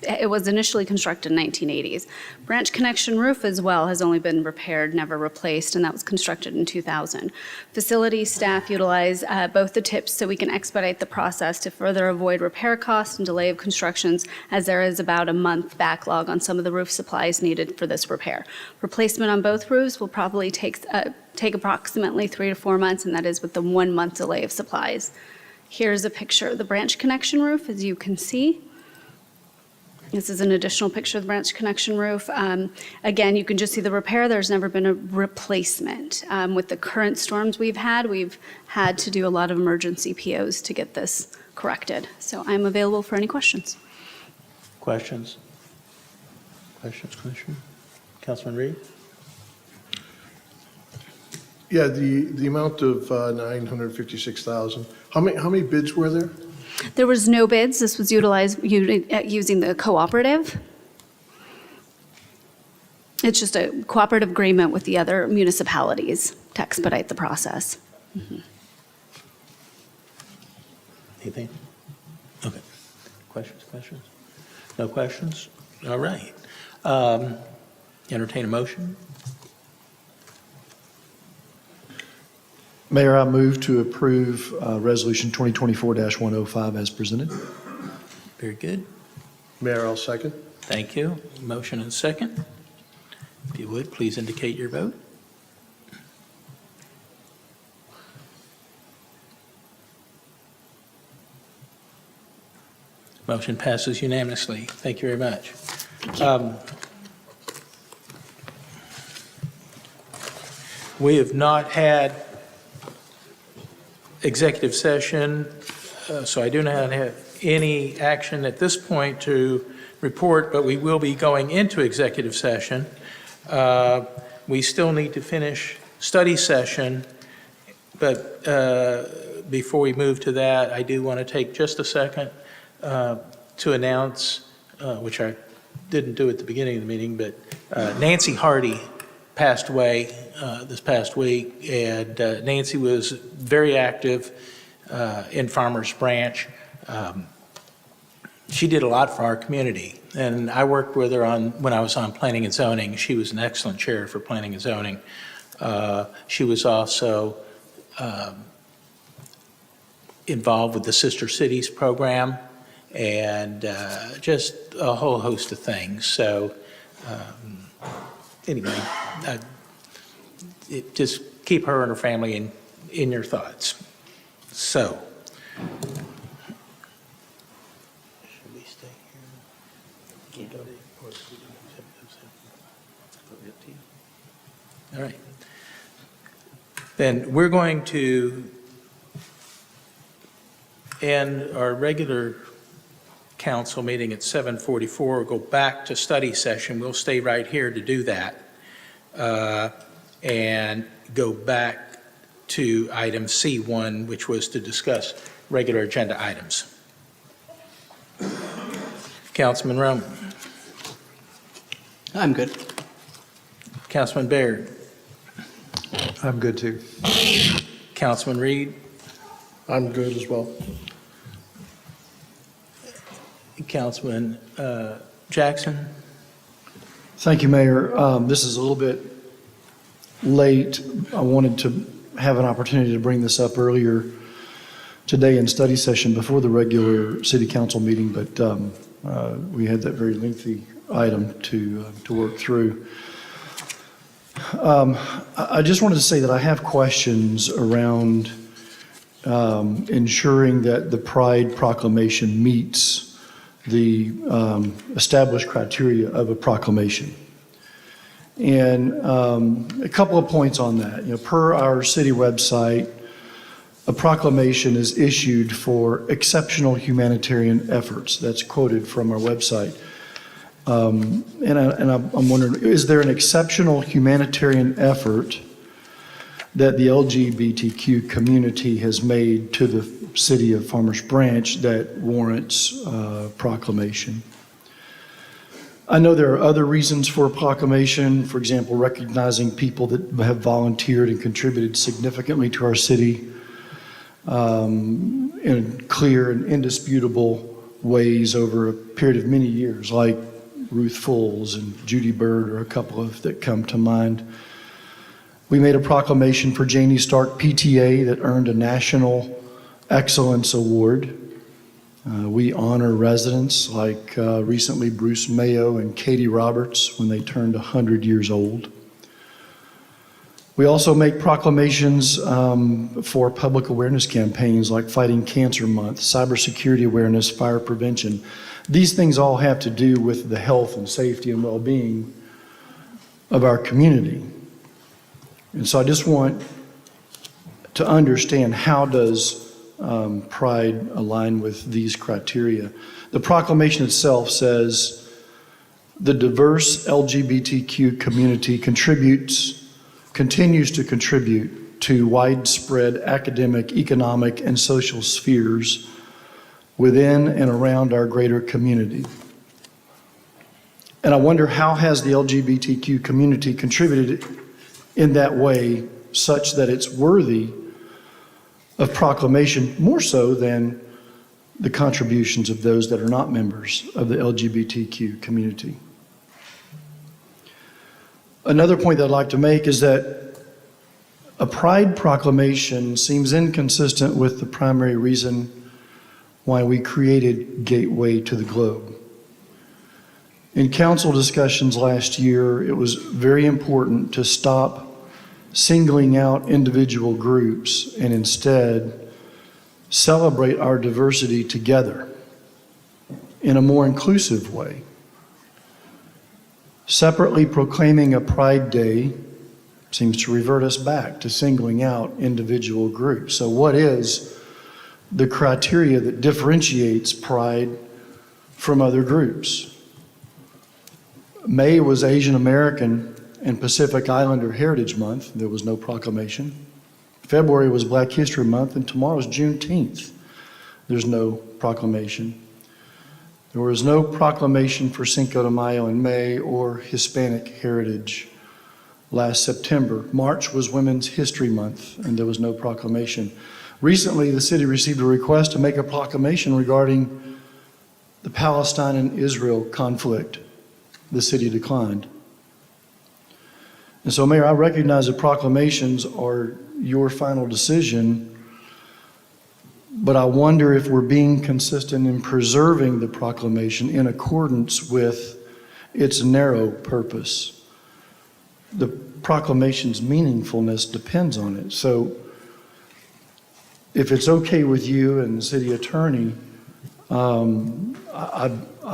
It was initially constructed in the 1980s. Branch Connection roof as well has only been repaired, never replaced, and that was constructed in 2000. Facility staff utilize both the tips so we can expedite the process to further avoid repair costs and delay of constructions, as there is about a month backlog on some of the roof supplies needed for this repair. Replacement on both roofs will probably take take approximately 3 to 4 months, and that is with the 1 month delay of supplies. Here's a picture of the branch connection roof, as you can see. This is an additional picture of the branch connection roof. Again, you can just see the repair. There's never been a replacement. With the current storms we've had to do a lot of emergency POs to get this corrected. So I'm available for any questions. Questions? Questions? Councilman Reed? Yeah, the amount of 956,000, how many bids were there? There was no bids. This was utilized using the cooperative. It's just a cooperative agreement with the other municipalities to expedite the process. Anything? Okay. Questions? No questions? All right. Entertain a motion? Mayor, I move to approve Resolution 2024-105 as presented. Very good. Mayor, I'll second. Thank you. Motion and second. If you would, please indicate your vote. Motion passes unanimously. Thank you very much. We have not had executive session, so I do not have any action at this point to report, but we will be going into executive session. We still need to finish study session, but before we move to that, I do want to take just a second to announce, which I didn't do at the beginning of the meeting, but Nancy Hardy passed away this past week, and Nancy was very active in Farmers Branch. She did a lot for our community, and I worked with her when I was on Planning and Zoning. She was an excellent chair for Planning and Zoning. She was also involved with the Sister Cities program and just a whole host of things. So anyway, just keep her and her family in your thoughts. So, should we stay here? All right. Then we're going to end our regular council meeting at 7:44. We'll go back to study session. We'll stay right here to do that. And go back to item C1, which was to discuss regular agenda items. Councilman Roman. I'm good. Councilman Baird. I'm good too. Councilman Reed. I'm good as well. Councilman Jackson. Thank you, Mayor. This is a little bit late. I wanted to have an opportunity to bring this up earlier today in study session before the regular city council meeting, but we had that very lengthy item to work through. I just wanted to say that I have questions around ensuring that the Pride Proclamation meets the established criteria of a proclamation. And a couple of points on that. You know, per our city website, a proclamation is issued for exceptional humanitarian efforts. That's quoted from our website. And I'm wondering, is there an exceptional humanitarian effort that the LGBTQ community has made to the city of Farmers Branch that warrants proclamation? I know there are other reasons for a proclamation, for example, recognizing people that have volunteered and contributed significantly to our city in clear and indisputable ways over a period of many years, like Ruth Fulls and Judy Bird are a couple of that come to mind. We made a proclamation for Janie Stark PTA that earned a National Excellence Award. We honor residents like recently Bruce Mayo and Katie Roberts when they turned 100 years old. We also make proclamations for public awareness campaigns like Fighting Cancer Month, cybersecurity awareness, fire prevention. These things all have to do with the health and safety and well-being of our community. And so I just want to understand, how does Pride align with these criteria? The proclamation itself says the diverse LGBTQ community continues to contribute to widespread academic, economic, and social spheres within and around our greater community. And I wonder, how has the LGBTQ community contributed in that way such that it's worthy of proclamation, more so than the contributions of those that are not members of the LGBTQ community? Another point that I'd like to make is that a Pride proclamation seems inconsistent with the primary reason why we created Gateway to the Globe. In council discussions last year, it was very important to stop singling out individual groups and instead celebrate our diversity together in a more inclusive way. Separately proclaiming a Pride Day seems to revert us back to singling out individual groups. So what is the criteria that differentiates Pride from other groups? May was Asian American and Pacific Islander Heritage Month. There was no proclamation. February was Black History Month, and tomorrow is Juneteenth. There's no proclamation. There was no proclamation for Cinco de Mayo in May or Hispanic Heritage last September. March was Women's History Month, and there was no proclamation. Recently, the city received a request to make a proclamation regarding the Palestine and Israel conflict. The city declined. And so, Mayor, I recognize that proclamations are your final decision, but I wonder if we're being consistent in preserving the proclamation in accordance with its narrow purpose. The proclamation's meaningfulness depends on it. So if it's okay with you and the city attorney, I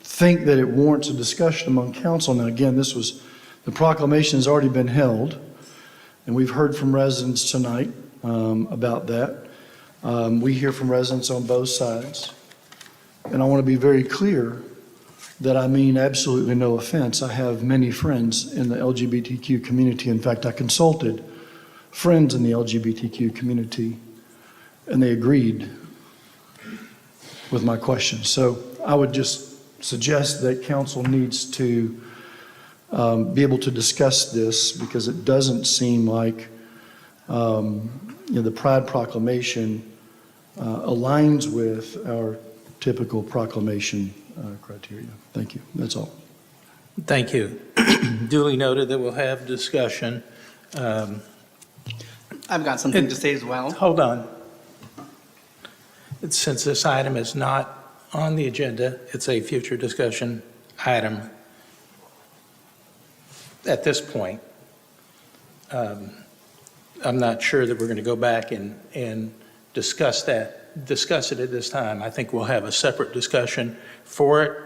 think that it warrants a discussion among council. Now, again, the proclamation has already been held, and we've heard from residents tonight about that. We hear from residents on both sides. And I want to be very clear that I mean absolutely no offense. I have many friends in the LGBTQ community. In fact, I consulted friends in the LGBTQ community, and they agreed with my questions. So I would just suggest that council needs to be able to discuss this, because it doesn't seem like the Pride proclamation aligns with our typical proclamation criteria. Thank you. That's all. Thank you. Duly noted that we'll have discussion. I've got something to say as well. Hold on. Since this item is not on the agenda, it's a future discussion item at this point. I'm not sure that we're going to go back and discuss it at this time. I think we'll have a separate discussion for it.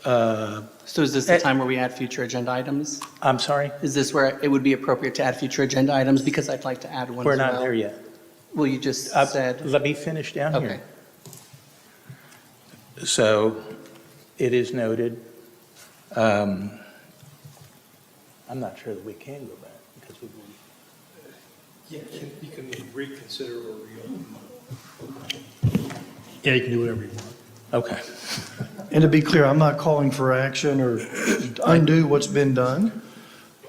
So is this the time where we add future agenda items? I'm sorry? Is this where it would be appropriate to add future agenda items? Because I'd like to add one We're as well. not there yet. Well, you just said. Let me finish down Okay. here. So it is noted. I'm not sure that we can go back because we. Yeah, you can reconsider or reopen. Yeah, you can do whatever you want. Okay. And to be clear, I'm not calling for action or to undo what's been done.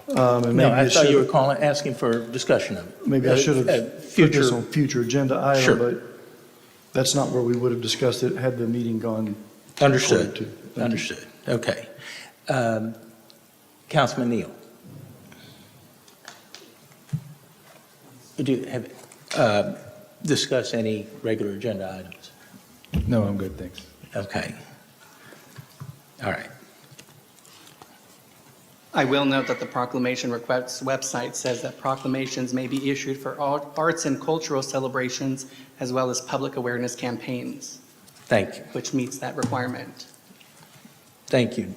No, I thought you were asking for discussion of it. Maybe I should have put this on future agenda item, Sure. but that's not where we would have discussed it had the meeting gone. Understood. according to. Thank you. Understood. Okay. Councilman Neal. Do you have, discuss any regular agenda items? No, I'm good, thanks. Okay. All right. I will note that the proclamation request website says that proclamations may be issued for all arts and cultural celebrations as well as public awareness campaigns, Thank you. which meets that requirement. Thank you.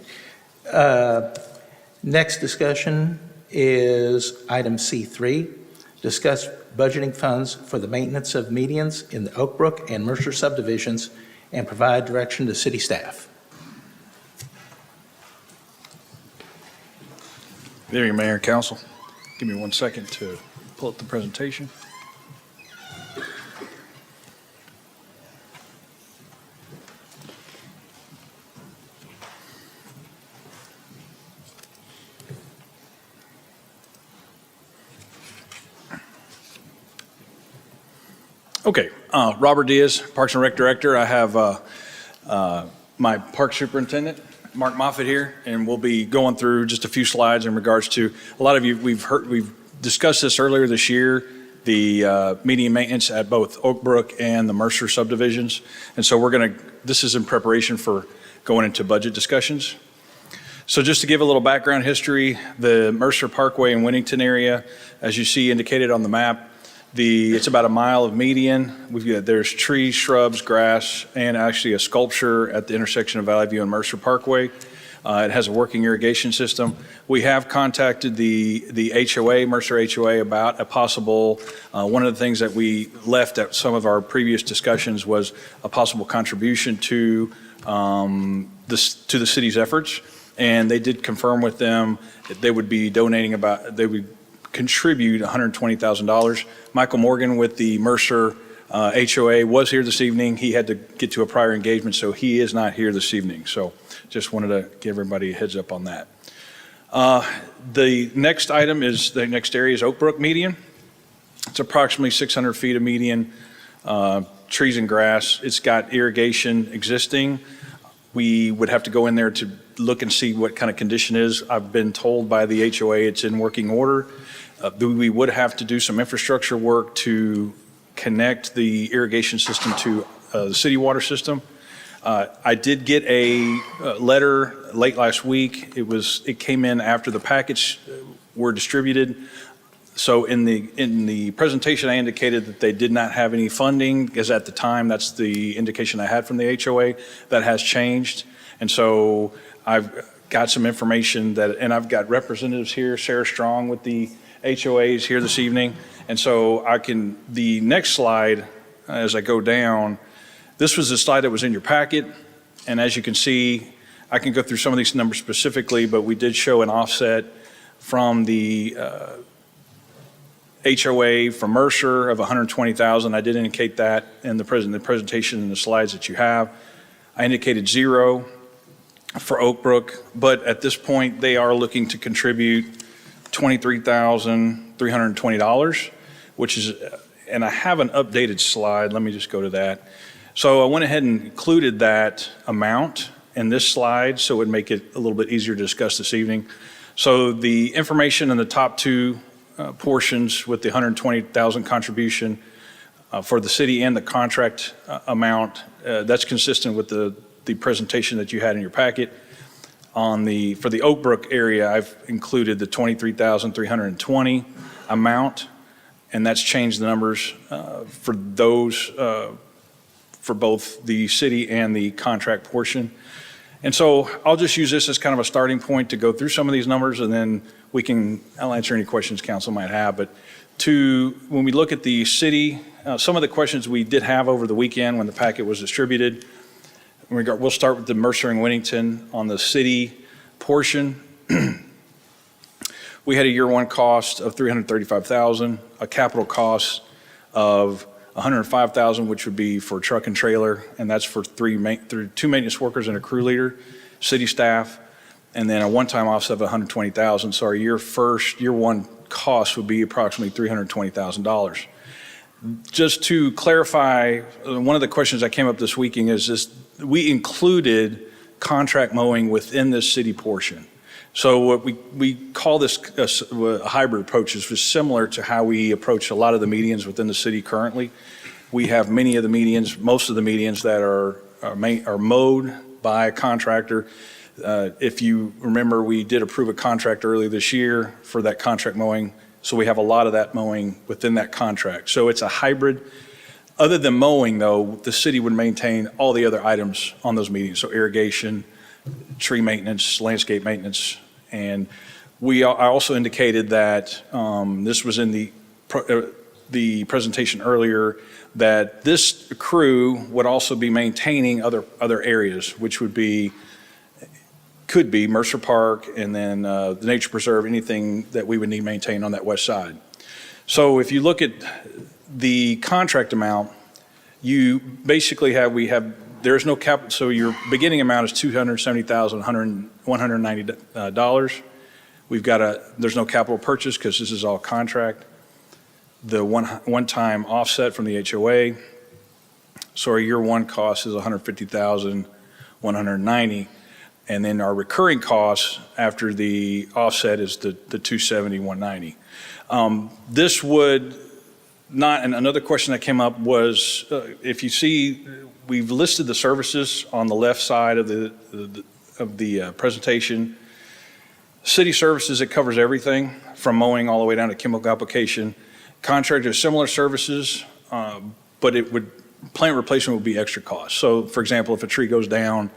Next discussion is item C3, discuss budgeting funds for the maintenance of medians in the Oak Brook and Mercer subdivisions and provide direction to city staff. There, your Mayor and Council. Give me 1 second to pull up the presentation. Okay, Robert Diaz, Parks and Rec Director. I have my Park Superintendent, Mark Moffitt here, and we'll be going through just a few slides in regards to, a lot of you, we've discussed this earlier this year, the median maintenance at both Oak Brook and the Mercer subdivisions. And so this is in preparation for going into budget discussions. So just to give a little background history, the Mercer Parkway in Winnington area, as you see indicated on the map, it's about a mile of median. There's trees, shrubs, grass, and actually a sculpture at the intersection of Valley View and Mercer Parkway. It has a working irrigation system. We have contacted the HOA, Mercer HOA, about a possible, one of the things that we left at some of our previous discussions was a possible contribution to the city's efforts. And they did confirm with them that they would be donating they would contribute $120,000. Michael Morgan with the Mercer HOA was here this evening. He had to get to a prior engagement, so he is not here this evening. So just wanted to give everybody a heads up on that. The next item is, the next area is Oak Brook median. It's approximately 600 feet of median, trees and grass. It's got irrigation existing. We would have to go in there to look and see what kind of condition is. I've been told by the HOA it's in working order. We would have to do some infrastructure work to connect the irrigation system to the city water system. I did get a letter late last week. It came in after the packets were distributed. So in the presentation, I indicated that they did not have any funding, because at the time, that's the indication I had from the HOA. That has changed. And so I've got some information and I've got representatives here, Sarah Strong with the HOAs here this evening. And so the next slide, as I go down, this was the slide that was in your packet. And as you can see, I can go through some of these numbers specifically, but we did show an offset from the HOA from Mercer of $120,000. I did indicate that in the presentation and the slides that you have. I indicated 0 for Oak Brook, but at this point, they are looking to contribute $23,320, which is, and I have an updated slide. Let me just go to that. So I went ahead and included that amount in this slide so it would make it a little bit easier to discuss this evening. So the information in the top two portions with the $120,000 contribution for the city and the contract amount, that's consistent with the presentation that you had in your packet. For the Oak Brook area, I've included the $23,320 amount, and that's changed the numbers for those for both the city and the contract portion. And so I'll just use this as kind of a starting point to go through some of these numbers, and then I'll answer any questions council might have. But when we look at the city, some of the questions we did have over the weekend when the packet was distributed, we'll start with the Mercer and Winnington on the city portion. We had a year one cost of $335,000, a capital cost of $105,000, which would be for truck and trailer, and that's for two maintenance workers and a crew leader, city staff, and then a one-time offset of $120,000. So our year one cost would be approximately $320,000. Just to clarify, one of the questions that came up this weekend is this: we included contract mowing within this city portion. So what we call this a hybrid approach, is similar to how we approach a lot of the medians within the city currently. We have many of the medians, most of the medians that are mowed by a contractor. If you remember, we did approve a contract earlier this year for that contract mowing, so we have a lot of that mowing within that contract. So it's a hybrid. Other than mowing, though, the city would maintain all the other items on those meetings, so irrigation, tree maintenance, landscape maintenance. And I also indicated that this was in the presentation earlier, that this crew would also be maintaining other areas, which could be Mercer Park and then the Nature Preserve, anything that we would need maintained on that west side. So if you look at the contract amount, you basically there's no cap, so your beginning amount is $270,190. There's no capital purchase because this is all contract. The one-time offset from the HOA, so our year one cost is $150,190, and then our recurring costs after the offset is the $270,190. This would not, and another question that came up was, if you see, we've listed the services on the left side of the presentation. City services, it covers everything from mowing all the way down to chemical application. Contractor similar services, but plant replacement would be extra cost. So for example, if a tree goes down,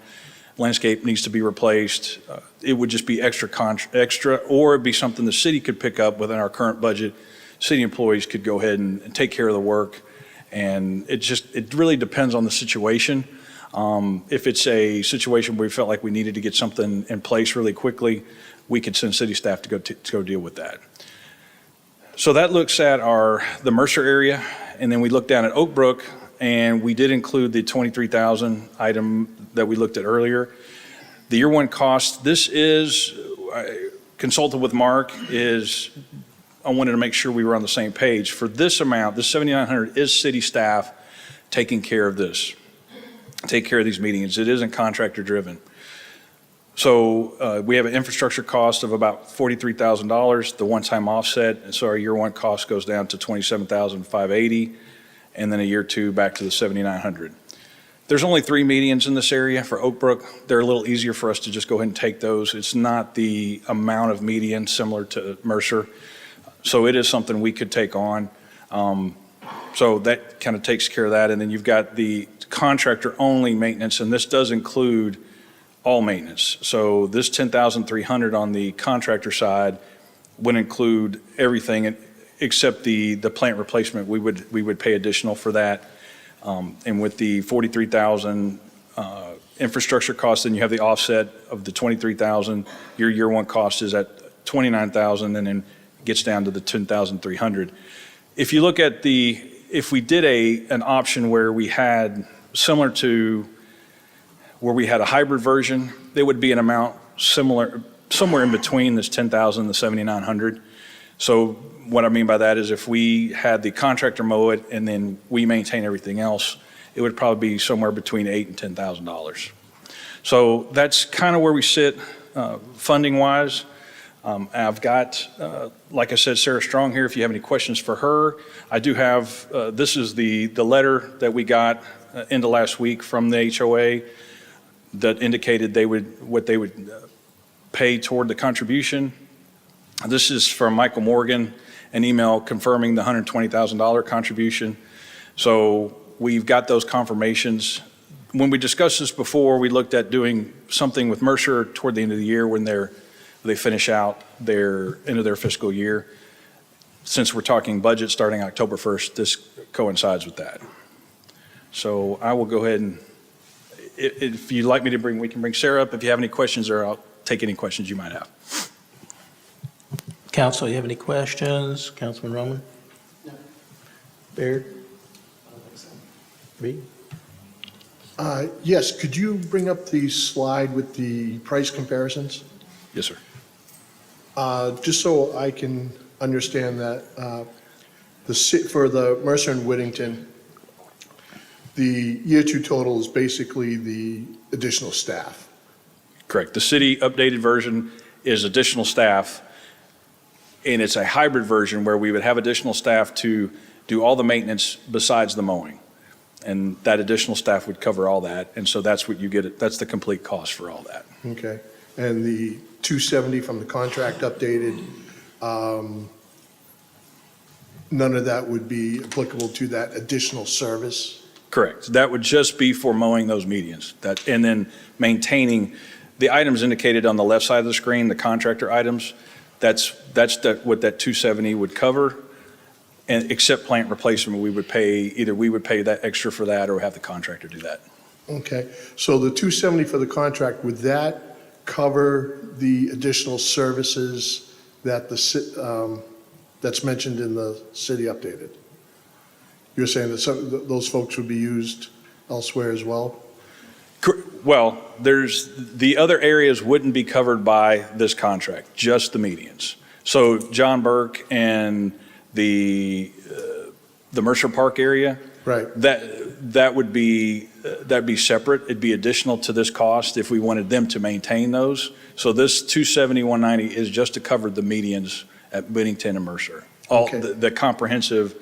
landscape needs to be replaced, it would just be extra, or it'd be something the city could pick up within our current budget. City employees could go ahead and take care of the work. And it really depends on the situation. If it's a situation where we felt like we needed to get something in place really quickly, we could send city staff to go deal with that. So that looks at the Mercer area, and then we looked down at Oak Brook, and we did include the $23,000 item that we looked at earlier. The year one cost, this is, I consulted with Mark, I wanted to make sure we were on the same page. For this amount, this $7,900 is city staff taking care of this, take care of these meetings. It isn't contractor driven. So we have an infrastructure cost of about $43,000, the one-time offset, and so our year one cost goes down to $27,580, and then a year two back to the $7,900. There's only 3 medians in this area for Oak Brook. They're a little easier for us to just go ahead and take those. It's not the amount of median similar to Mercer, so it is something we could take on. So that kind of takes care of that, and then you've got the contractor-only maintenance, and this does include all maintenance. So this $10,300 on the contractor side would include everything except the plant replacement. We would pay additional for that. And with the $43,000 infrastructure cost, then you have the offset of the $23,000. Your year one cost is at $29,000, and then gets down to the $10,300. If you look at if we did an option where we had similar to where we had a hybrid version, there would be an amount similar, somewhere in between this $10,000 and the $7,900. So what I mean by that is if we had the contractor mow it and then we maintain everything else, it would probably be somewhere between $8,000 and $10,000. So that's kind of where we sit funding-wise. I've got, like I said, Sarah Strong here if you have any questions for her. I do have, this is the letter that we got into last week from the HOA that indicated what they would pay toward the contribution. This is from Michael Morgan, an email confirming the $120,000 contribution. So we've got those confirmations. When we discussed this before, we looked at doing something with Mercer toward the end of the year when they finish out their end of their fiscal year. Since we're talking budget starting October 1st, this coincides with that. So I will go ahead and, if you'd like me to we can bring Sarah up if you have any questions, or I'll take any questions you might have. Council, you have any questions? Councilman Roman? No. Baird? Reed? Yes, could you bring up the slide with the price comparisons? Yes, sir. Just so I can understand that, for the Mercer and Whittington, the year two total is basically the additional staff. Correct. The city updated version is additional staff, and it's a hybrid version where we would have additional staff to do all the maintenance besides the mowing. And that additional staff would cover all that. And so that's what you get, that's the complete cost for all that. Okay. And the 270 from the contract updated, none of that would be applicable to that additional service? Correct. That would just be for mowing those medians. That, and then maintaining the items indicated on the left side of the screen, the contractor items, that's what that 270 would cover. And except plant replacement, we would pay, either we would pay that extra for that or have the contractor do that. Okay. So the 270 for the contract, would that cover the additional services that that's mentioned in the city updated? You're saying that those folks would be used elsewhere as well? Well, the other areas wouldn't be covered by this contract, just the medians. So John Burke and the Mercer Park area, right? That would be that'd be separate. It'd be additional to this cost if we wanted them to maintain those. So this 270, 190 is just to cover the medians at Bennington and Mercer. All Okay. the comprehensive,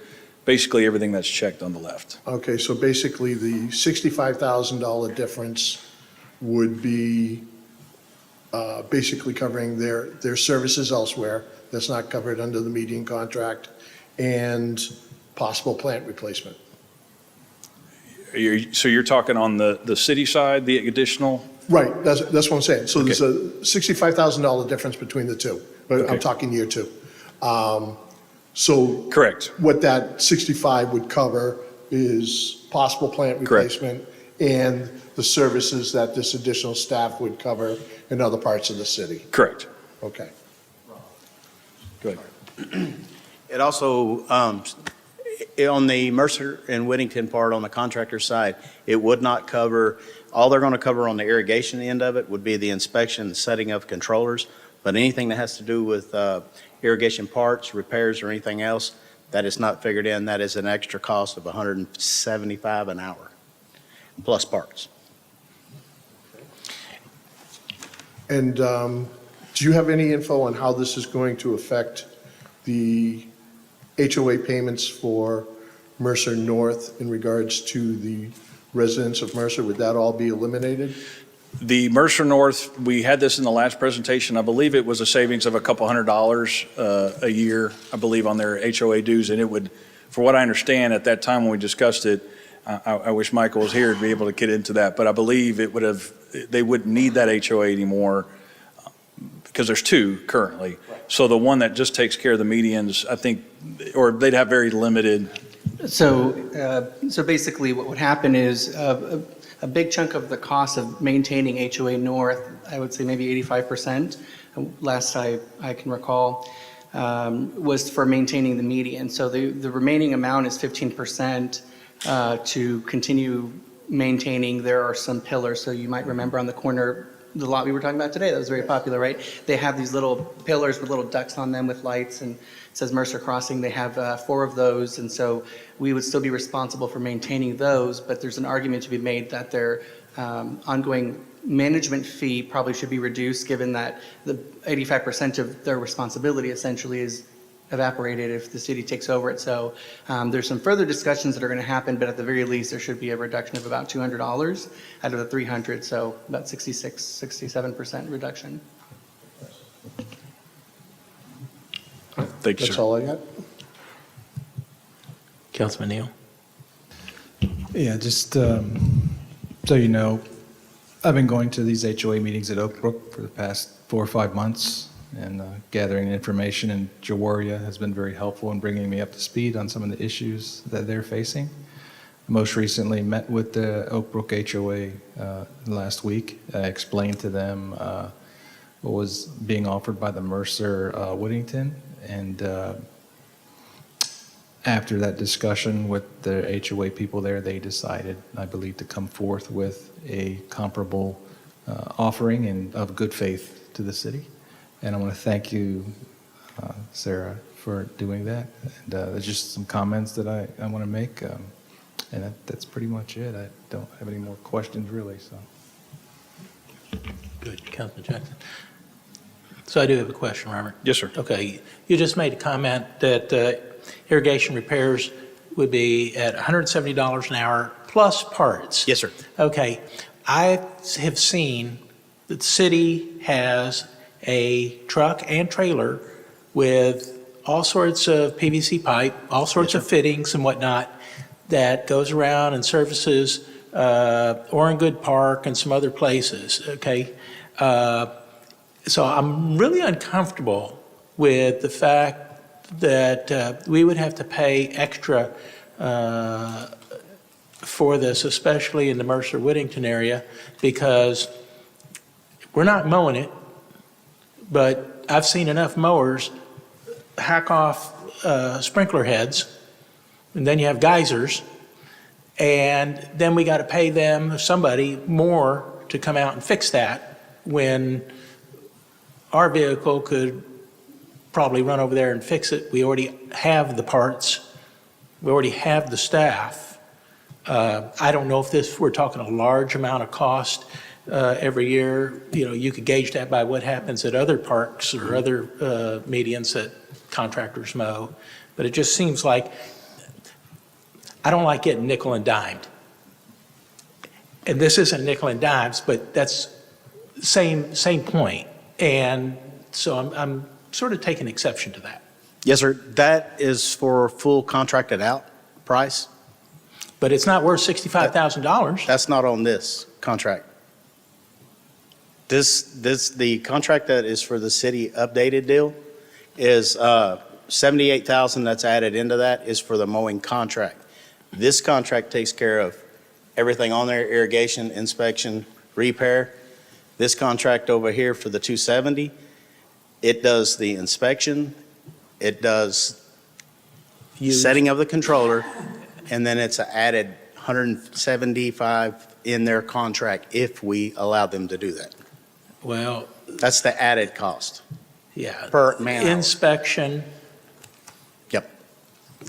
basically everything that's checked on the left. Okay, so basically the $65,000 difference would be basically covering their services elsewhere that's not covered under the median contract and possible plant replacement. So you're talking on the city side, the additional? Right, that's what I'm saying. So Okay. there's a $65,000 difference between the two, but Okay. I'm talking year two. So correct. What that 65 would cover is possible plant replacement and the services that this additional staff would cover in other parts of the city. Correct. Okay. Go ahead. It also, on the Mercer and Whittington part on the contractor side, it would not cover, all they're going to cover on the irrigation end of it would be the inspection and setting of controllers. But anything that has to do with irrigation parts, repairs, or anything else, that is not figured in. That is an extra cost of $175 an hour, plus parts. And do you have any info on how this is going to affect the HOA payments for Mercer North in regards to the residents of Mercer? Would that all be eliminated? The Mercer North, we had this in the last presentation. I believe it was a savings of a couple $100 a year, I believe, on their HOA dues. And it would, for what I understand at that time when we discussed it, I wish Michael was here to be able to get into that, but I believe it would have, they wouldn't need that HOA anymore because there's two currently. So the one that just takes care of the medians, I think, or they'd have very limited. So basically what would happen is a big chunk of the cost of maintaining HOA North, I would say maybe 85%, last I can recall, was for maintaining the median. So the remaining amount is 15% to continue maintaining. There are some pillars, so you might remember on the corner, the lot we were talking about today, that was very popular, right? They have these little pillars with little ducks on them with lights, and it says Mercer Crossing. They have 4 of those, and so we would still be responsible for maintaining those, but there's an argument to be made that their ongoing management fee probably should be reduced, given that the 85% of their responsibility essentially is evaporated if the city takes over it. So there's some further discussions that are going to happen, but at the very least, there should be a reduction of about $200 out of the 300, so about 67% reduction. Thank you, That's sir. all I got. Councilman Neal? Yeah, just so you know, I've been going to these HOA meetings at Oak Brook for the past 4 or 5 months and gathering information, and Jawaria has been very helpful in bringing me up to speed on some of the issues that they're facing. Most recently met with the Oak Brook HOA last week. I explained to them what was being offered by the Mercer Whittington, and after that discussion with the HOA people there, they decided, I believe, to come forth with a comparable offering and of good faith to the city. And I want to thank you, Sarah, for doing that. And there's just some comments that I want to make, and that's pretty much it. I don't have any more questions, really. So. Good. Councilman Jackson? So I do have a question, Robert. Yes, sir. Okay. You just made a comment that irrigation repairs would be at $170 an hour plus parts. Yes, sir. Okay, I have seen that the city has a truck and trailer with all sorts of PVC pipe, all sorts of fittings and whatnot that goes around and services Orangood Park and some other places, okay? So I'm really uncomfortable with the fact that we would have to pay extra for this, especially in the Mercer-Whittington area, because we're not mowing it, but I've seen enough mowers hack off sprinkler heads, and then you have geysers, and then we got to pay them, somebody, more to come out and fix that when our vehicle could probably run over there and fix it. We already have the parts. We already have the staff. I don't know if we're talking a large amount of cost every year. You know, you could gauge that by what happens at other parks or other medians that contractors mow. But it just seems like, I don't like getting nickel and dimed. And this isn't nickel and dimes, but that's same point. And so I'm sort of taking exception to that. Yes, sir. That is for full contracted out price. But it's not worth $65,000. That's not on this contract. The contract that is for the city updated deal is $78,000 that's added into that is for the mowing contract. This contract takes care of everything on there, irrigation, inspection, repair. This contract over here for the 270, it does the inspection, it does setting of the controller, and then it's an added $175 in their contract if we allow them to do that. Well, that's the added cost. Yeah. Per man hour. Inspection. Yep.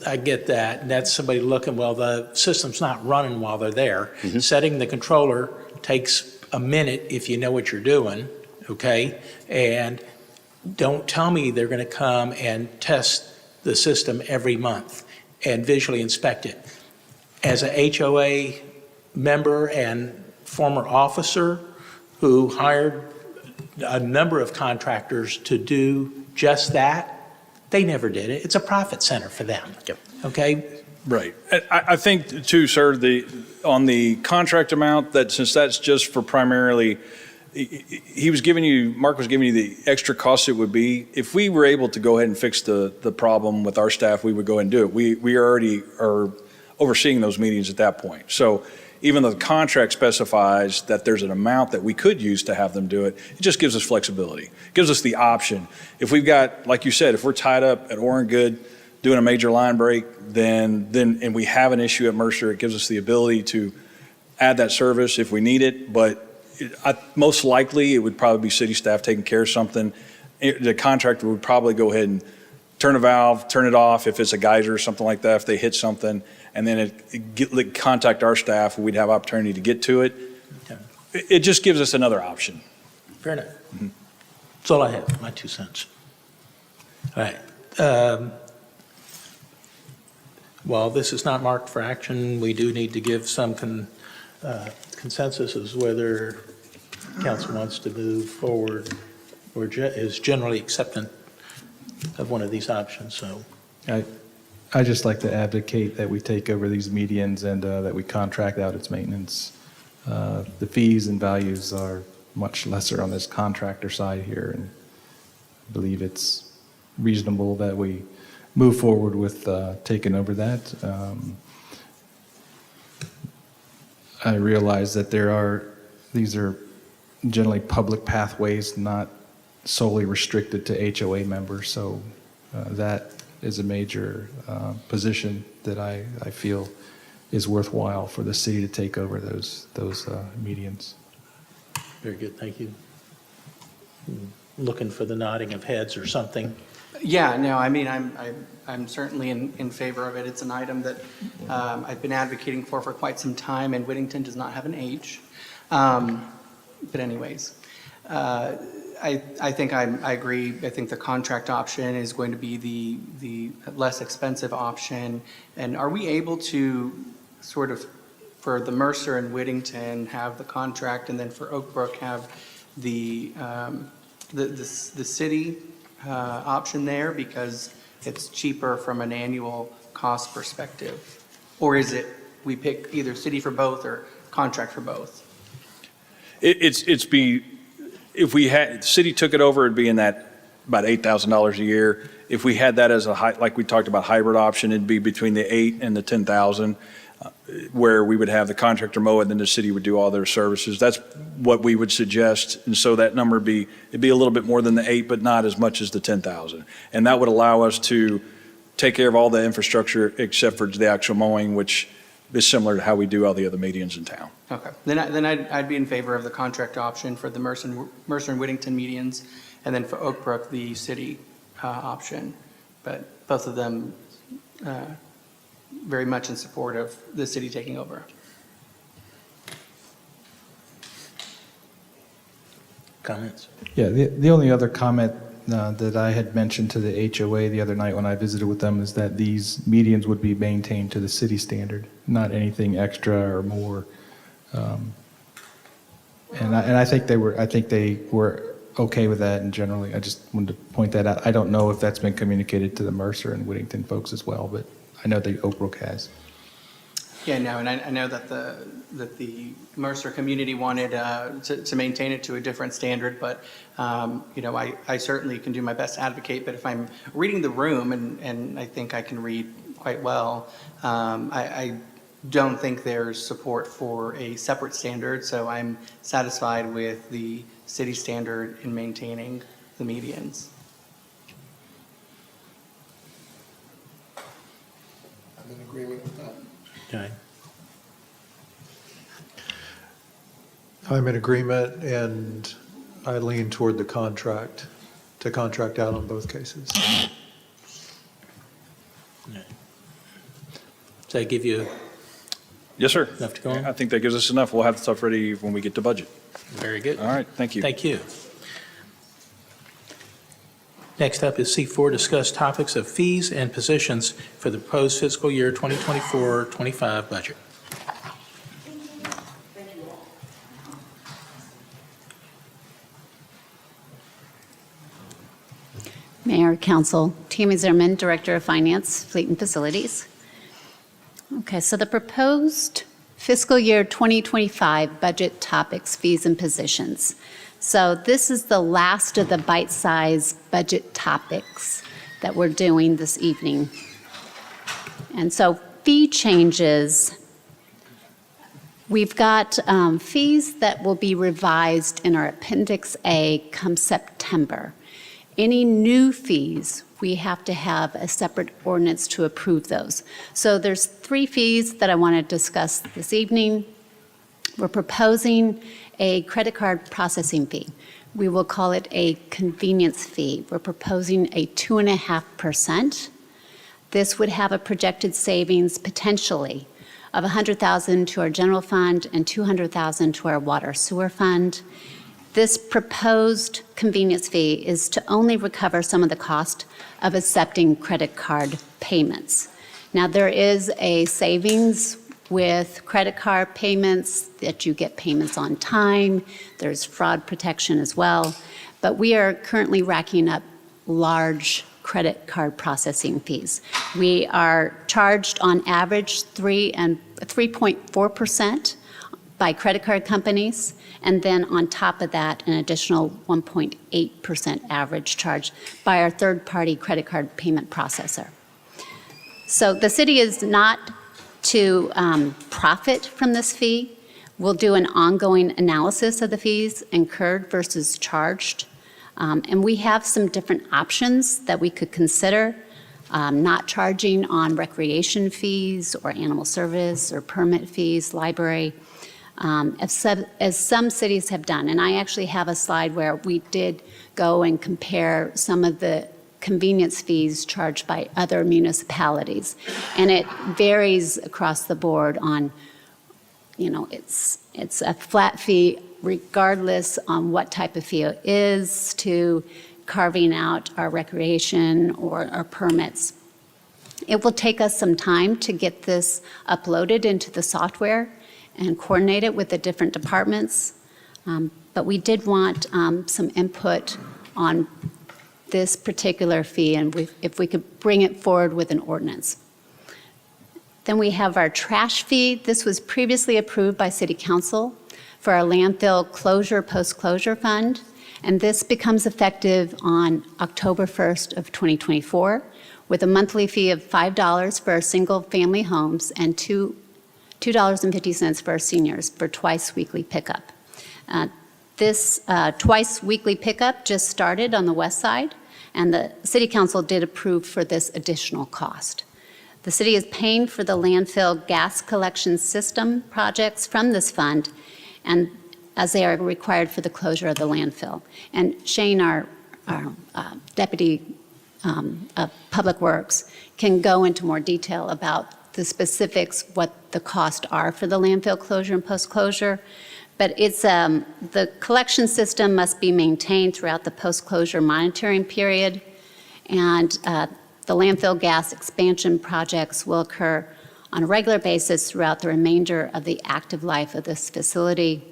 I get that. And that's somebody looking, well, the system's not running while they're there. Setting the controller takes a minute if you know what you're doing, okay? And don't tell me they're going to come and test the system every month and visually inspect it. As a HOA member and former officer who hired a number of contractors to do just that, they never did it. It's a profit center for them. Yep. Okay? Right. I think too, sir, on the contract amount, that since that's just for primarily, Mark was giving you the extra cost it would be. If we were able to go ahead and fix the problem with our staff, we would go ahead and do it. We already are overseeing those meetings at that point. So even though the contract specifies that there's an amount that we could use to have them do it, it just gives us flexibility. It gives us the option. If we've got, like you said, if we're tied up at Orangood doing a major line break, then and we have an issue at Mercer, it gives us the ability to add that service if we need it. But most likely, it would probably be city staff taking care of something. The contractor would probably go ahead and turn a valve, turn it off if it's a geyser or something like that, if they hit something, and then contact our staff, we'd have opportunity to get to it. Okay. It just gives us another option. Fair enough. That's all I have, my 2 cents. All right. While this is not marked for action, we do need to give some consensus as whether council wants to move forward or is generally acceptant of one of these options. So I just like to advocate that we take over these medians and that we contract out its maintenance. The fees and values are much lesser on this contractor side here, and I believe it's reasonable that we move forward with taking over that. I realize that these are generally public pathways, not solely restricted to HOA members, so that is a major position that I feel is worthwhile for the city to take over those medians. very good, thank you. Looking for the nodding of heads or something. Yeah, no, I mean, I'm certainly in favor of it. It's an item that I've been advocating for quite some time, and Whittington does not have an age. But anyways, I think I agree. I think the contract option is going to be the less expensive option. And are we able to sort of, for the Mercer and Whittington, have the contract, and then for Oak Brook have the city option there because it's cheaper from an annual cost perspective? Or is it we pick either city for both or contract for both? If we had, the city took it over, it'd be in that about $8,000 a year. If we had that as like we talked about hybrid option, it'd be between the 8 and the 10,000, where we would have the contractor mow and then the city would do all their services. That's what we would suggest. And so that number it'd be a little bit more than the 8, but not as much as the 10,000. And that would allow us to take care of all the infrastructure except for the actual mowing, which is similar to how we do all the other medians in town. Okay, then I'd be in favor of the contract option for the Mercer and Whittington medians, and then for Oak Brook, the city option. But both of them very much in support of the city taking over. Comments? Yeah, the only other comment that I had mentioned to the HOA the other night when I visited with them is that these medians would be maintained to the city standard, not anything extra or more. And I think they were okay with that, and generally, I just wanted to point that out. I don't know if that's been communicated to the Mercer and Whittington folks as well, but I know the Oak Brook has. Yeah, no, and I know that the Mercer community wanted to maintain it to a different standard, but I certainly can do my best to advocate. But if I'm reading the room, and I think I can read quite well, I don't think there's support for a separate standard. So I'm satisfied with the city standard in maintaining the medians. I'm in agreement with that. Okay. I'm in agreement, and I lean toward the contract, to contract out on both cases. Does that give you Yes, sir. enough to go on? I think that gives us enough. We'll have the stuff ready when we get to budget. Very good. All right, thank you. Thank you. Next up is C4, discuss topics of fees and positions for the proposed fiscal year 2024-25 budget. Mayor, Council, Tammy Zimmerman, Director of Finance, Fleet and Facilities. Okay, so the proposed fiscal year 2025 budget topics, fees, and positions. So this is the last of the bite-sized budget topics that we're doing this evening. And so fee changes, we've got fees that will be revised in our Appendix A come September. Any new fees, we have to have a separate ordinance to approve those. So there's 3 fees that I want to discuss this evening. We're proposing a credit card processing fee. We will call it a convenience fee. We're proposing a 2.5%. This would have a projected savings potentially of $100,000 to our general fund and $200,000 to our water sewer fund. This proposed convenience fee is to only recover some of the cost of accepting credit card payments. Now, there is a savings with credit card payments that you get payments on time. There's fraud protection as well. But we are currently racking up large credit card processing fees. We are charged on average 3.4% by credit card companies, and then on top of that, an additional 1.8% average charge by our third-party credit card payment processor. So the city is not to profit from this fee. We'll do an ongoing analysis of the fees incurred versus charged. And we have some different options that we could consider, not charging on recreation fees or animal service or permit fees, library, as some cities have done. And I actually have a slide where we did go and compare some of the convenience fees charged by other municipalities. And it varies across the board on, it's a flat fee regardless on what type of fee it is, to carving out our recreation or our permits. It will take us some time to get this uploaded into the software and coordinate it with the different departments. But we did want some input on this particular fee and if we could bring it forward with an ordinance. Then we have our trash fee. This was previously approved by City Council for our landfill closure, post-closure fund. And this becomes effective on October 1st of 2024 with a monthly fee of $5 for our single-family homes and $2.50 for our seniors for twice weekly pickup. This twice weekly pickup just started on the west side, and the City Council did approve for this additional cost. The city is paying for the landfill gas collection system projects from this fund, and as they are required for the closure of the landfill. And Shane, our Deputy of Public Works, can go into more detail about the specifics, what the costs are for the landfill closure and post-closure. But it's the collection system must be maintained throughout the post-closure monitoring period, and the landfill gas expansion projects will occur on a regular basis throughout the remainder of the active life of this facility.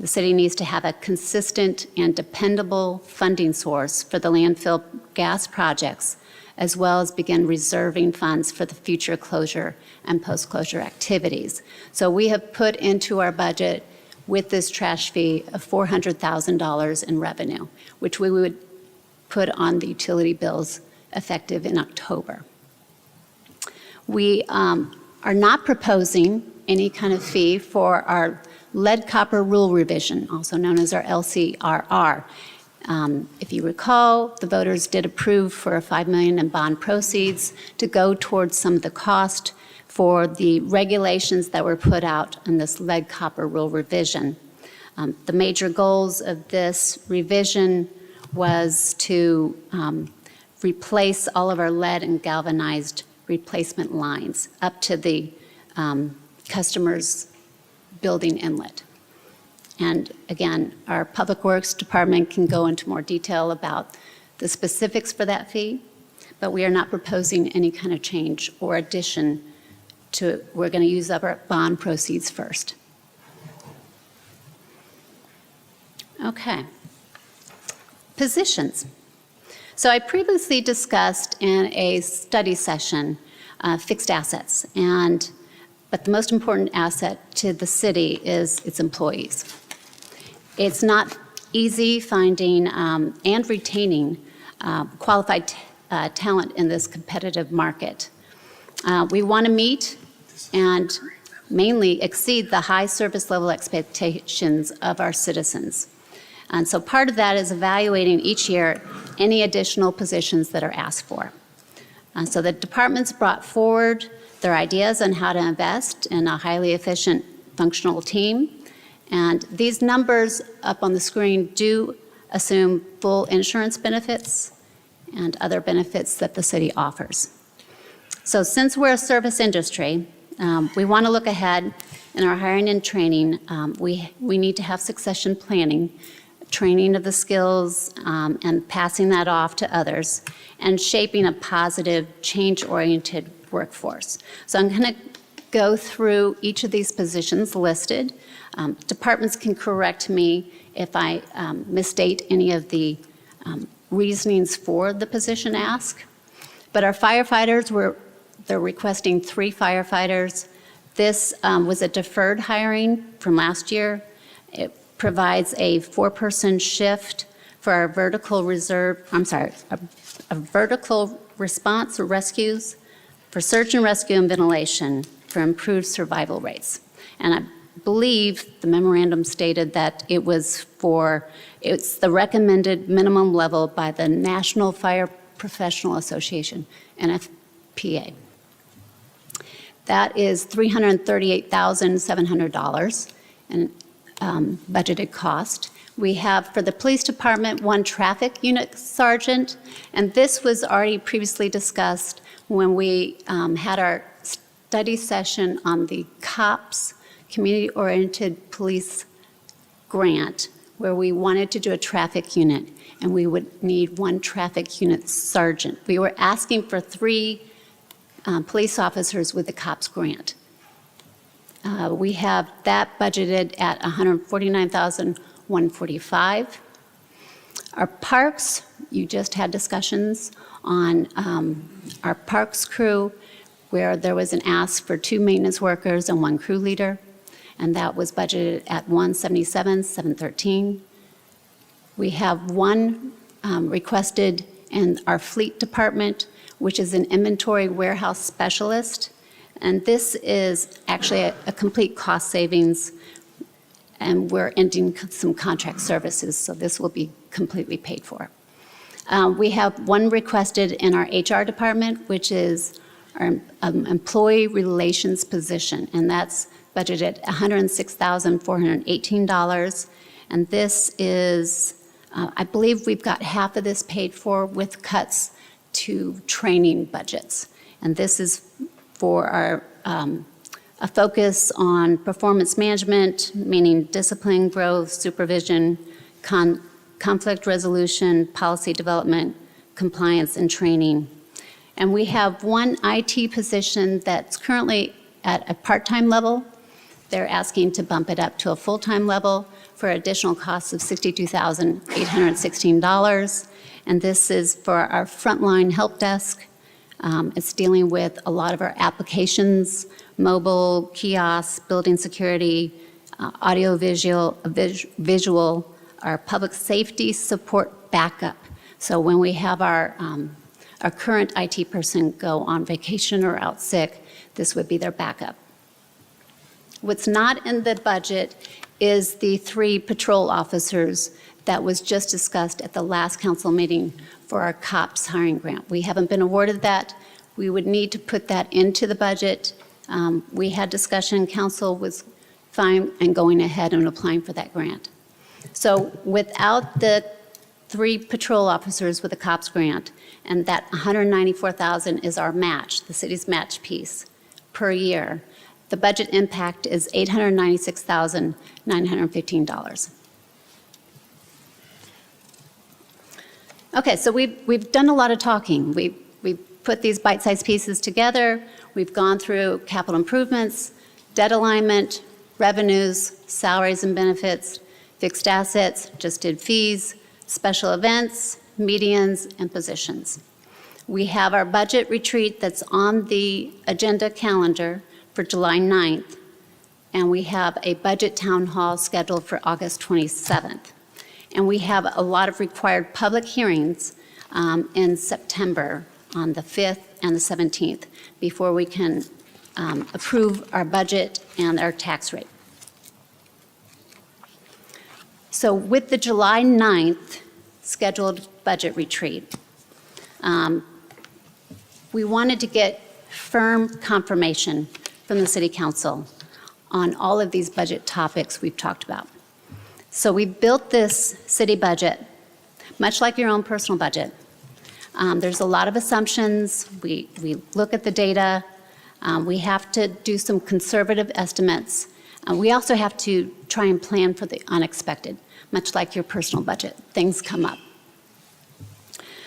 The city needs to have a consistent and dependable funding source for the landfill gas projects, as well as begin reserving funds for the future closure and post-closure activities. So we have put into our budget with this trash fee of $400,000 in revenue, which we would put on the utility bills effective in October. We are not proposing any kind of fee for our lead copper rule revision, also known as our LCRR. If you recall, the voters did approve for $5 million in bond proceeds to go towards some of the cost for the regulations that were put out in this lead copper rule revision. The major goals of this revision was to replace all of our lead and galvanized replacement lines up to the customer's building inlet. And again, our Public Works Department can go into more detail about the specifics for that fee, but we are not proposing any kind of change or addition to, we're going to use up our bond proceeds first. Okay. Positions. So I previously discussed in a study session fixed assets, but the most important asset to the city is its employees. It's not easy finding and retaining qualified talent in this competitive market. We want to meet and mainly exceed the high service level expectations of our citizens. And so part of that is evaluating each year any additional positions that are asked for. So the departments brought forward their ideas on how to invest in a highly efficient functional team. And these numbers up on the screen do assume full insurance benefits and other benefits that the city offers. So since we're a service industry, we want to look ahead in our hiring and training. We need to have succession planning, training of the skills and passing that off to others, and shaping a positive, change-oriented workforce. So I'm going to go through each of these positions listed. Departments can correct me if I misstate any of the reasonings for the position ask. But our firefighters, they're requesting 3 firefighters. This was a deferred hiring from last year. It provides a 4-person shift for our vertical vertical response or rescues, for search and rescue and ventilation, for improved survival rates. And I believe the memorandum stated that it's the recommended minimum level by the National Fire Professional Association, NFPA. That is $338,700 in budgeted cost. We have for the police department 1 traffic unit sergeant, and this was already previously discussed when we had our study session on the cops community-oriented police grant where we wanted to do a traffic unit, and we would need one traffic unit sergeant. We were asking for 3 police officers with the COPS grant. We have that budgeted at $149,145. Our parks, you just had discussions on our parks crew, where there was an ask for 2 maintenance workers and 1 crew leader, and that was budgeted at $177,713. We have 1 requested in our fleet department, which is an inventory warehouse specialist, and this is actually a complete cost savings, and we're ending some contract services, so this will be completely paid for. We have 1 requested in our HR department, which is our employee relations position, and that's budgeted at $106,418. And this is, I believe we've got half of this paid for with cuts to training budgets. And this is for our a focus on performance management, meaning discipline, growth, supervision, conflict resolution, policy development, compliance, and training. And we have 1 IT position that's currently at a part-time level. They're asking to bump it up to a full-time level for additional costs of $62,816. And this is for our frontline help desk. It's dealing with a lot of our applications, mobile, kiosks, building security, audio-visual, our public safety support backup. So when we have our current IT person go on vacation or out sick, this would be their backup. What's not in the budget is the 3 patrol officers that was just discussed at the last council meeting for our COPS hiring grant. We haven't been awarded that. We would need to put that into the budget. We had discussion, council was fine and going ahead and applying for that grant. So without the 3 patrol officers with the COPS grant, and that $194,000 is our match, the city's match piece per year, the budget impact is $896,915. Okay, so we've done a lot of talking. We've put these bite-sized pieces together. We've gone through capital improvements, debt alignment, revenues, salaries and benefits, fixed assets, just did fees, special events, medians, and positions. We have our budget retreat that's on the agenda calendar for July 9th, and we have a budget town hall scheduled for August 27th. And we have a lot of required public hearings in September on the 5th and the 17th before we can approve our budget and our tax rate. So with the July 9th scheduled budget retreat, we wanted to get firm confirmation from the City Council on all of these budget topics we've talked about. So we built this city budget, much like your own personal budget. There's a lot of assumptions. We look at the data. We have to do some conservative estimates. We also have to try and plan for the unexpected, much like your personal budget. Things come up.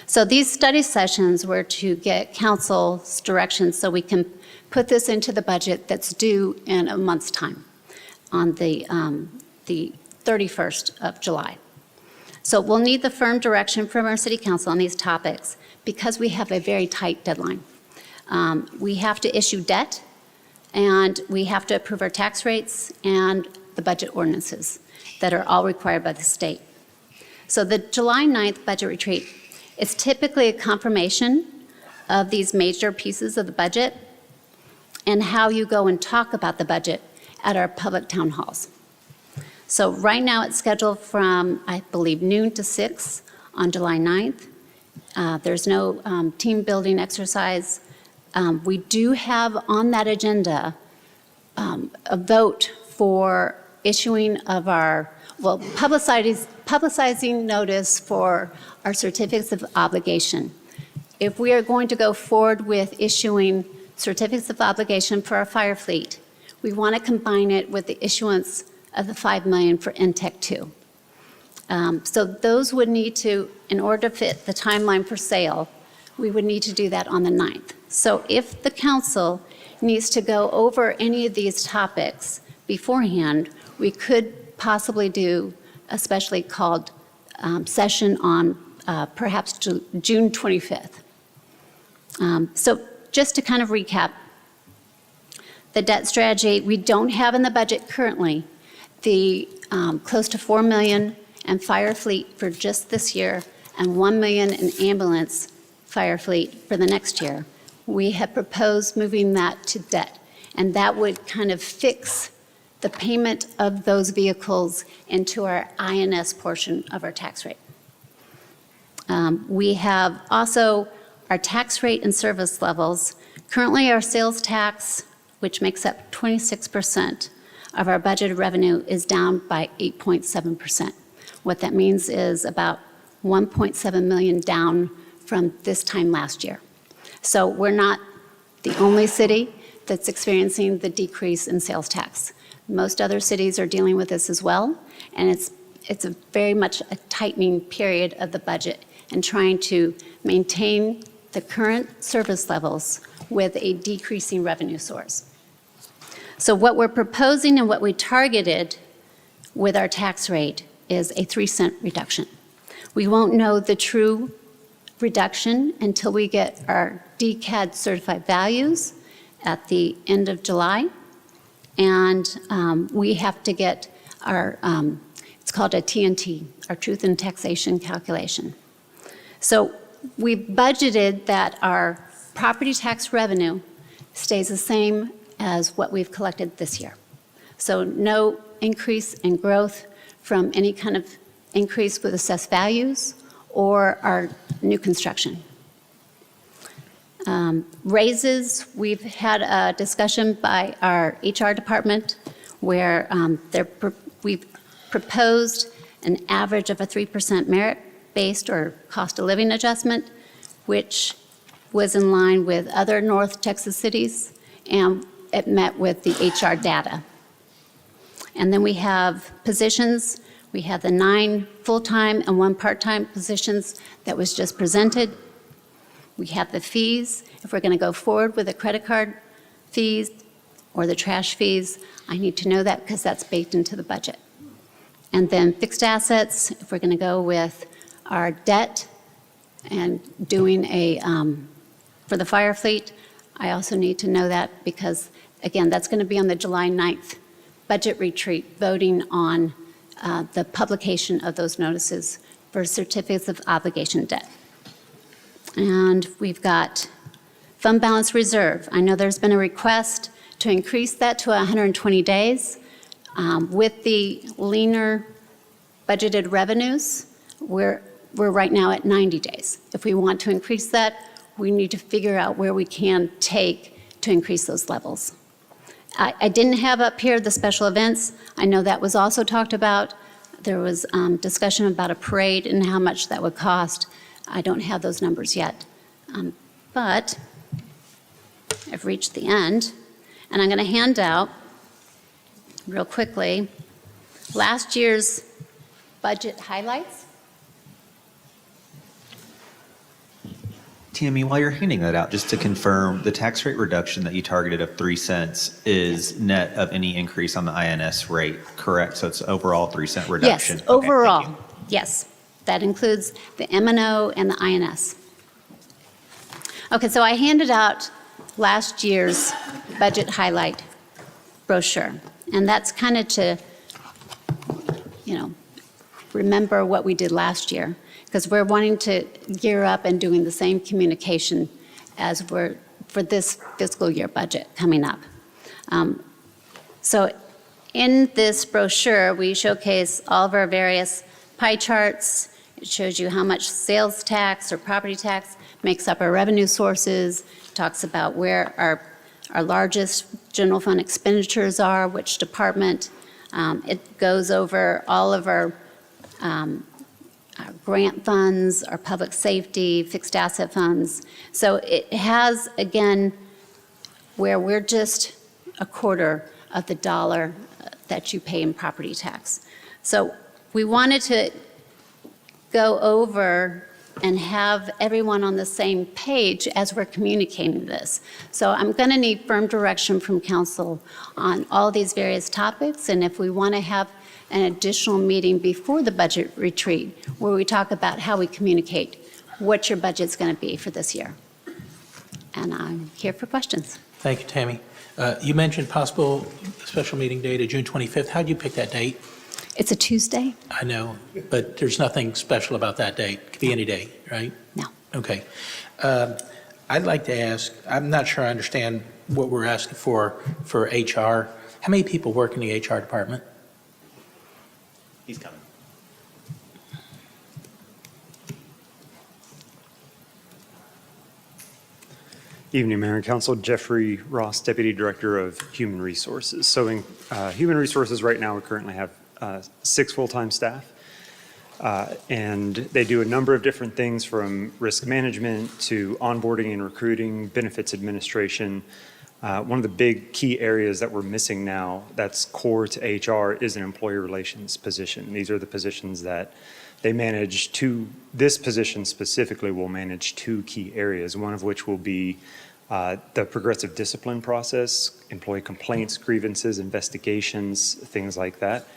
So these study sessions were to get council's direction so we can put this into the budget that's due in a month's time on the 31st of July. So we'll need the firm direction from our city council on these topics because we have a very tight deadline. We have to issue debt, and we have to approve our tax rates and the budget ordinances that are all required by the state. So the July 9th budget retreat, it's typically a confirmation of these major pieces of the budget and how you go and talk about the budget at our public town halls. So right now it's scheduled from, I believe, noon to 6 on July 9th. There's no team building exercise. We do have on that agenda a vote for issuing of our, well, publicizing notice for our certificates of obligation. If we are going to go forward with issuing certificates of obligation for our fire fleet, we want to combine it with the issuance of the $5 million for NTEC 2. So those would need to, in order to fit the timeline for sale, we would need to do that on the 9th. So if the council needs to go over any of these topics beforehand, we could possibly do a specially called session on perhaps June 25th. So just to kind of recap, the debt strategy, we don't have in the budget currently the close to $4 million in fire fleet for just this year and $1 million in ambulance fire fleet for the next year. We have proposed moving that to debt, and that would kind of fix the payment of those vehicles into our INS portion of our tax rate. We have also our tax rate and service levels. Currently, our sales tax, which makes up 26% of our budgeted revenue, is down by 8.7%. What that means is about 1.7 million down from this time last year. So we're not the only city that's experiencing the decrease in sales tax. Most other cities are dealing with this as well, and it's a very much a tightening period of the budget and trying to maintain the current service levels with a decreasing revenue source. So what we're proposing and what we targeted with our tax rate is a 3-cent reduction. We won't know the true reduction until we get our DCAD certified values at the end of July. And we have to get our, it's called a TNT, our Truth in Taxation Calculation. So we budgeted that our property tax revenue stays the same as what we've collected this year. So no increase in growth from any kind of increase with assessed values or our new construction. Raises, we've had a discussion by our HR department where we've proposed an average of a 3% merit-based or cost of living adjustment, which was in line with other North Texas cities, and it met with the HR data. And then we have positions. We have the 9 full-time and 1 part-time positions that was just presented. We have the fees. If we're going to go forward with the credit card fees or the trash fees, I need to know that because that's baked into the budget. And then fixed assets, if we're going to go with our debt and doing a, for the fire fleet, I also need to know that because, again, that's going to be on the July 9th budget retreat, voting on the publication of those notices for certificates of obligation debt. And we've got fund balance reserve. I know there's been a request to increase that to 120 days. With the leaner budgeted revenues, we're right now at 90 days. If we want to increase that, we need to figure out where we can take to increase those levels. I didn't have up here the special events. I know that was also talked about. There was discussion about a parade and how much that would cost. I don't have those numbers yet. But I've reached the end, and I'm going to hand out real quickly last year's budget highlights. Tammy, while you're handing that out, just to confirm, the tax rate reduction that you targeted of 3 cents is net of any increase on the INS rate, correct? So it's overall 3-cent reduction? Yes, overall, yes. That includes the M&O and the INS. Okay, so I handed out last year's budget highlight brochure, and that's kind of to, remember what we did last year, because we're wanting to gear up and doing the same communication as we're for this fiscal year budget coming up. So in this brochure, we showcase all of our various pie charts. It shows you how much sales tax or property tax makes up our revenue sources, talks about where our largest general fund expenditures are, which department. It goes over all of our grant funds, our public safety, fixed asset funds. So it has, again, where we're just a quarter of the dollar that you pay in property tax. So we wanted to go over and have everyone on the same page as we're communicating this. So I'm going to need firm direction from council on all these various topics, and if we want to have an additional meeting before the budget retreat where we talk about how we communicate what your budget's going to be for this year. And I'm here for questions. Thank you, Tammy. You mentioned possible special meeting date of June 25th. How did you pick that date? It's a Tuesday? I know, but there's nothing special about that date. It could be any day, right? No. Okay. I'd like to ask, I'm not sure I understand what we're asking for HR. How many people work in the HR department? He's coming. Evening, Mayor and Council. Jeffrey Ross, Deputy Director of Human Resources. So in Human Resources right now, we currently have 6 full-time staff. And they do a number of different things from risk management to onboarding and recruiting, benefits administration. One of the big key areas that we're missing now that's core to HR is an employee relations position. These are the positions that they manage this position specifically will manage 2 key areas, one of which will be the progressive discipline process, employee complaints, grievances, investigations, things like that.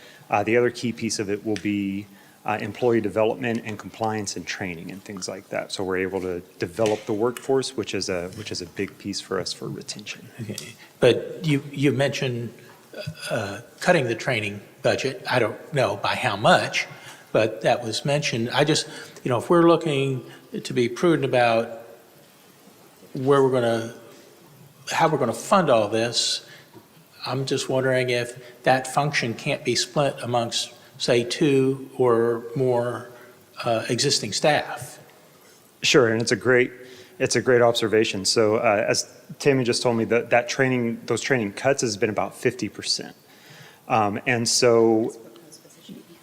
The other key piece of it will be employee development and compliance and training and things like that. So we're able to develop the workforce, which is a big piece for us for retention. Okay. But you mentioned cutting the training budget. I don't know by how much, but that was mentioned. I just, if we're looking to be prudent about how we're going to fund all this, I'm just wondering if that function can't be split amongst, say, 2 or more existing staff. Sure, and it's a great observation. So as Tammy just told me, those training cuts has been about 50%. And so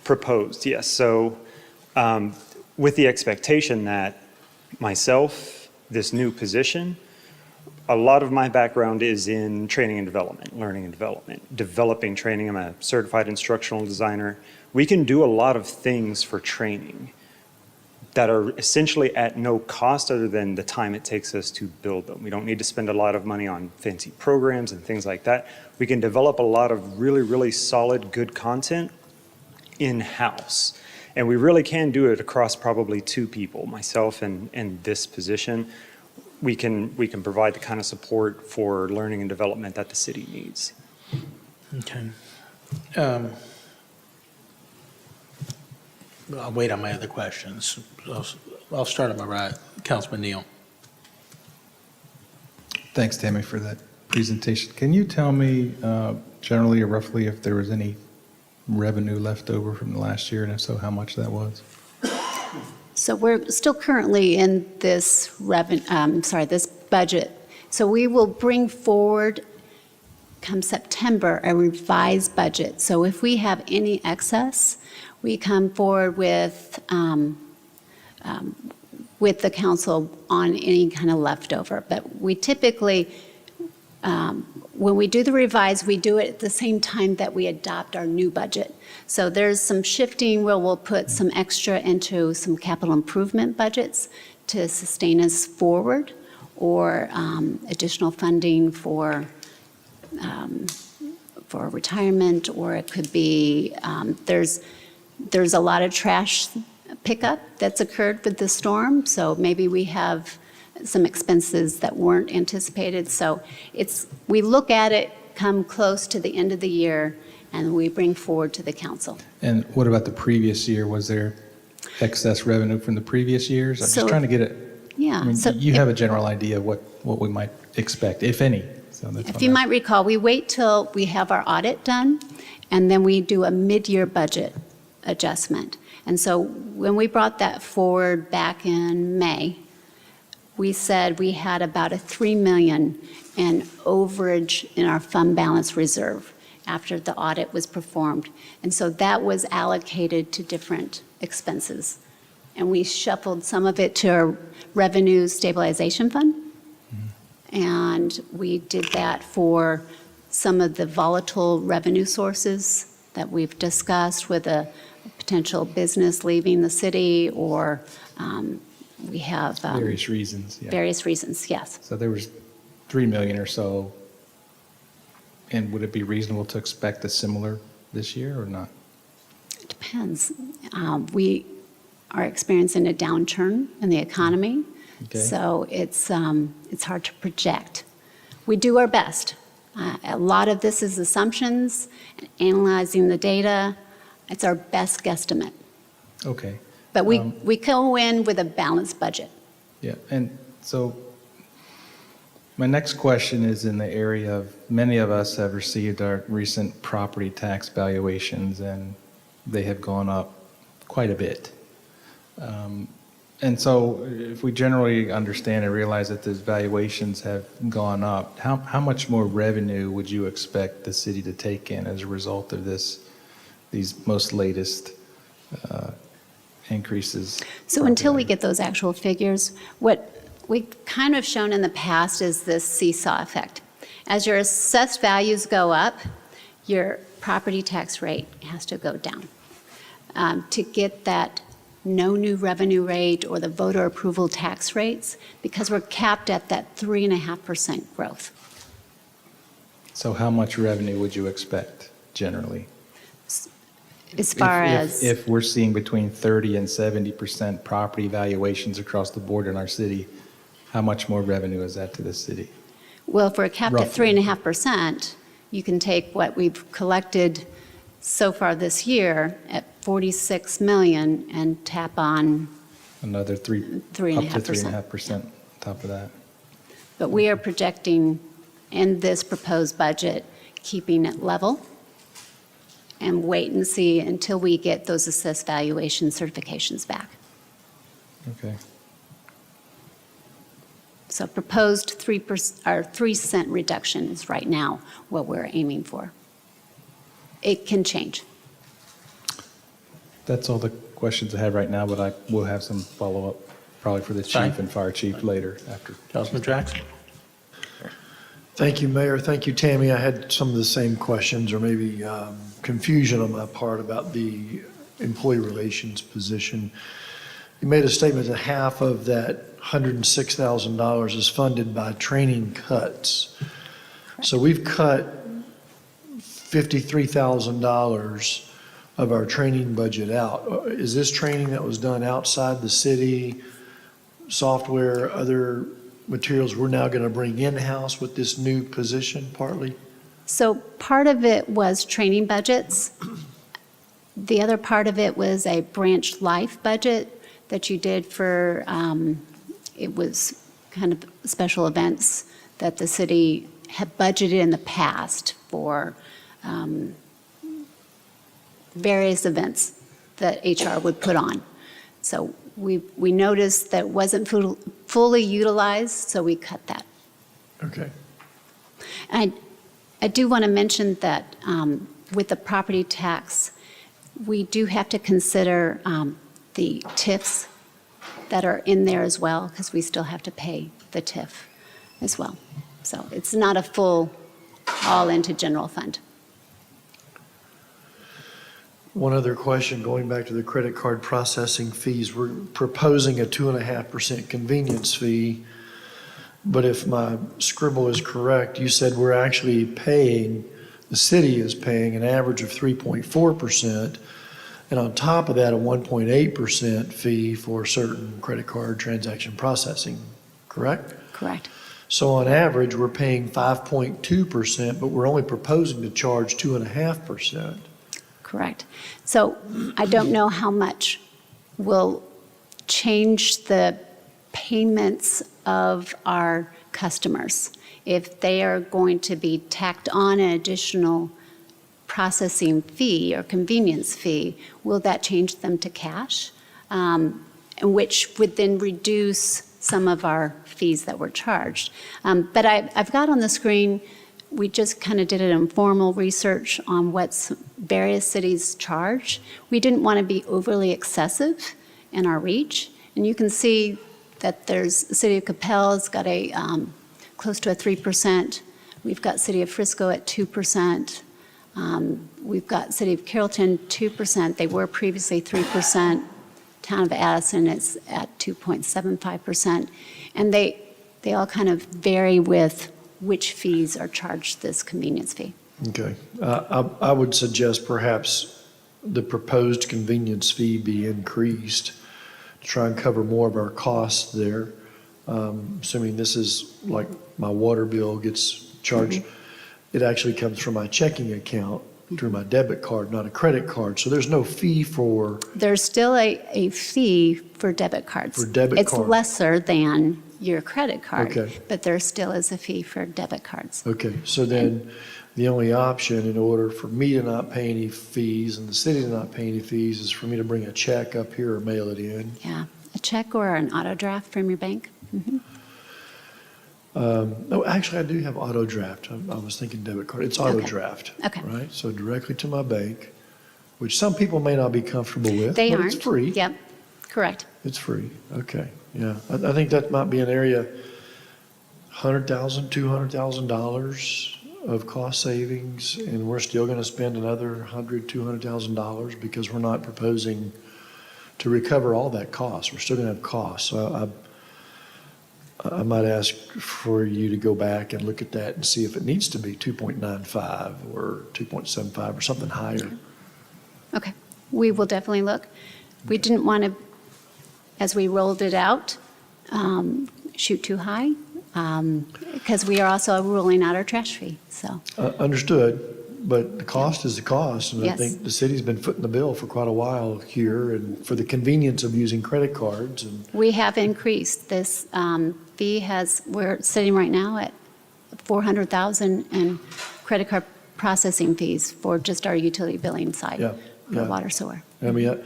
proposed, yes. So with the expectation that myself, this new position, a lot of my background is in training and development, learning and development, developing training. I'm a certified instructional designer. We can do a lot of things for training that are essentially at no cost other than the time it takes us to build them. We don't need to spend a lot of money on fancy programs and things like that. We can develop a lot of really, really solid, good content in-house. And we really can do it across probably 2 people, myself and this position. We can provide the kind of support for learning and development that the city needs. Okay. I'll wait on my other questions. I'll start on my right. Councilman Neal. Thanks, Tammy, for that presentation. Can you tell me generally or roughly if there was any revenue left over from the last year, and if so, how much that was? So we're still currently in this this budget. So we will bring forward, come September, a revised budget. So if we have any excess, we come forward with the council on any kind of leftover. But we typically, when we do the revise, we do it at the same time that we adopt our new budget. So there's some shifting where we'll put some extra into some capital improvement budgets to sustain us forward, or additional funding for retirement, or it could be, there's a lot of trash pickup that's occurred with the storm, so maybe we have some expenses that weren't anticipated. So we look at it come close to the end of the year, and we bring forward to the council. And what about the previous year? Was there excess revenue from the previous years? I'm just trying to get it. Yeah. I mean, So you have a general idea of what we might expect, if any. So that's if you might recall, we wait till we have our audit done, and then we do a mid-year budget adjustment. And so when we brought that forward back in May, we said we had about a $3 million in overage in our fund balance reserve after the audit was performed. And so that was allocated to different expenses. And we shuffled some of it to our revenue stabilization fund. And we did that for some of the volatile revenue sources that we've discussed with a potential business leaving the city, or we have Various reasons, yeah. various reasons, yes. So there was 3 million or so, and would it be reasonable to expect a similar this year or not? It depends. We are experiencing a downturn in the economy, Okay. so it's hard to project. We do our best. A lot of this is assumptions, analyzing the data. It's our best guesstimate. Okay. But we go in with a balanced budget. Yeah, and so my next question is in the area of, many of us have received our recent property tax valuations, and they have gone up quite a bit. And so if we generally understand and realize that those valuations have gone up, how much more revenue would you expect the city to take in as a result of these most latest increases? So until we get those actual figures, what we've kind of shown in the past is this seesaw effect. As your assessed values go up, your property tax rate has to go down. To get that no new revenue rate or the voter approval tax rates, because we're capped at that 3.5% growth. So how much revenue would you expect generally? As far as... If we're seeing between 30 and 70% property valuations across the board in our city, how much more revenue is that to the city? Well, if we're capped at Roughly. 3.5%, you can take what we've collected so far this year at 46 million and tap on, Another up to 3.5% on top of that. but we are projecting in this proposed budget, keeping it level and wait and see until we get those assessed valuation certifications back. Okay. So proposed 3% reduction is right now what we're aiming for. It can change. That's all the questions I have right now, but I will have some follow-up probably for the Fine. chief and fire chief later after. Councilman Jackson? Thank you, Mayor. Thank you, Tammy. I had some of the same questions, or maybe confusion on my part about the employee relations position. You made a statement that half of that $106,000 is funded by training cuts. So we've cut $53,000 of our training budget out. Is this training that was done outside the city, software, other materials we're now going to bring in-house with this new position partly? So part of it was training budgets. The other part of it was a branch life budget that you did for, it was kind of special events that the city had budgeted in the past for various events that HR would put on. So we noticed that it wasn't fully utilized, so we cut that. Okay. I do want to mention that with the property tax, we do have to consider the TIFs that are in there as well, because we still have to pay the TIF as well. So it's not a full all into general fund. One other question, going back to the credit card processing fees. We're proposing a 2.5% convenience fee, but if my scribble is correct, you said we're actually paying, the city is paying an average of 3.4%, and on top of that, a 1.8% fee for certain credit card transaction processing, correct? Correct. So on average, we're paying 5.2%, but we're only proposing to charge 2.5%. Correct. So I don't know how much will change the payments of our customers. If they are going to be tacked on an additional processing fee or convenience fee, will that change them to cash? Which would then reduce some of our fees that were charged. But I've got on the screen, we just kind of did an informal research on what various cities charge. We didn't want to be overly excessive in our reach. And you can see that the city of Capel has got a close to a 3% We've got City of Frisco at 2%. We've got City of Carrollton, 2%. They were previously 3%. Town of Addison is at 2.75%. And they all kind of vary with which fees are charged this convenience fee. Okay. I would suggest perhaps the proposed convenience fee be increased to try and cover more of our costs there. Assuming this is like my water bill gets charged, it actually comes from my checking account through my debit card, not a credit card. So there's no fee for, There's still a fee for debit cards. For debit It's card. lesser than your credit card, Okay. but there still is a fee for debit cards. okay, so then the only option in order for me to not pay any fees and the city to not pay any fees is for me to bring a check up here or mail it in. Yeah, a check or an auto draft from your bank. Mhm. No, actually, I do have auto draft. I was thinking debit card. It's auto Okay. draft. Okay. Right? So directly to my bank, which some people may not be comfortable with, They but aren't. it's free. Yep, correct. It's free. Okay, yeah. I think that might be an area, $100,000, $200,000 of cost savings, and we're still going to spend another $100,000, $200,000 because we're not proposing to recover all that cost. We're still going to have costs. So I might ask for you to go back and look at that and see if it needs to be 2.95 or 2.75 or something higher. Okay, we will definitely look. We didn't want to, as we rolled it out, shoot too high, because we are also rolling out our trash fee, so. Understood, but the cost is the cost, and I Yes. think the city's been footing the bill for quite a while here, and for the convenience of using credit cards, and We have increased this fee we're sitting right now at $400,000 in credit card processing fees for just our utility billing side Yeah, for yeah. water sewer. I mean,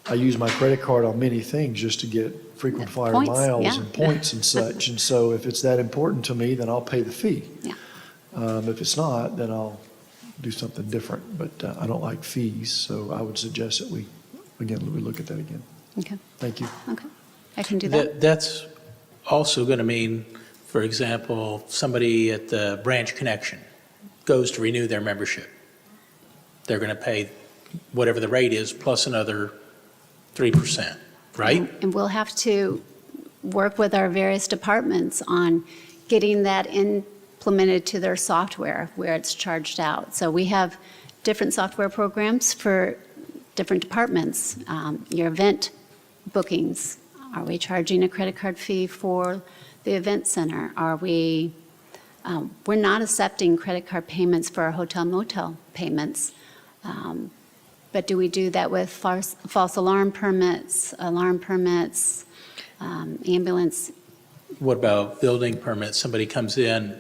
I use my credit card on many things just to get frequent flyer Points, miles yeah. and points and such, and so if it's that important to me, then I'll pay the fee. Yeah. If it's not, then I'll do something different, but I don't like fees, so I would suggest that we look at that again. Okay, Thank you. okay. I can do that. That's also going to mean, for example, somebody at the branch connection goes to renew their membership. They're going to pay whatever the rate is plus another 3%, right? And we'll have to work with our various departments on getting that implemented to their software where it's charged out. So we have different software programs for different departments. Your event bookings, are we charging a credit card fee for the event center? We're not accepting credit card payments for our hotel motel payments. But do we do that with false alarm permits, ambulance? What about building permits? Somebody comes in,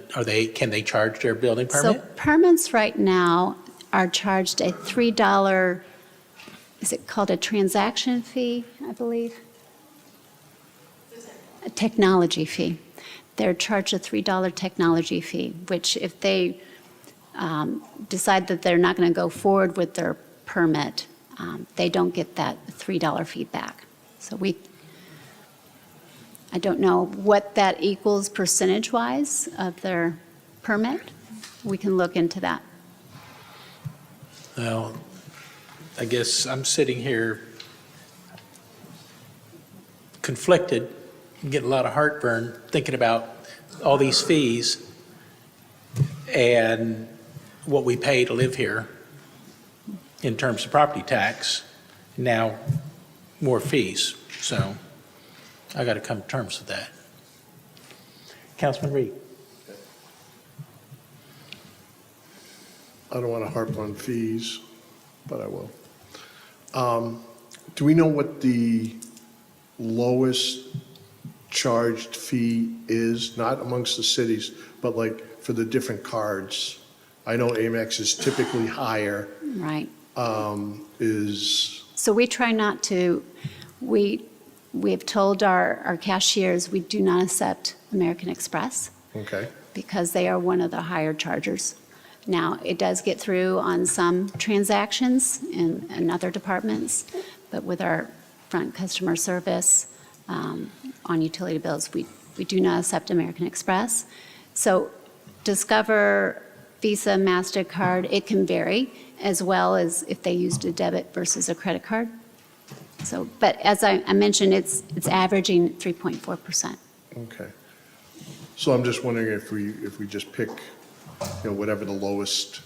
can they charge their building So permit? permits right now are charged a $3, is it called a transaction fee, I believe? A technology fee. They're charged a $3 technology fee, which if they decide that they're not going to go forward with their permit, they don't get that $3 fee back. So I don't know what that equals percentage-wise of their permit. We can look into that. Well, I guess I'm sitting here conflicted, getting a lot of heartburn thinking about all these fees and what we pay to live here in terms of property tax, now more fees. So I got to come to terms with that. Councilman Reed. I don't want to harp on fees, but I will. Do we know what the lowest charged fee is, not amongst the cities, but like for the different cards? I know Amex is typically higher. Right. So we try not to, we have told our cashiers we do not accept American Express Okay. because they are one of the higher chargers. Now, it does get through on some transactions in other departments, but with our front customer service on utility bills, we do not accept American Express. So Discover, Visa, MasterCard, it can vary, as well as if they used a debit versus a credit card. So, but as I mentioned, it's averaging 3.4%. Okay. So I'm just wondering if we just pick, whatever the lowest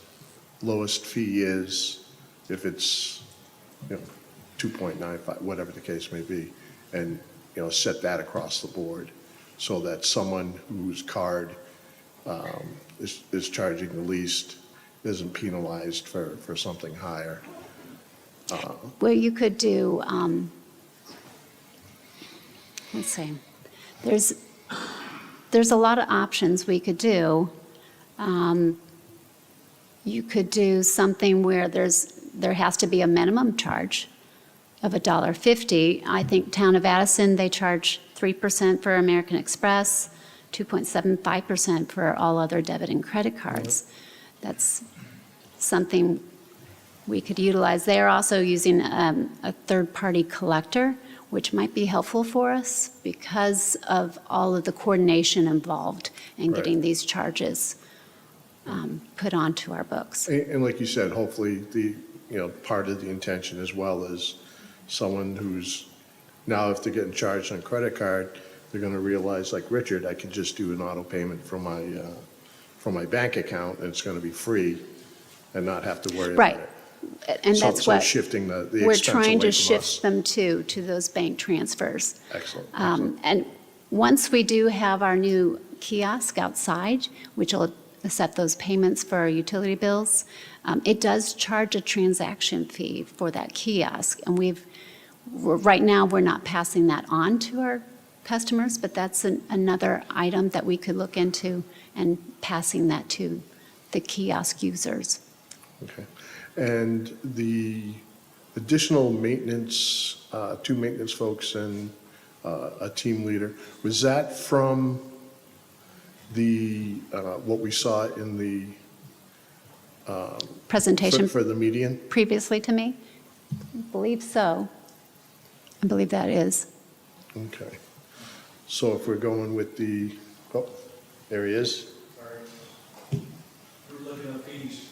fee is, if it's, 2.95, whatever the case may be, and, set that across the board so that someone whose card is charging the least isn't penalized for something higher. Well, you could do, let's see, there's a lot of options we could do. You could do something where there has to be a minimum charge of $1.50. I think Town of Addison, they charge 3% for American Express, 2.75% for all other debit and credit cards. That's something we could utilize. They are also using a third-party collector, which might be helpful for us because of all of the coordination involved in Right. getting these charges put onto our books. And like you said, hopefully part of the intention as well is someone who's, now if they're getting charged on credit card, they're going to realize, like Richard, I could just do an auto payment from my bank account and it's going to be free and not have to worry about Right. it. And So- that's so what shifting the we're expense trying away to from us. shift them to those bank transfers. Excellent. And once we do have our new kiosk outside, which will accept those payments for our utility bills, it does charge a transaction fee for that kiosk. And right now, we're not passing that on to our customers, but that's another item that we could look into and passing that to the kiosk users. Okay. And the additional maintenance, 2 maintenance folks and a team leader, was that from what we saw in the Presentation for the median? previously to me? I believe so. I believe that is. Okay. So if we're going with oh, there he is. Sorry. We're looking at fees.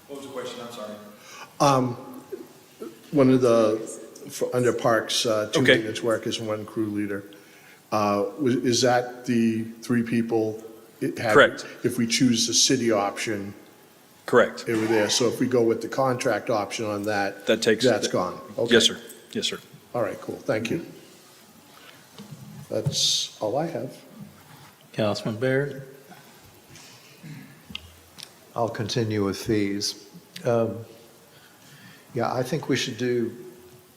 What was the question? I'm sorry. One of under Parks, 2 Okay. maintenance workers and 1 crew leader. Is that the 3 people? Correct. If we choose the city option, Correct. they were there. So if we go with the contract option on that, that's gone? Okay. Yes, sir. Yes, sir. All right, cool. Thank you. That's all I have. Councilman Barrett? I'll continue with fees. Yeah, I think we should do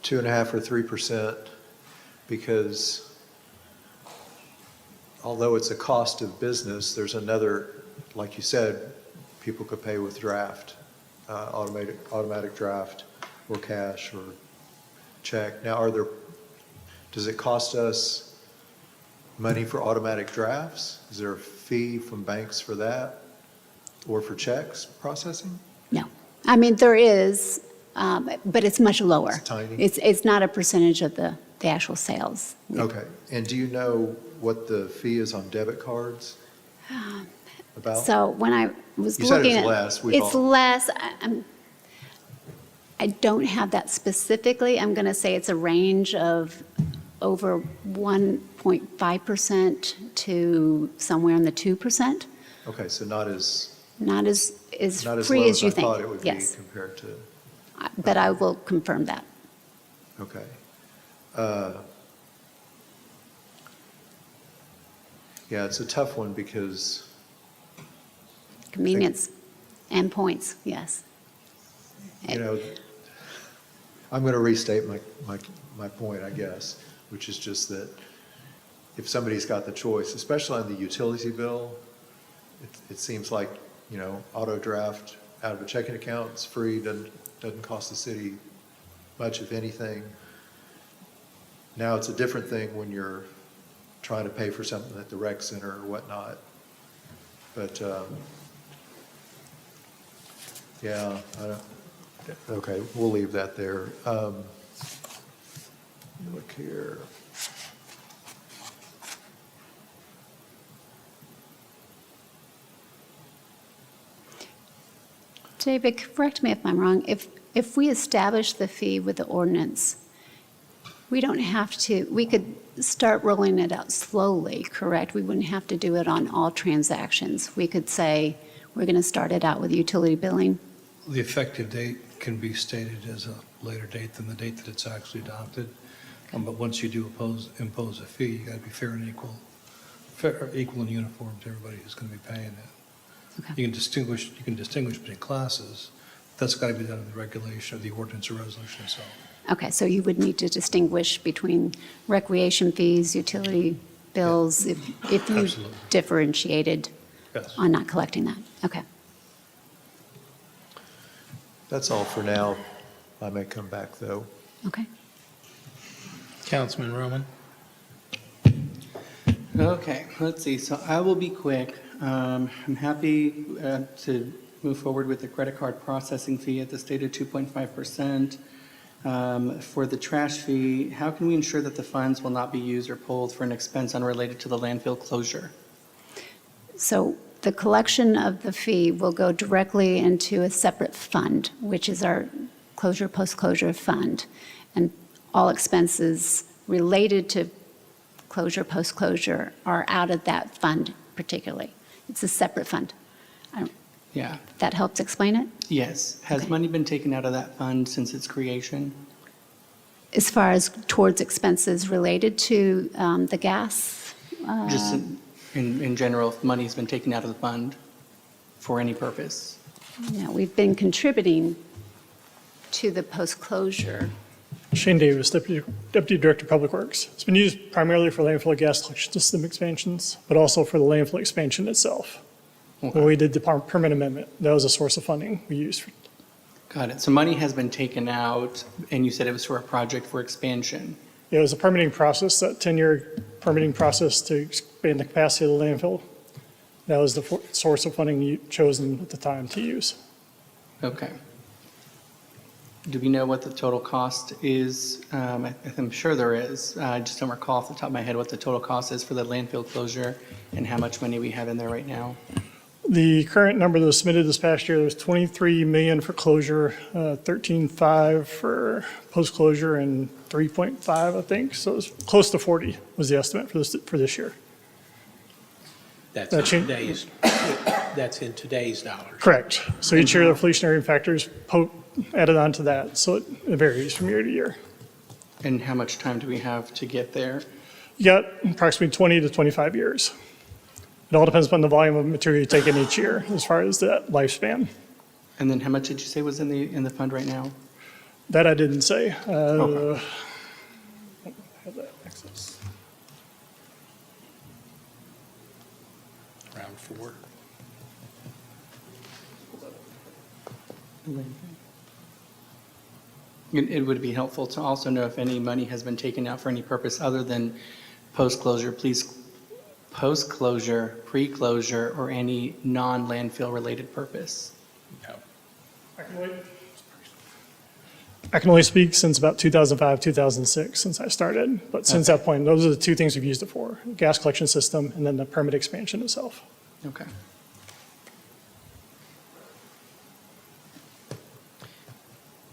2.5 or 3% because although it's a cost of business, there's another, like you said, people could pay with draft, automatic draft or cash or check. Now, does it cost us money for automatic drafts? Is there a fee from banks for that or for checks processing? No. I mean, there is, but it's much lower. It's tiny? It's not a percentage of the actual sales. Okay. And do you know what the fee is on debit cards? About? So when I was You said looking it at. was less. It's less. I don't have that specifically. I'm going to say it's a range of over 1.5% to somewhere in the 2%. Okay, so not as Not as not as free low as you I think. thought it would be Yes, compared to, but I will confirm that. okay. Yeah, it's a tough one because, Convenience and points, yes. you know, I'm going to restate my point, I guess, which is just that if somebody's got the choice, especially on the utility bill, it seems like, auto draft out of a checking account is free, doesn't cost the city much, if anything. Now, it's a different thing when you're trying to pay for something at the rec center or whatnot. But, yeah, okay, we'll leave that there. Look here. David, correct me if I'm wrong, if we establish the fee with the ordinance, we don't have to, we could start rolling it out slowly, correct? We wouldn't have to do it on all transactions. We could say, we're going to start it out with utility billing. The effective date can be stated as a later date than the date that it's actually adopted. But once you do impose a fee, you got to be fair and equal and uniform to everybody who's going to be paying it. Okay. You can distinguish between classes. That's got to be done in the regulation of the ordinance or resolution itself. Okay, so you would need to distinguish between recreation fees, utility bills, if you Absolutely. differentiated Yes. on not collecting that. Okay. That's all for now. I may come back, though. Okay. Councilman Roman? Okay, let's see. So I will be quick. I'm happy to move forward with the credit card processing fee at the stated 2.5%. For the trash fee, how can we ensure that the funds will not be used or pulled for an expense unrelated to the landfill closure? So the collection of the fee will go directly into a separate fund, which is our closure, post-closure fund. And all expenses related to closure, post-closure are out of that fund particularly. It's a separate fund. Yeah. That helps explain it? Yes. Has money been taken out of that fund since its creation? As far as towards expenses related to the gas? Just in general, if money's been taken out of the fund for any purpose? Yeah, we've been contributing to the post-closure. Shane Davis, Deputy Director of Public Works. It's been used primarily for landfill gas collection system expansions, but also for the landfill expansion itself. When we did the permit amendment, that was a source of funding we used. Got it. So money has been taken out, and you said it was for a project for expansion. It was a permitting process, that 10-year permitting process to expand the capacity of the landfill. That was the source of funding chosen at the time to use. Okay. Do we know what the total cost is? I'm sure there is. I just don't recall off the top of my head what the total cost is for the landfill closure and how much money we have in there right now. The current number that was submitted this past year, there was $23 million for closure, $13.5 for post-closure, and $3.5, I think. So it was close to 40 was the estimate for this year. That's That in change- that's in today's dollars. Correct. So each year, the inflationary factors added on to that, so it varies from year to year. And how much time do we have to get there? You got approximately 20 to 25 years. It all depends upon the volume of material you take in each year as far as that lifespan. And then how much did you say was in the fund right now? That I didn't say. Okay. Have that access. Round 4. It would be helpful to also know if any money has been taken out for any purpose other than post-closure, post-closure, pre-closure, or any non-landfill related purpose. I can only speak since about 2005, 2006, since I started. But since that point, those are the two things we've used it for: gas collection system and then the permit expansion itself. Okay.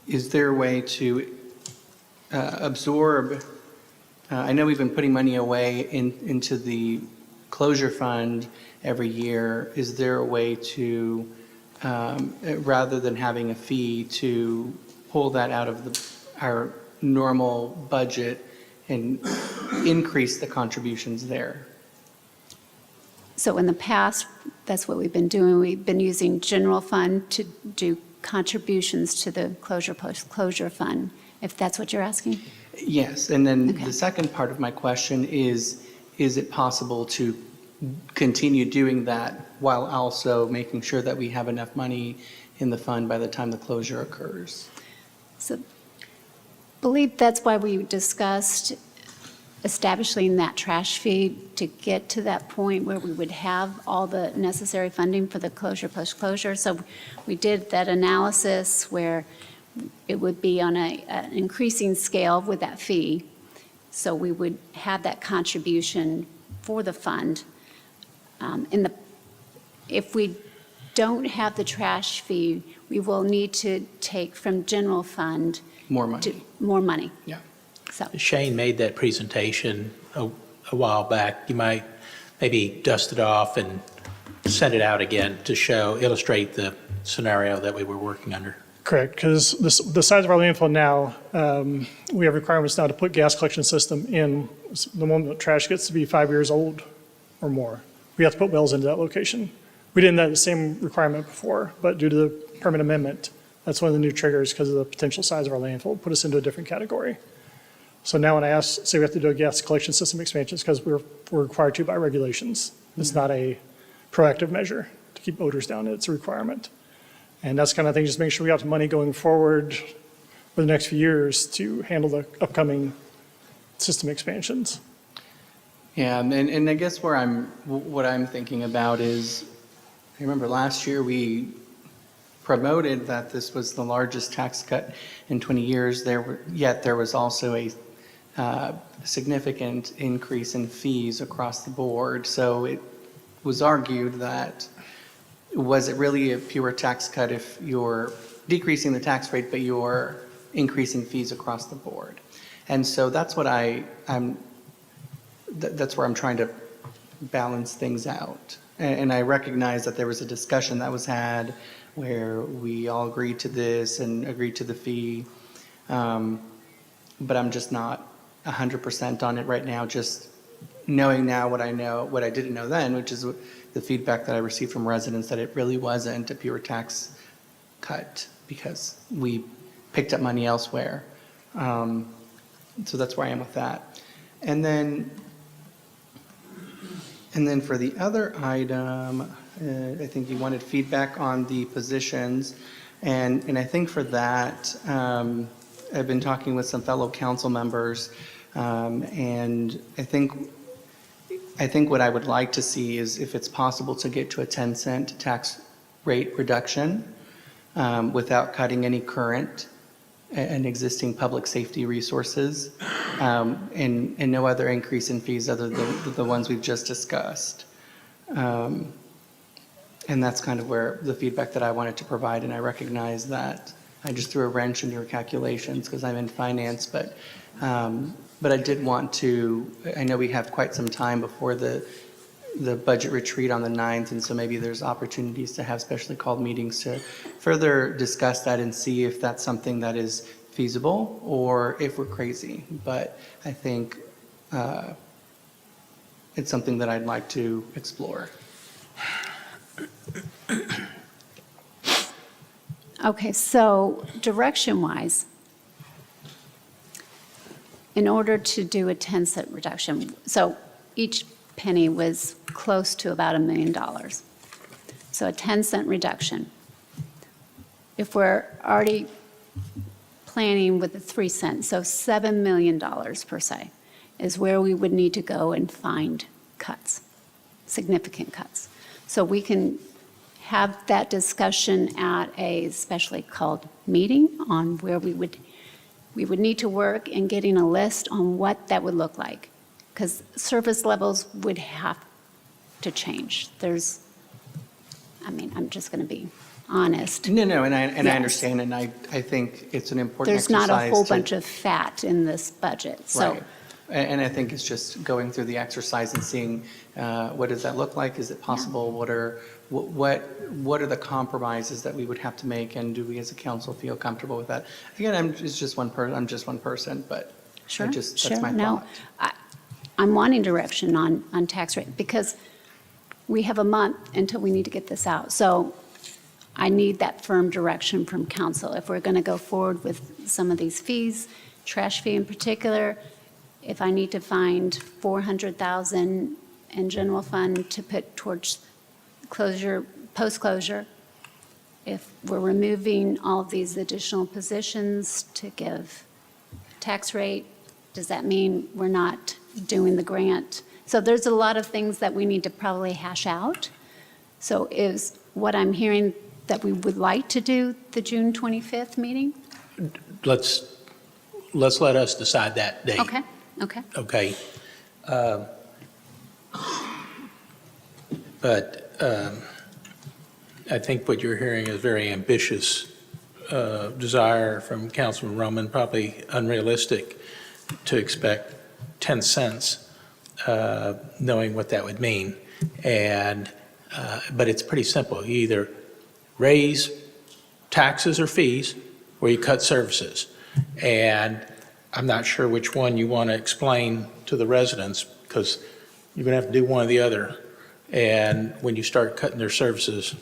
Is there a way to absorb, I know we've been putting money away into the closure fund every year. Is there a way to, rather than having a fee, to pull that out of our normal budget and increase the contributions there? So in the past, that's what we've been doing. We've been using general fund to do contributions to the closure, post-closure fund, if that's what you're asking? Yes, and then the second part of my question is it possible to continue doing that while also making sure that we have enough money in the fund by the time the closure occurs? So, believe that's why we discussed establishing that trash fee to get to that point where we would have all the necessary funding for the closure, post-closure. So we did that analysis where it would be on an increasing scale with that fee. So we would have that contribution for the fund. If we don't have the trash fee, we will need to take from general fund More money. more money. Yeah. So, Shane made that presentation a while back. You might maybe dust it off and send it out again to illustrate the scenario that we were working under. Correct, because the size of our landfill now, we have requirements now to put gas collection system in the moment the trash gets to be 5 years old or more. We have to put wells into that location. We didn't have the same requirement before, but due to the permit amendment, that's one of the new triggers because of the potential size of our landfill, put us into a different category. So now when I say we have to do a gas collection system expansion, it's because we're required to by regulations. It's not a proactive measure to keep odors down, it's a requirement. And that's kind of thing, just make sure we have the money going forward for the next few years to handle the upcoming system expansions. Yeah, and I guess what I'm thinking about is, I remember last year we promoted that this was the largest tax cut in 20 years. Yet there was also a significant increase in fees across the board. So it was argued that, was it really a pure tax cut if you're decreasing the tax rate, but you're increasing fees across the board? And so that's what that's where I'm trying to balance things out. And I recognize that there was a discussion that was had where we all agreed to this and agreed to the fee. But I'm just not 100% on it right now, just knowing now what I know, what I didn't know then, which is the feedback that I received from residents, that it really wasn't a pure tax cut because we picked up money elsewhere. So that's where I am with that. And then for the other item, I think you wanted feedback on the positions. And I think for that, I've been talking with some fellow council members, and I think what I would like to see is if it's possible to get to a 10-cent tax rate reduction without cutting any current and existing public safety resources, and no other increase in fees other than the ones we've just discussed. And that's kind of where the feedback that I wanted to provide, and I recognize that I just threw a wrench in your calculations because I'm in finance, but I did want to, I know we have quite some time before the budget retreat on the 9th, and so maybe there's opportunities to have specially called meetings to further discuss that and see if that's something that is feasible or if we're crazy. But I think it's something that I'd like to explore. okay, so direction-wise, in order to do a 10-cent reduction, so each penny was close to about $1 million. So a 10-cent reduction. If we're already planning with the 3 cents, so $7 million per se, is where we would need to go and find cuts, significant cuts. So we can have that discussion at a specially called meeting on where we would need to work in getting a list on what that would look like. Because service levels would have to change. I'm just going to be honest. No, and I Yes. understand, and I think it's an important There's exercise. not a whole bunch of fat in this budget, so. Right. And I think it's just going through the exercise and seeing what does that look like? Is it possible? What are the compromises that we would have to make, and do we as a council feel comfortable with that? Again, I'm just one person, but Sure, that's my no. thought. I'm wanting direction on tax rate because we have a month until we need to get this out. So I need that firm direction from council. If we're going to go forward with some of these fees, trash fee in particular, if I need to find $400,000 in general fund to put towards closure, post-closure, if we're removing all of these additional positions to give tax rate, does that mean we're not doing the grant? So there's a lot of things that we need to probably hash out. So is what I'm hearing that we would like to do the June 25th meeting? Let's let us decide that date. Okay. Okay. But I think what you're hearing is very ambitious desire from Councilman Roman, probably unrealistic to expect 10 cents, knowing what that would mean. And, but it's pretty simple. You either raise taxes or fees, or you cut services. And I'm not sure which one you want to explain to the residents, because you're going to have to do one or the other. And when you start cutting their services,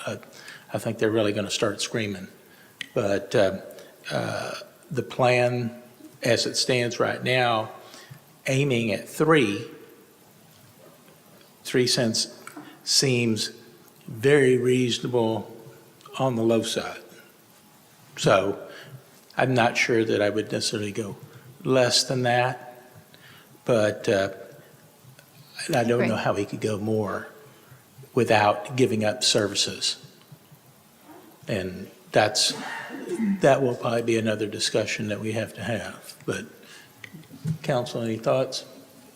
I think they're really going to start screaming. But the plan, as it stands right now, aiming at 3 cents seems very reasonable on the low side. So I'm not sure that I would necessarily go less than that, but I don't know how we could go more without giving up services. And that will probably be another discussion that we have to have. But council, any thoughts?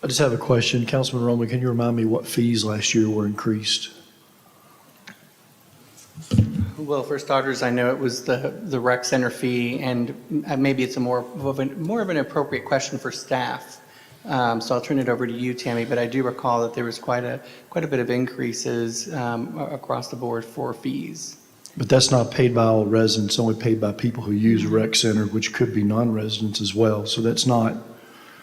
I just have a question. Councilman Roman, can you remind me what fees last year were increased? Well, for starters, I know it was the rec center fee, and maybe it's a more of an appropriate question for staff. So I'll turn it over to you, Tammy. But I do recall that there was quite a bit of increases across the board for fees. But that's not paid by all residents, only paid by people who use rec center, which could be non-residents as well. So that's not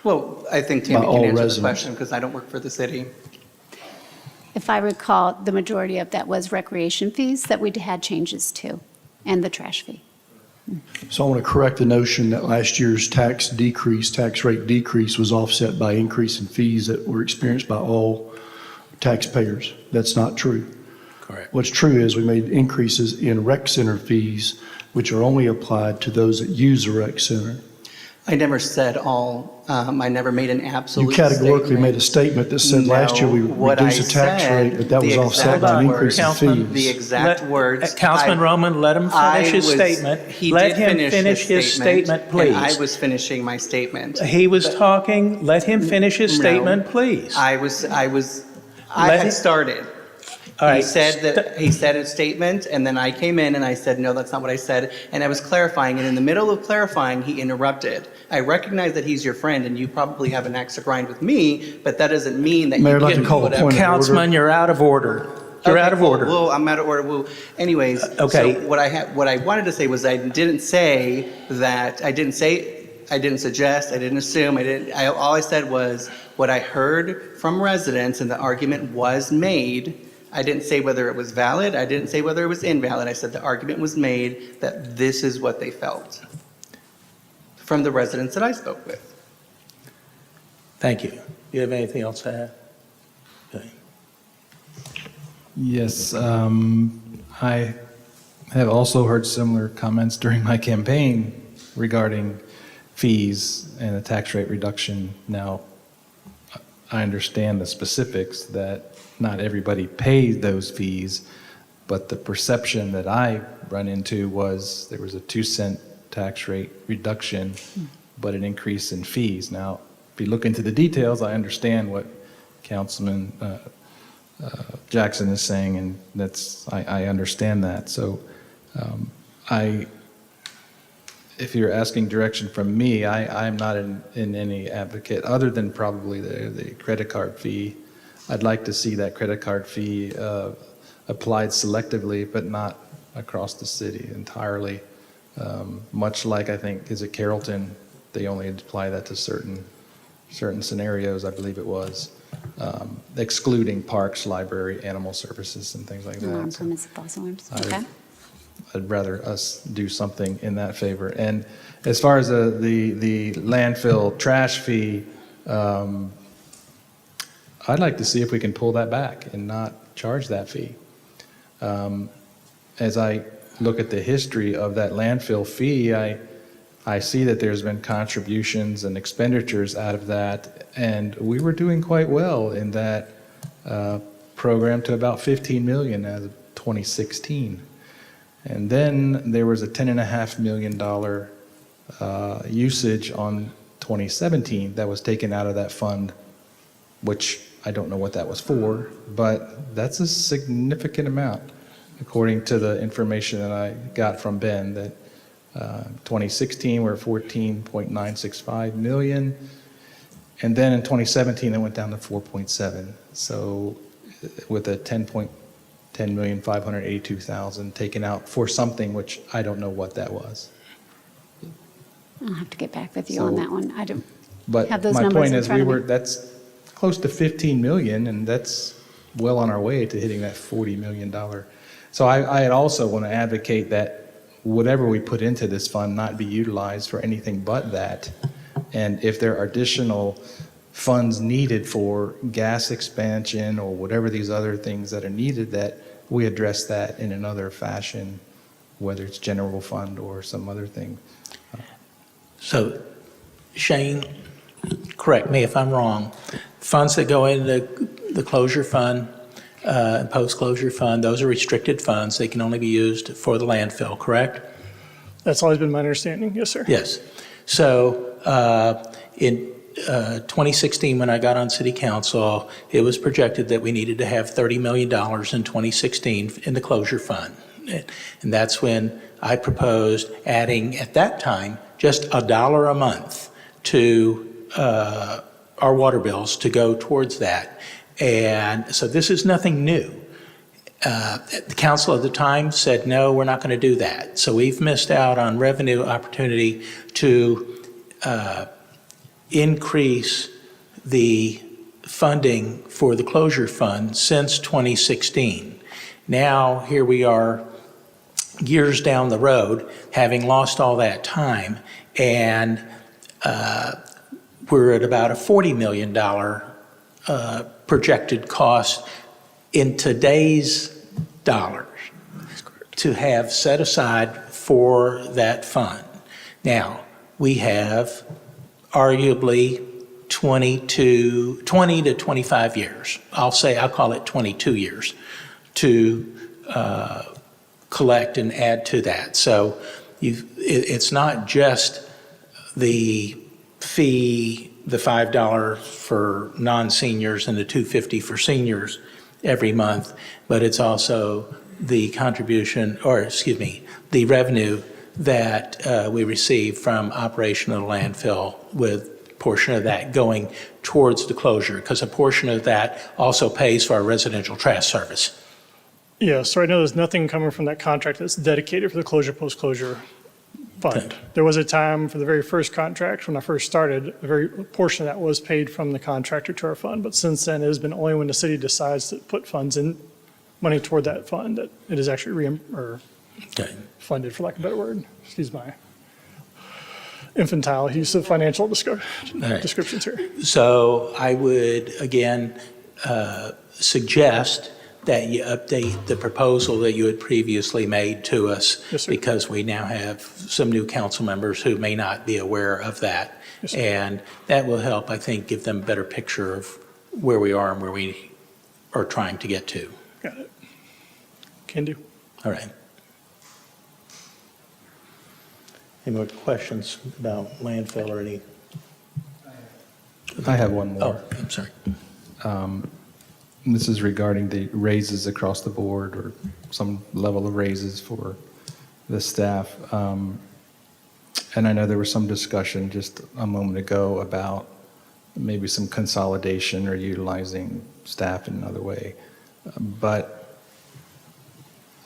Well, I think Tammy can answer the question because I don't work for the city. If I recall, the majority of that was recreation fees that we had changes to, and the trash fee. So I want to correct the notion that last year's tax rate decrease was offset by increase in fees that were experienced by all taxpayers. That's not true. Correct. What's true is we made increases in rec center fees, which are only applied to those that use the rec center. I never said all, I never made an absolute You categorically statement. made a statement that said last year we what reduced I the tax said, rate, but that was the offset exact by an words- increase in Councilman, The fees. exact words. Councilman Roman, let him finish his statement. He Let did him finish his statement, please. And I was finishing my statement. He was talking, let him finish his No. statement, please. I Let had him- started. All right. He said his statement, and then I came in and I said, no, that's not what I said. And I was clarifying, and in the middle of clarifying, he interrupted. I recognize that he's your friend, and you probably have an axe to grind with me, but that doesn't mean that Mayor, I'd you like to can call do a whatever. point of order. Councilman, you're out of order. You're out of order. Well, I'm out of order. Well, anyways, Okay. so what I wanted to say was I didn't say that, I didn't suggest, I didn't assume, all I said was what I heard from residents and the argument was made. I didn't say whether it was valid. I didn't say whether it was invalid. I said the argument was made that this is what they felt from the residents that I spoke with. Thank you. Do you have anything else to add? Okay. Yes, I have also heard similar comments during my campaign regarding fees and the tax rate reduction. Now, I understand the specifics that not everybody pays those fees, but the perception that I run into was there was a 2-cent tax rate reduction, but an increase in fees. Now, if you look into the details, I understand what Councilman Jackson is saying, and I understand that. So if you're asking direction from me, I'm not in any advocate, other than probably the credit card fee. I'd like to see that credit card fee applied selectively, but not across the city entirely. Much like, I think, is it Carrollton? They only apply that to certain scenarios, I believe it was, excluding parks, library, animal services, and things like that. Non-permissive false alarms. Okay. I'd rather us do something in that favor. And as far as the landfill trash fee, I'd like to see if we can pull that back and not charge that fee. As I look at the history of that landfill fee, I see that there's been contributions and expenditures out of that, and we were doing quite well in that program to about $15 million as of 2016. And then there was a $10.5 million usage on 2017 that was taken out of that fund, which I don't know what that was for, but that's a significant amount. according to the information that I got from Ben, that 2016, we're 14.965 million. And then in 2017, it went down to 4.7. So with a 10,582,000 taken out for something which I don't know what that was. I'll have to get back with you on So- that one. I don't But have those my numbers point in is, front of me. that's close to 15 million, and that's well on our way to hitting that $40 million. So I also want to advocate that whatever we put into this fund not be utilized for anything but that. And if there are additional funds needed for gas expansion or whatever these other things that are needed, that we address that in another fashion, whether it's general fund or some other thing. So, Shane, correct me if I'm wrong, funds that go into the closure fund, post-closure fund, those are restricted funds. They can only be used for the landfill, correct? That's always been my understanding, yes, sir. Yes. So in 2016, when I got on city council, it was projected that we needed to have $30 million in 2016 in the closure fund. And that's when I proposed adding, at that time, just $1 a month to our water bills to go towards that. And so this is nothing new. The council at the time said, no, we're not going to do that. So we've missed out on revenue opportunity to increase the funding for the closure fund since 2016. Now, here we are years down the road, having lost all that time, and we're at about a $40 million projected cost in today's dollars to have set aside for that fund. Now, we have arguably 20 to 25 years. I'll call it 22 years to collect and add to that. So it's not just the fee, the $5 for non-seniors and the $250 for seniors every month, but it's also the contribution, the revenue that we receive from operation of the landfill, with a portion of that going towards the closure, because a portion of that also pays for our residential trash service. Yeah, so I know there's nothing coming from that contract that's dedicated for the closure, post-closure fund. There was a time for the very first contract, when I first started, a very portion of that was paid from the contractor to our fund, but since then, it has been only when the city decides to put funds in, money toward that fund, that it is actually funded, for lack of a better word. Excuse my infantile use of financial descriptions here. So I would, again, suggest that you update the proposal that you had previously made to us, Yes, sir. because we now have some new council members who may not be aware of that. Yes, sir. And that will help, I think, give them a better picture of where we are and where we are trying to get to. Got it. Can do. All right. Any more questions about landfill or any? I have one more. Oh, I'm sorry. This is regarding the raises across the board, or some level of raises for the staff. And I know there was some discussion just a moment ago about maybe some consolidation or utilizing staff in another way. But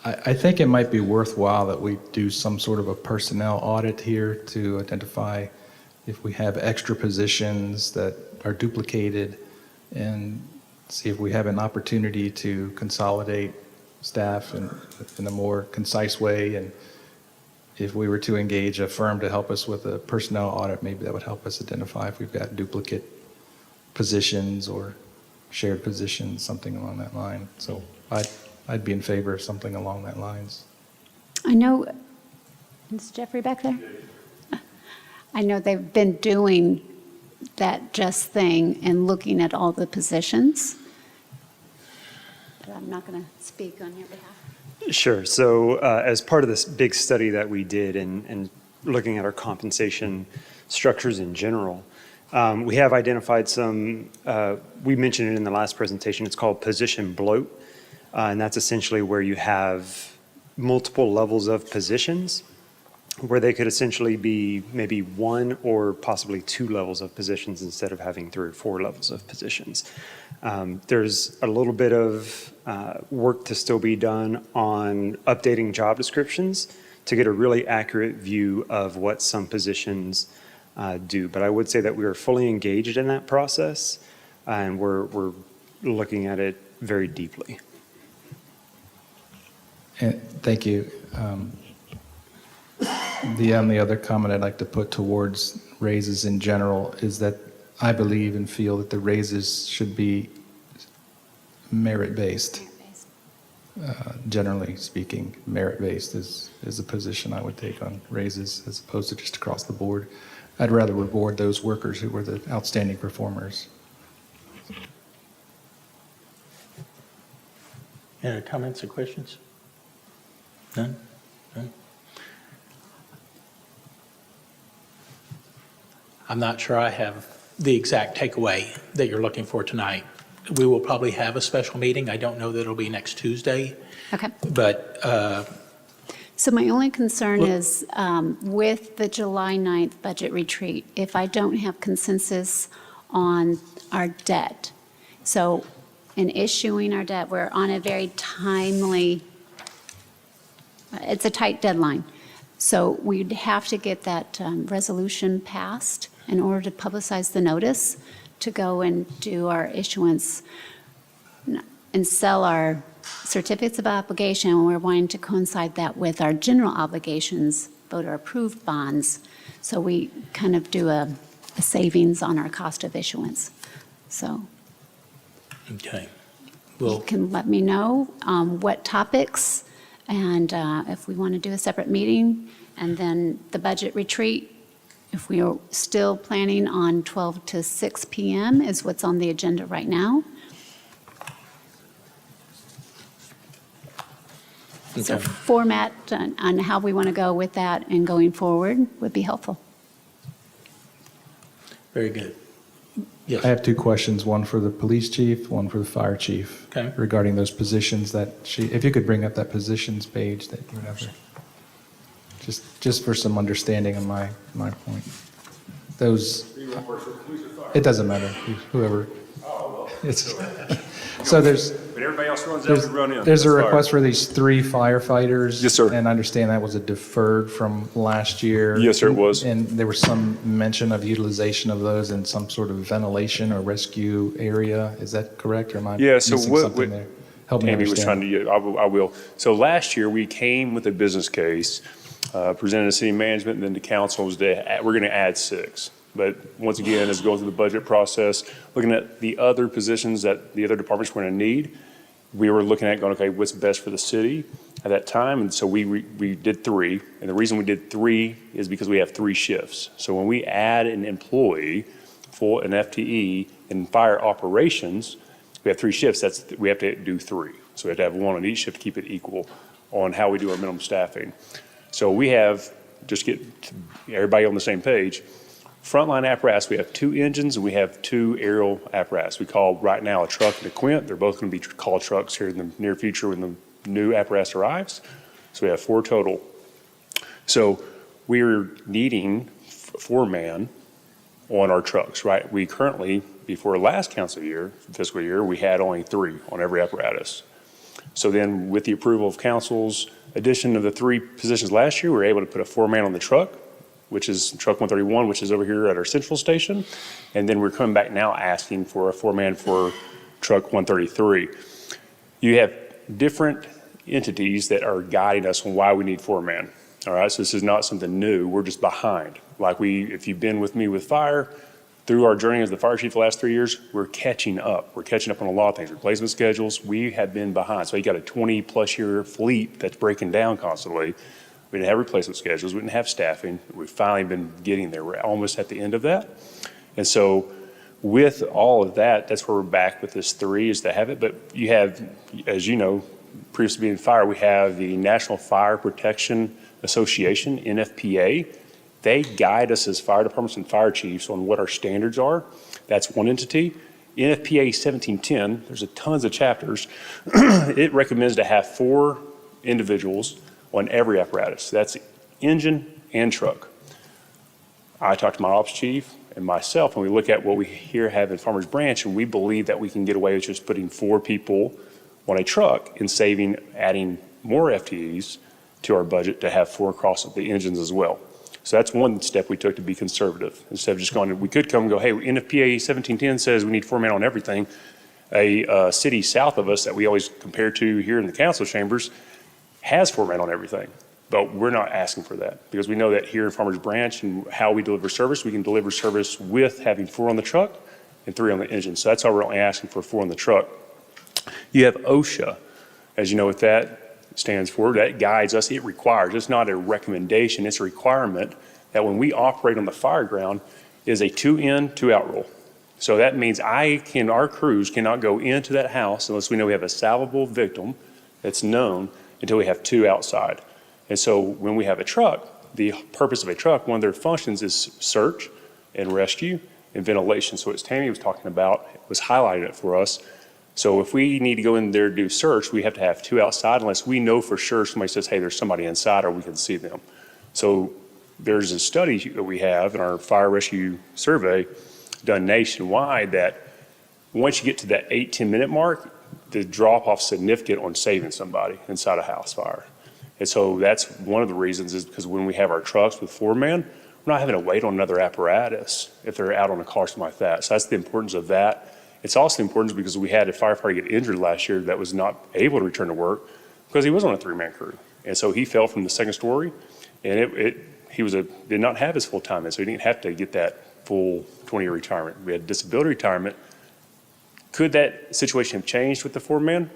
I think it might be worthwhile that we do some sort of a personnel audit here to identify if we have extra positions that are duplicated, and see if we have an opportunity to consolidate staff in a more concise way. And if we were to engage a firm to help us with a personnel audit, maybe that would help us identify if we've got duplicate positions or shared positions, something along that line. So I'd be in favor of something along that lines. I know, is Jeffrey back there? I know they've been doing that just thing and looking at all the positions. But I'm not going to speak on your behalf. Sure. So as part of this big study that we did and looking at our compensation structures in general, we have identified some, we mentioned it in the last presentation, it's called position bloat. And that's essentially where you have multiple levels of positions, where they could essentially be maybe one or possibly two levels of positions instead of having 3 or 4 levels of positions. There's a little bit of work to still be done on updating job descriptions to get a really accurate view of what some positions do. But I would say that we are fully engaged in that process, and we're looking at it very deeply. And thank you. The only other comment I'd like to put towards raises in general is that I believe and feel that the raises should be merit-based. Generally speaking, merit-based is a position I would take on raises as opposed to just across the board. I'd rather reward those workers who were the outstanding performers. Any other comments or questions? None? None? I'm not sure I have the exact takeaway that you're looking for tonight. We will probably have a special meeting. I don't know that it'll be next Tuesday, Okay. but So my only concern is with the July 9th budget retreat, if I don't have consensus on our debt. So in issuing our debt, we're on a very timely, it's a tight deadline. So we'd have to get that resolution passed in order to publicize the notice to go and do our issuance and sell our certificates of obligation. We're wanting to coincide that with our general obligations, voter-approved bonds. So we kind of do a savings on our cost of issuance. So okay. you can let me know what topics and if we want to do a separate meeting. And then the budget retreat, if we are still planning on 12 to 6 p.m. is what's on the agenda right now. So Okay. format on how we want to go with that and going forward would be helpful. Very good. Yes. I have 2 questions, one for the police chief, one for the fire chief. Okay. Regarding those positions that if you could bring up that positions page that you have there. Just for some understanding of my point. Those, it doesn't matter, whoever. It's, so there's. But everybody else runs out, we run in. There's a That's request fire. for these 3 firefighters. Yes, sir. And I understand that was a deferred from last year. Yes, sir, it was. And there was some mention of utilization of those in some sort of ventilation or rescue area. Is that correct, or am I Yeah, so missing what, something there? Help me Tammy was trying understand. to, I will. So last year, we came with a business case, presented to city management, and then to council, was that we're going to add 6. But once again, as we go through the budget process, looking at the other positions that the other departments were going to need, we were looking at going, okay, what's best for the city at that time? And so we did 3. And the reason we did 3 is because we have 3 shifts. So when we add an employee for an FTE in fire operations, we have 3 shifts. We have to do 3. So we have to have 1 on each shift to keep it equal on how we do our minimum staffing. So we have, just get everybody on the same page, frontline apparatus, we have 2 engines and we have 2 aerial apparatus. We call right now a truck and a quint. They're both going to be called trucks here in the near future when the new apparatus arrives. So we have 4 total. So we're needing 4-man on our trucks, right? We currently, before last council year, fiscal year, we had only 3 on every apparatus. So then with the approval of council's addition of the 3 positions last year, we were able to put a 4-man on the truck, which is truck 131, which is over here at our central station. And then we're coming back now asking for a 4-man for truck 133. You have different entities that are guiding us on why we need 4-man. All right, so this is not something new. We're just behind. Like if you've been with me with fire, through our journey as the fire chief the last 3 years, we're catching up. We're catching up on a lot of things. Replacement schedules, we have been behind. So you got a 20-plus year fleet that's breaking down constantly. We didn't have replacement schedules. We didn't have staffing. We've finally been getting there. We're almost at the end of that. And so with all of that, that's where we're back with this 3 is to have it. But you have, as you know, previously being fire, we have the National Fire Protection Association, NFPA. They guide us as fire departments and fire chiefs on what our standards are. That's one entity. NFPA 1710, there's tons of chapters. It recommends to have 4 individuals on every apparatus. That's engine and truck. I talked to my ops chief and myself, and we look at what we here have in Farmers Branch, and we believe that we can get away with just putting 4 people on a truck and adding more FTEs to our budget to have 4 across the engines as well. So that's one step we took to be conservative. Instead of just going, we could come and go, hey, NFPA 1710 says we need 4 men on everything. A city south of us that we always compare to here in the council chambers has 4 men on everything. But we're not asking for that because we know that here in Farmers Branch and how we deliver service, we can deliver service with having 4 on the truck and 3 on the engine. So that's why we're only asking for 4 on the truck. You have OSHA. As you know what that stands for, that guides us. It requires, it's not a recommendation, it's a requirement that when we operate on the fire ground is a 2 in, 2 out rule. So that means our crews cannot go into that house unless we know we have a salvable victim that's known until we have 2 outside. And so when we have a truck, the purpose of a truck, one of their functions is search and rescue and ventilation. So as Tammy was talking about, was highlighting it for us. So if we need to go in there to do search, we have to have 2 outside unless we know for sure somebody says, hey, there's somebody inside or we can see them. So there's a study that we have in our fire rescue survey done nationwide that once you get to that 8-10 minute mark, the drop off significant on saving somebody inside a house fire. And so that's one of the reasons is because when we have our trucks with 4 men, we're not having to wait on another apparatus if they're out on a car, something like that. So that's the importance of that. It's also important because we had a firefighter get injured last year that was not able to return to work because he was on a 3-man crew. And so he fell from the 2nd story and he did not have his full time in, so he didn't have to get that full 20-year retirement. We had disability retirement. Could that situation have changed with the 4 men?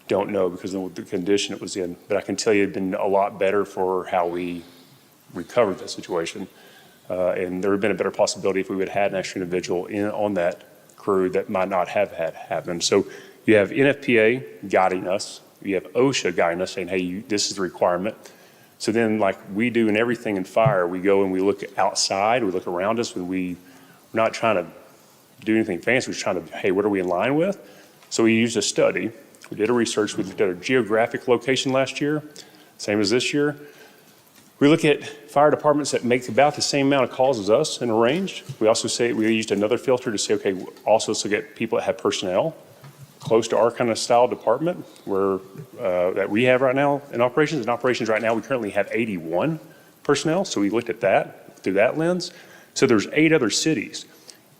Don't know because of the condition it was in, but I can tell you it'd been a lot better for how we recovered that situation. And there would have been a better possibility if we would have had an extra individual on that crew that might not have had happen. So you have NFPA guiding us. You have OSHA guiding us saying, hey, this is the requirement. So then like we do in everything in fire, we go and we look outside, we look around us, and we're not trying to do anything fancy. We're just trying to, hey, what are we in line with? So we used a study. We did a research. We looked at our geographic location last year, same as this year. We look at fire departments that make about the same amount of calls as us in a range. We also say we used another filter to say, okay, also to get people that have personnel close to our kind of style department where that we have right now in operations. In operations right now, we currently have 81 personnel. So we looked at that through that lens. So there's 8 other cities.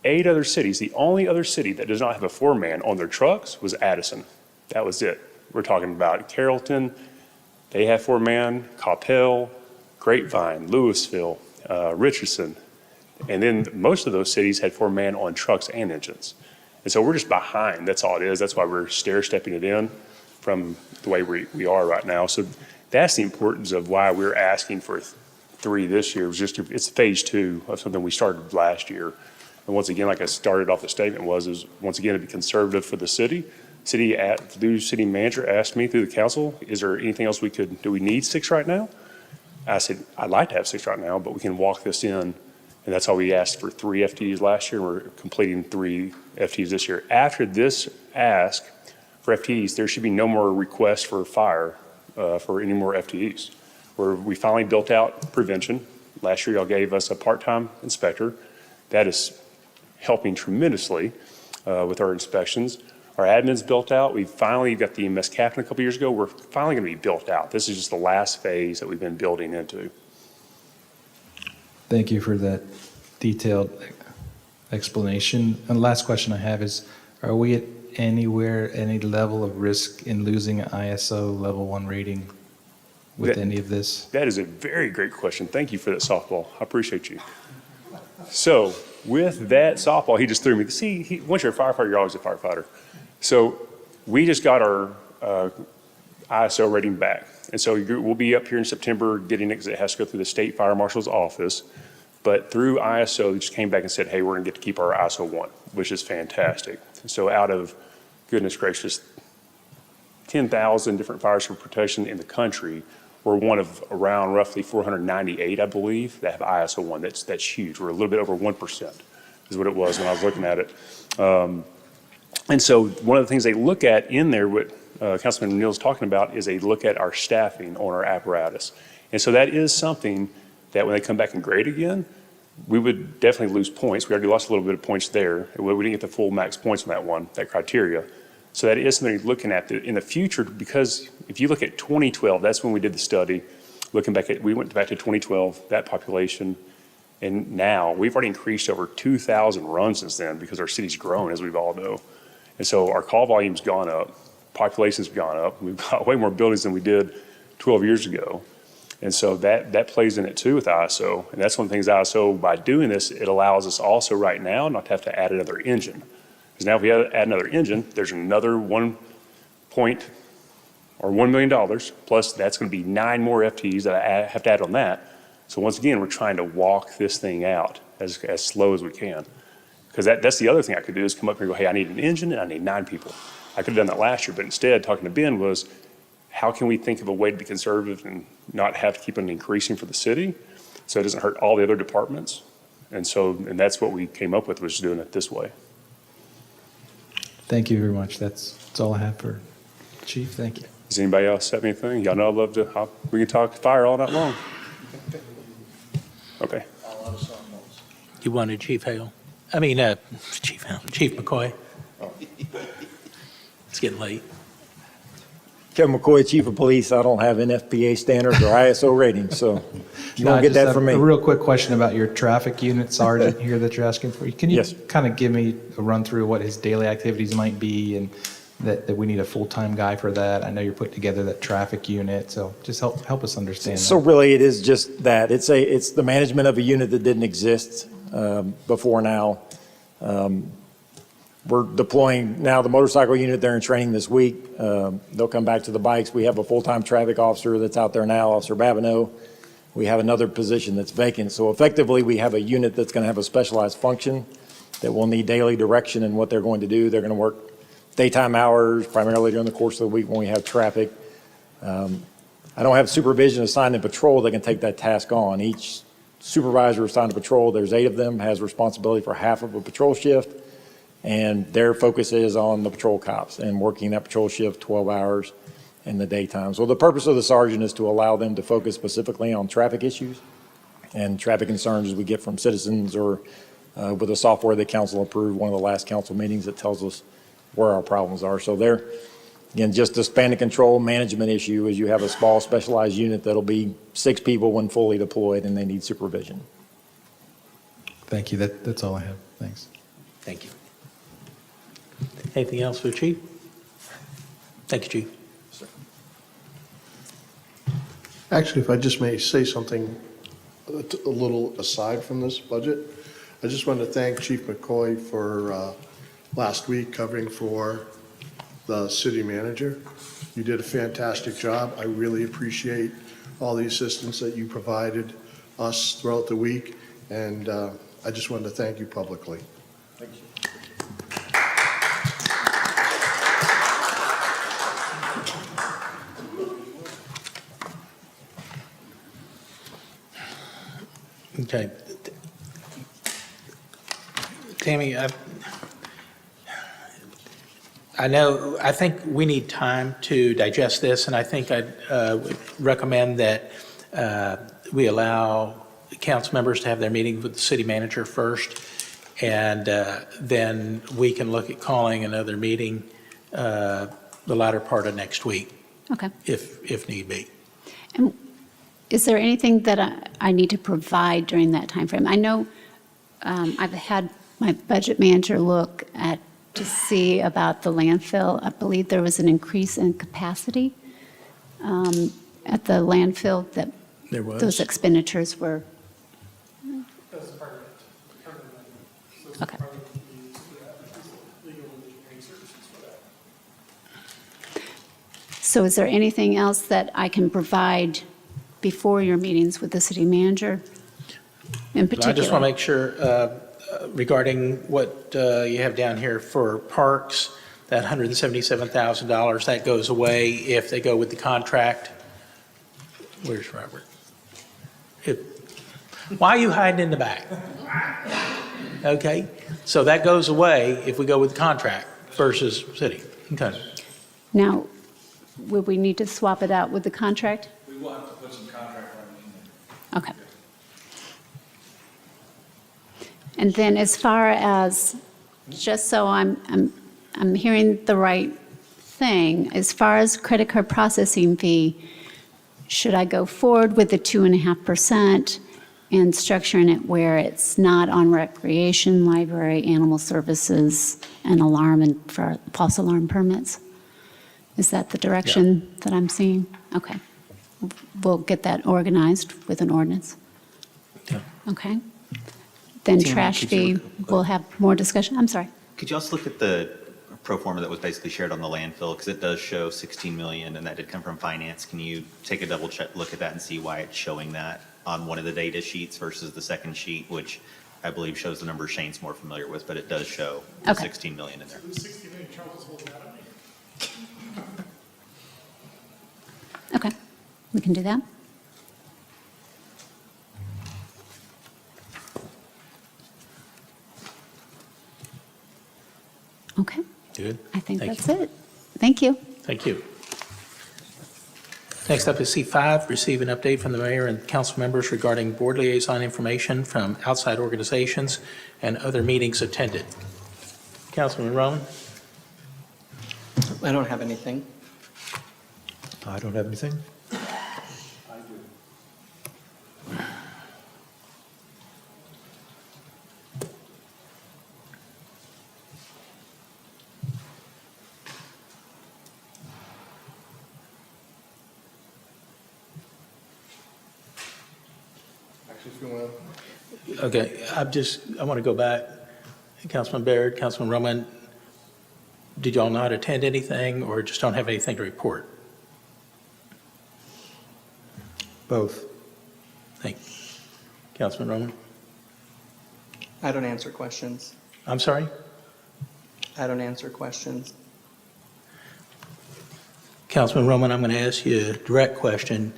8 other cities. The only other city that does not have a 4-man on their trucks was Addison. That was it. We're talking about Carrollton. They have 4-man, Coppell, Grapevine, Louisville, Richardson. And then most of those cities had 4-man on trucks and engines. And so we're just behind. That's all it is. That's why we're stair-stepping it in from the way we are right now. So that's the importance of why we're asking for 3 this year. It's phase 2 of something we started last year. And once again, like I started off the statement is once again, to be conservative for the city. The city manager asked me through the council, is there anything else do we need 6 right now? I said, I'd like to have 6 right now, but we can walk this in. And that's how we asked for 3 FTEs last year, and we're completing 3 FTEs this year. After this ask for FTEs, there should be no more requests for fire for any more FTEs. We finally built out prevention. Last year, y'all gave us a part-time inspector. That is helping tremendously with our inspections. Our admin's built out. We finally got the EMS captain a couple years ago. We're finally going to be built out. This is just the last phase that we've been building into. Thank you for that detailed explanation. And the last question I have is, are we at any level of risk in losing an ISO level 1 rating with any of this? That is a very great question. Thank you for that softball. I appreciate you. So with that softball, he just threw me. See, once you're a firefighter, you're always a firefighter. So we just got our ISO rating back. And so we'll be up here in September getting it because it has to go through the state fire marshal's office. But through ISO, they just came back and said, hey, we're going to get to keep our ISO 1, which is fantastic. So out of, goodness gracious, 10,000 different fires for protection in the country, we're one of around roughly 498, I believe, that have ISO 1. That's huge. We're a little bit over 1% is what it was when I was looking at it. And so one of the things they look at in there, what Councilman Neal's talking about, is they look at our staffing on our apparatus. And so that is something that when they come back and grade again, we would definitely lose points. We already lost a little bit of points there. We didn't get the full max points on that one, that criteria. So that is something you're looking at in the future, because if you look at 2012, that's when we did the study. Looking back we went back to 2012, that population, and now we've already increased over 2,000 runs since then because our city's grown, as we've all know. And so our call volume's gone up, population's gone up. We've got way more buildings than we did 12 years ago. And so that plays in it too with ISO. And that's one of the things ISO, by doing this, it allows us also right now not to have to add another engine. Because now if we add another engine, there's another $1 million, plus that's going to be 9 more FTEs that I have to add on that. So once again, we're trying to walk this thing out as slow as we can. Because that's the other thing I could do is come up here and go, hey, I need an engine and I need 9 people. I could have done that last year, but instead, talking to Ben was, how can we think of a way to be conservative and not have to keep on increasing for the city so it doesn't hurt all the other departments? And that's what we came up with, was doing it this way. Thank you very much. That's all I have for Chief. Thank you. Does anybody else have anything? Y'all know I'd love to, we can talk fire all night long. Okay. You wanted Chief Hale? Chief McCoy. It's getting late. Kevin McCoy, Chief of Police. I don't have NFPA standards or ISO ratings, so you won't get that from me. A real quick question about your traffic unit sergeant here that you're asking for. Can you kind of give me a run through what his daily activities might be, and that we need a full-time guy for that? I know you're putting together that traffic unit, so just help us understand So that. really, it is just that. It's the management of a unit that didn't exist before now. We're deploying now the motorcycle unit. They're in training this week. They'll come back to the bikes. We have a full-time traffic officer that's out there now, Officer Babineau. We have another position that's vacant. So effectively, we have a unit that's going to have a specialized function that will need daily direction in what they're going to do. They're going to work daytime hours, primarily during the course of the week when we have traffic. I don't have supervision assigned in patrol that can take that task on. Each supervisor assigned to patrol, there's 8 of them, has responsibility for half of a patrol shift. And their focus is on the patrol cops and working that patrol shift 12 hours in the daytime. So the purpose of the sergeant is to allow them to focus specifically on traffic issues and traffic concerns as we get from citizens, or with the software that council approved, one of the last council meetings, that tells us where our problems are. So they're, again, just a span of control management issue is you have a small specialized unit that'll be 6 people when fully deployed, and they need supervision. Thank you. That's all I have. Thanks. Thank you. Anything else for the Chief? Thank you, Chief. Actually, if I just may say something a little aside from this budget, I just want to thank Chief McCoy for last week covering for the city manager. You did a fantastic job. I really appreciate all the assistance that you provided us throughout the week, and I just wanted to thank you publicly. Thank you. Okay. Tammy, I think we need time to digest this, and I think I'd would recommend that we allow council members to have their meeting with the city manager first, and then we can look at calling another meeting the latter part of next week. Okay. If need be. And is there anything that I need to provide during that timeframe? I know I've had my budget manager look at to see about the landfill. I believe there was an increase in capacity at the landfill that There was. those expenditures were. Okay. So is there anything else that I can provide before your meetings with the city manager in particular? I just want to make sure regarding what you have down here for parks, that $177,000, that goes away if they go with the contract. Where's Robert? Why are you hiding in the back? Okay, so that goes away if we go with the contract. versus city. Okay. Now, would we need to swap it out with the contract? We will have to put some contract language in there. Okay. And then as far as, just so I'm hearing the right thing, as far as credit card processing fee, should I go forward with the 2.5% and structuring it where it's not on recreation, library, animal services, and alarm and for false alarm permits? Is that the direction that I'm seeing? Okay. We'll get that organized with an ordinance. Yeah. Okay. Then Tina, trash could you- fee, we'll have more discussion. I'm sorry. Could you also look at the pro forma that was basically shared on the landfill? Because it does show 16 million, and that did come from finance. Can you take a double check, look at that and see why it's showing that on one of the data sheets versus the second sheet, which I believe shows the number Shane's more familiar with, but it does show the Okay. 16 million in there. Okay, we can do that. Okay, Good. I think Thank that's you. it. Thank you. Thank you. Next up is C5, receive an update from the mayor and council members regarding board liaison information from outside organizations and other meetings attended. Councilman Roman? I don't have anything. I don't have anything. Actually, if you want Okay, I want to go back. Councilman Baird, Councilman Roman, did y'all not attend anything or just don't have anything to report? Both. Thank you. Councilman Roman? I don't answer questions. I'm sorry? I don't answer questions. Councilman Roman, I'm going to ask you a direct question.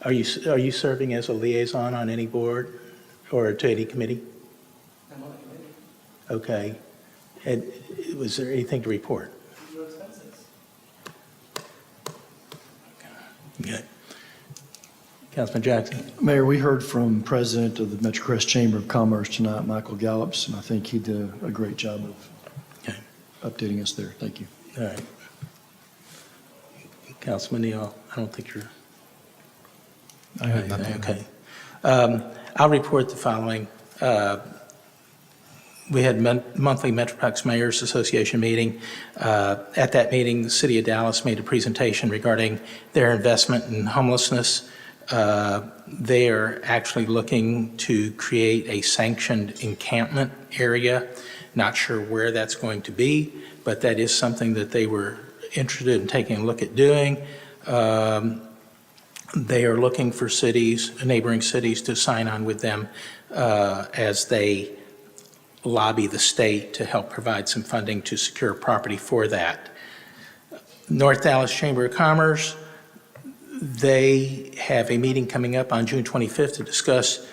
Are you serving as a liaison on any board or to any committee? I'm on a committee. Okay. And was there anything to report? No expenses. Okay. Councilman Jackson? Mayor, we heard from President of the Metro Crest Chamber of Commerce tonight, Michael Gallops, and I think he did a great job of Okay. updating us there. Thank you. All right. Councilman Neal, I don't think you're. I have nothing. Okay. I'll report the following. We had monthly Metroplex Mayors Association meeting. At that meeting, the city of Dallas made a presentation regarding their investment in homelessness. They are actually looking to create a sanctioned encampment area. Not sure where that's going to be, but that is something that they were interested in taking a look at doing. They are looking for cities, neighboring cities, to sign on with them as they lobby the state to help provide some funding to secure property for that. North Dallas Chamber of Commerce, they have a meeting coming up on June 25th to discuss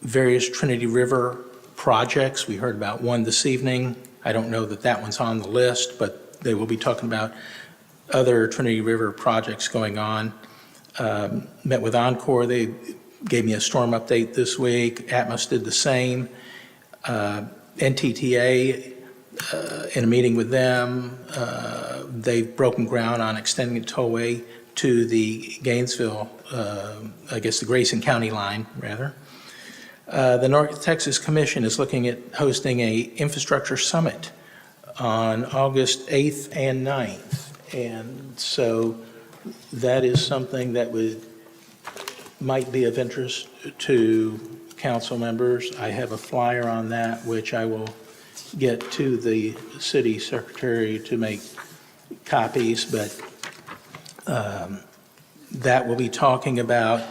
various Trinity River projects. We heard about one this evening. I don't know that that one's on the list, but they will be talking about other Trinity River projects going on. Met with Encore. They gave me a storm update this week. Atmos did the same. NTTA, in a meeting with them, they've broken ground on extending the tollway to the Gainesville, I guess the Grayson County line, rather. The North Texas Commission is looking at hosting a infrastructure summit on August 8th and 9th. And so that is something that might be of interest to council members. I have a flyer on that, which I will get to the city secretary to make copies, but that will be talking about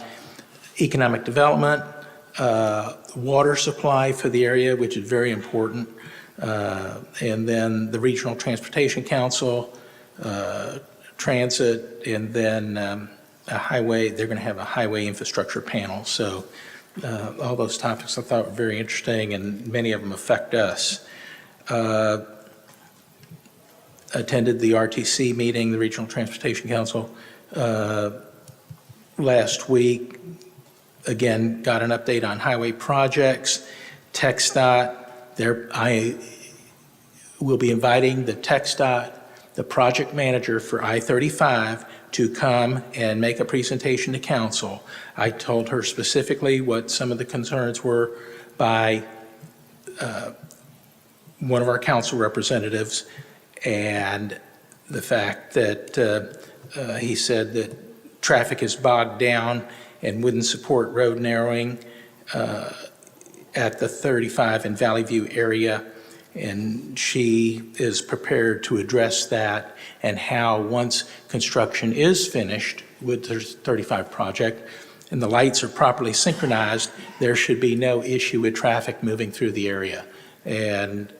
economic development, water supply for the area, which is very important, and then the Regional Transportation Council, transit, and then a highway. They're going to have a highway infrastructure panel. So all those topics I thought were very interesting, and many of them affect us. attended the RTC meeting, the Regional Transportation Council, last week. Again, got an update on highway projects. TxDOT, I will be inviting the TxDOT, the project manager for I-35, to come and make a presentation to council. I told her specifically what some of the concerns were by one of our council representatives, and the fact that he said that traffic is bogged down and wouldn't support road narrowing at the 35 in Valley View area. And she is prepared to address that, and how once construction is finished with the 35 project and the lights are properly synchronized, there should be no issue with traffic moving through the area. And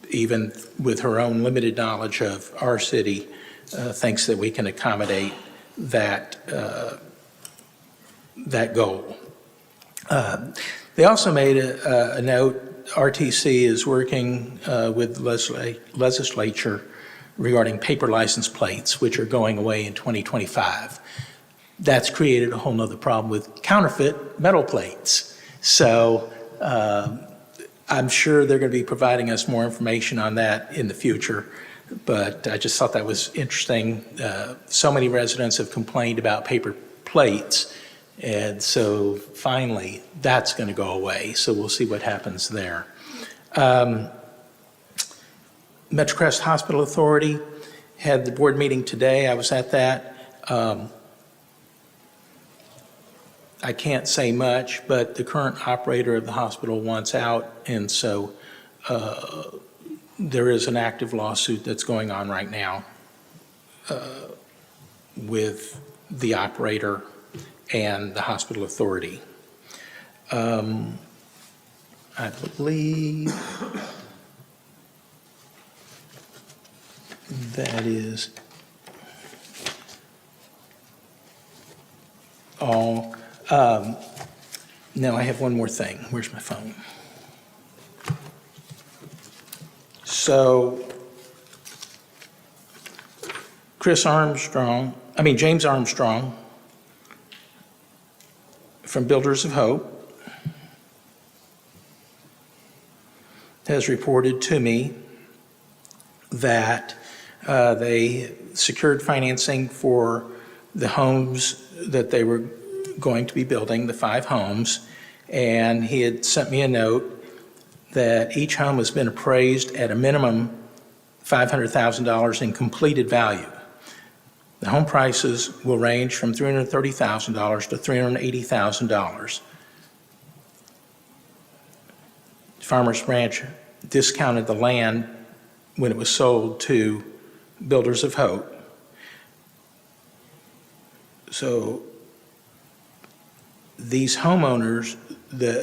even with her own limited knowledge of our city, thinks that we can accommodate that goal. They also made a note, RTC is working with the legislature regarding paper license plates, which are going away in 2025. That's created a whole nother problem with counterfeit metal plates. So I'm sure they're going to be providing us more information on that in the future. But I just thought that was interesting. So many residents have complained about paper plates. And so finally, that's going to go away. So we'll see what happens there. Metrocrest Hospital Authority had the board meeting today. I was at that. I can't say much, but the current operator of the hospital wants out. And so there is an active lawsuit that's going on right now with the operator and the hospital authority. I believe that is all. Now I have one more thing. Where's my phone? So James Armstrong from Builders of Hope has reported to me that they secured financing for the homes that they were going to be building, the 5 homes, and he had sent me a note that each home has been appraised at a minimum $500,000 in completed value. The home prices will range from $330,000 to $380,000. Farmers Branch discounted the land when it was sold to Builders of Hope. So these homeowners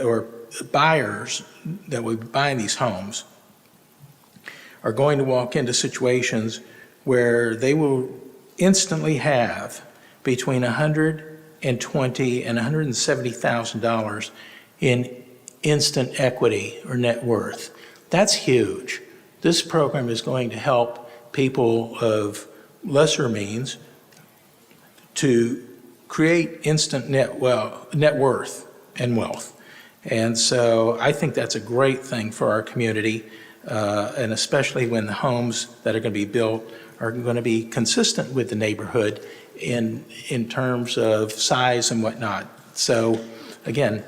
or buyers that will be buying these homes are going to walk into situations where they will instantly have between $120,000 and $170,000 in instant equity or net worth. That's huge. This program is going to help people of lesser means to create instant net worth and wealth. And so I think that's a great thing for our community, and especially when the homes that are going to be built are going to be consistent with the neighborhood in terms of size and whatnot. So again,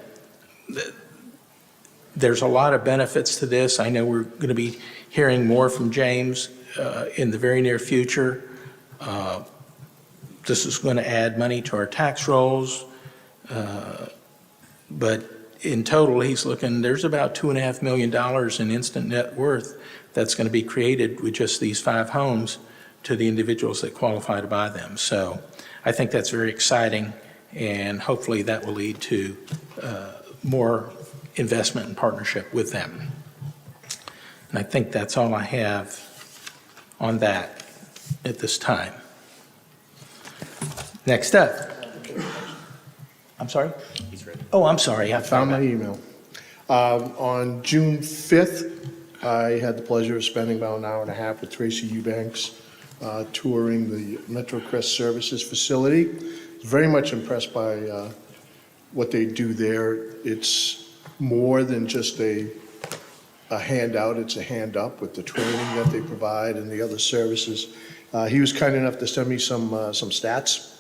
there's a lot of benefits to this. I know we're going to be hearing more from James in the very near future. This is going to add money to our tax rolls, but in total, he's looking, there's about $2.5 million in instant net worth that's going to be created with just these 5 homes to the individuals that qualify to buy them. So I think that's very exciting, and hopefully that will lead to more investment and partnership with them. And I think that's all I have on that at this time. Next up. I'm sorry? He's ready. Oh, I'm sorry. I found my email. On June 5th, I had the pleasure of spending about an hour and a half with Tracy Eubanks, touring the MetroCrest Services facility. Very much impressed by what they do there. It's more than just a handout, it's a hand up with the training that they provide and the other services. He was kind enough to send me some stats.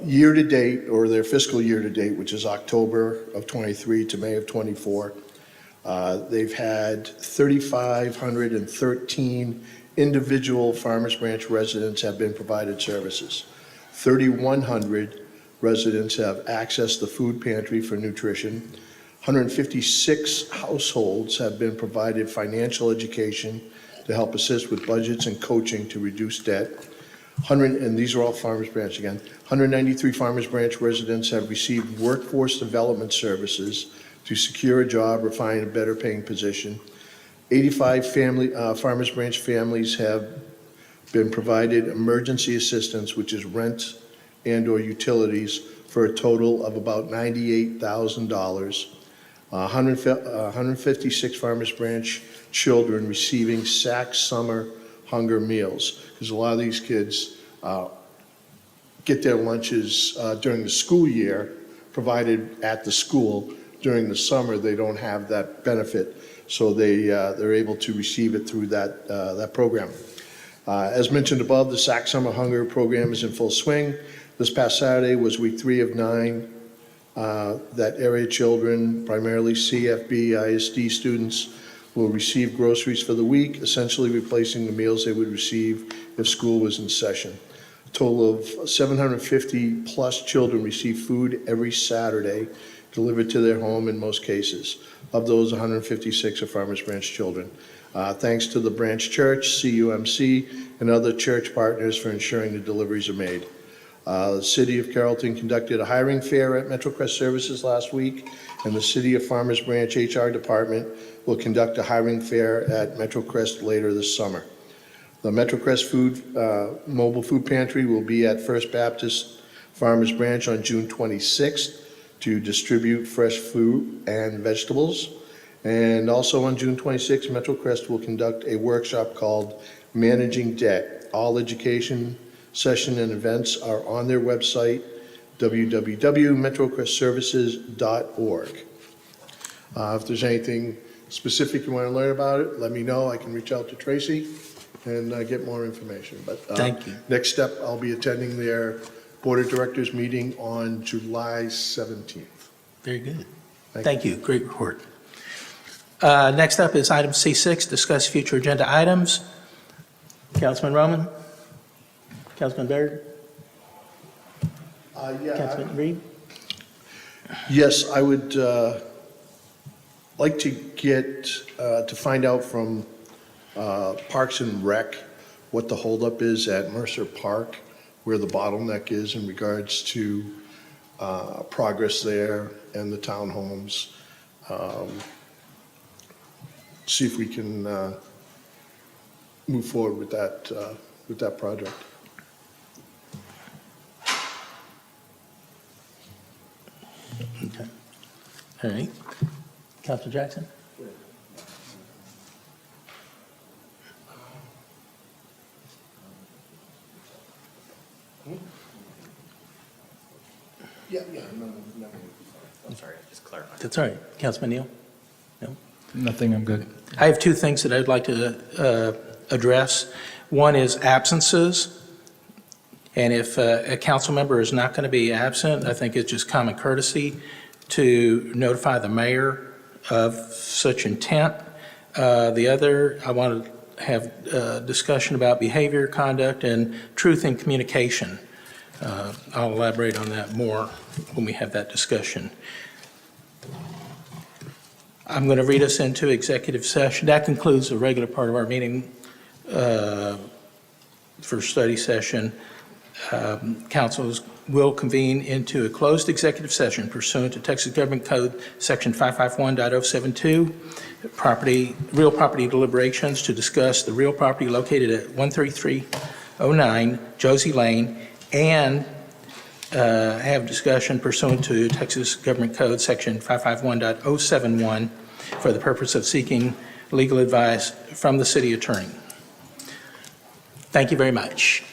Year to date, or their fiscal year to date, which is October of '23 to May of '24, they've had 3,513 individual Farmers Branch residents have been provided services. 3,100 residents have accessed the food pantry for nutrition. 156 households have been provided financial education to help assist with budgets and coaching to reduce debt. And these are all Farmers Branch again. 193 Farmers Branch residents have received workforce development services to secure a job or find a better paying position. 85 Farmers Branch families have been provided emergency assistance, which is rent and or utilities, for a total of about $98,000. 156 Farmers Branch children receiving SAC summer hunger meals, because a lot of these kids get their lunches during the school year provided at the school. During the summer, they don't have that benefit, so they're able to receive it through that program. As mentioned above, the SAC Summer Hunger Program is in full swing. This past Saturday was week 3 of 9 that area children, primarily CFB, ISD students, will receive groceries for the week, essentially replacing the meals they would receive if school was in session. A total of 750 plus children receive food every Saturday, delivered to their home in most cases. Of those, 156 are Farmers Branch children. Thanks to the Branch Church, CUMC, and other church partners for ensuring the deliveries are made. The City of Carrollton conducted a hiring fair at MetroCrest Services last week, and the City of Farmers Branch HR Department will conduct a hiring fair at MetroCrest later this summer. The MetroCrest mobile food pantry will be at First Baptist Farmers Branch on June 26th to distribute fresh fruit and vegetables. And also on June 26th, MetroCrest will conduct a workshop called Managing Debt. All education, session, and events are on their website, www.metrocrestservices.org. If there's anything specific you want to learn about it, let me know. I can reach out to Tracy and get more information. But Thank you. Next step, I'll be attending their Board of Directors meeting on July 17th. Very good. Thank you. Great report. Next up is item C6, discuss future agenda items. Councilman Roman? Councilman Baird? Councilman Reed? Yes, I would like to get, to find out from Parks and Rec what the holdup is at Mercer Park, where the bottleneck is in regards to progress there and the townhomes. See if we can move forward with that project. Okay. All right. Councilman Jackson? Yeah. I'm sorry, just clarify. That's all right. Councilman Neal? No? Nothing, I'm good. I have 2 things that I'd like to address. One is absences. And if a council member is not going to be absent, I think it's just common courtesy to notify the mayor of such intent. The other, I want to have discussion about behavior, conduct, and truth in communication. I'll elaborate on that more when we have that discussion. I'm going to read us into executive session. That concludes the regular part of our meeting for study session. Councils will convene into a closed executive session pursuant to Texas Government Code Section 551.072, real property deliberations to discuss the real property located at 13309 Josie Lane, and have discussion pursuant to Texas Government Code Section 551.071 for the purpose of seeking legal advice from the city attorney. Thank you very much.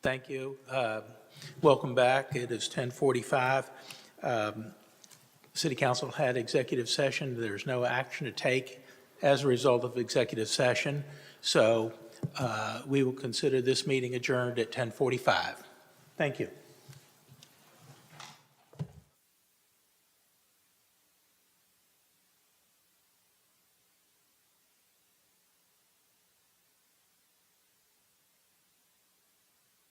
Thank you. Welcome back. It is 10:45. City Council had executive session. There's no action to take as a result of executive session. So we will consider this meeting adjourned at 10:45. Thank you.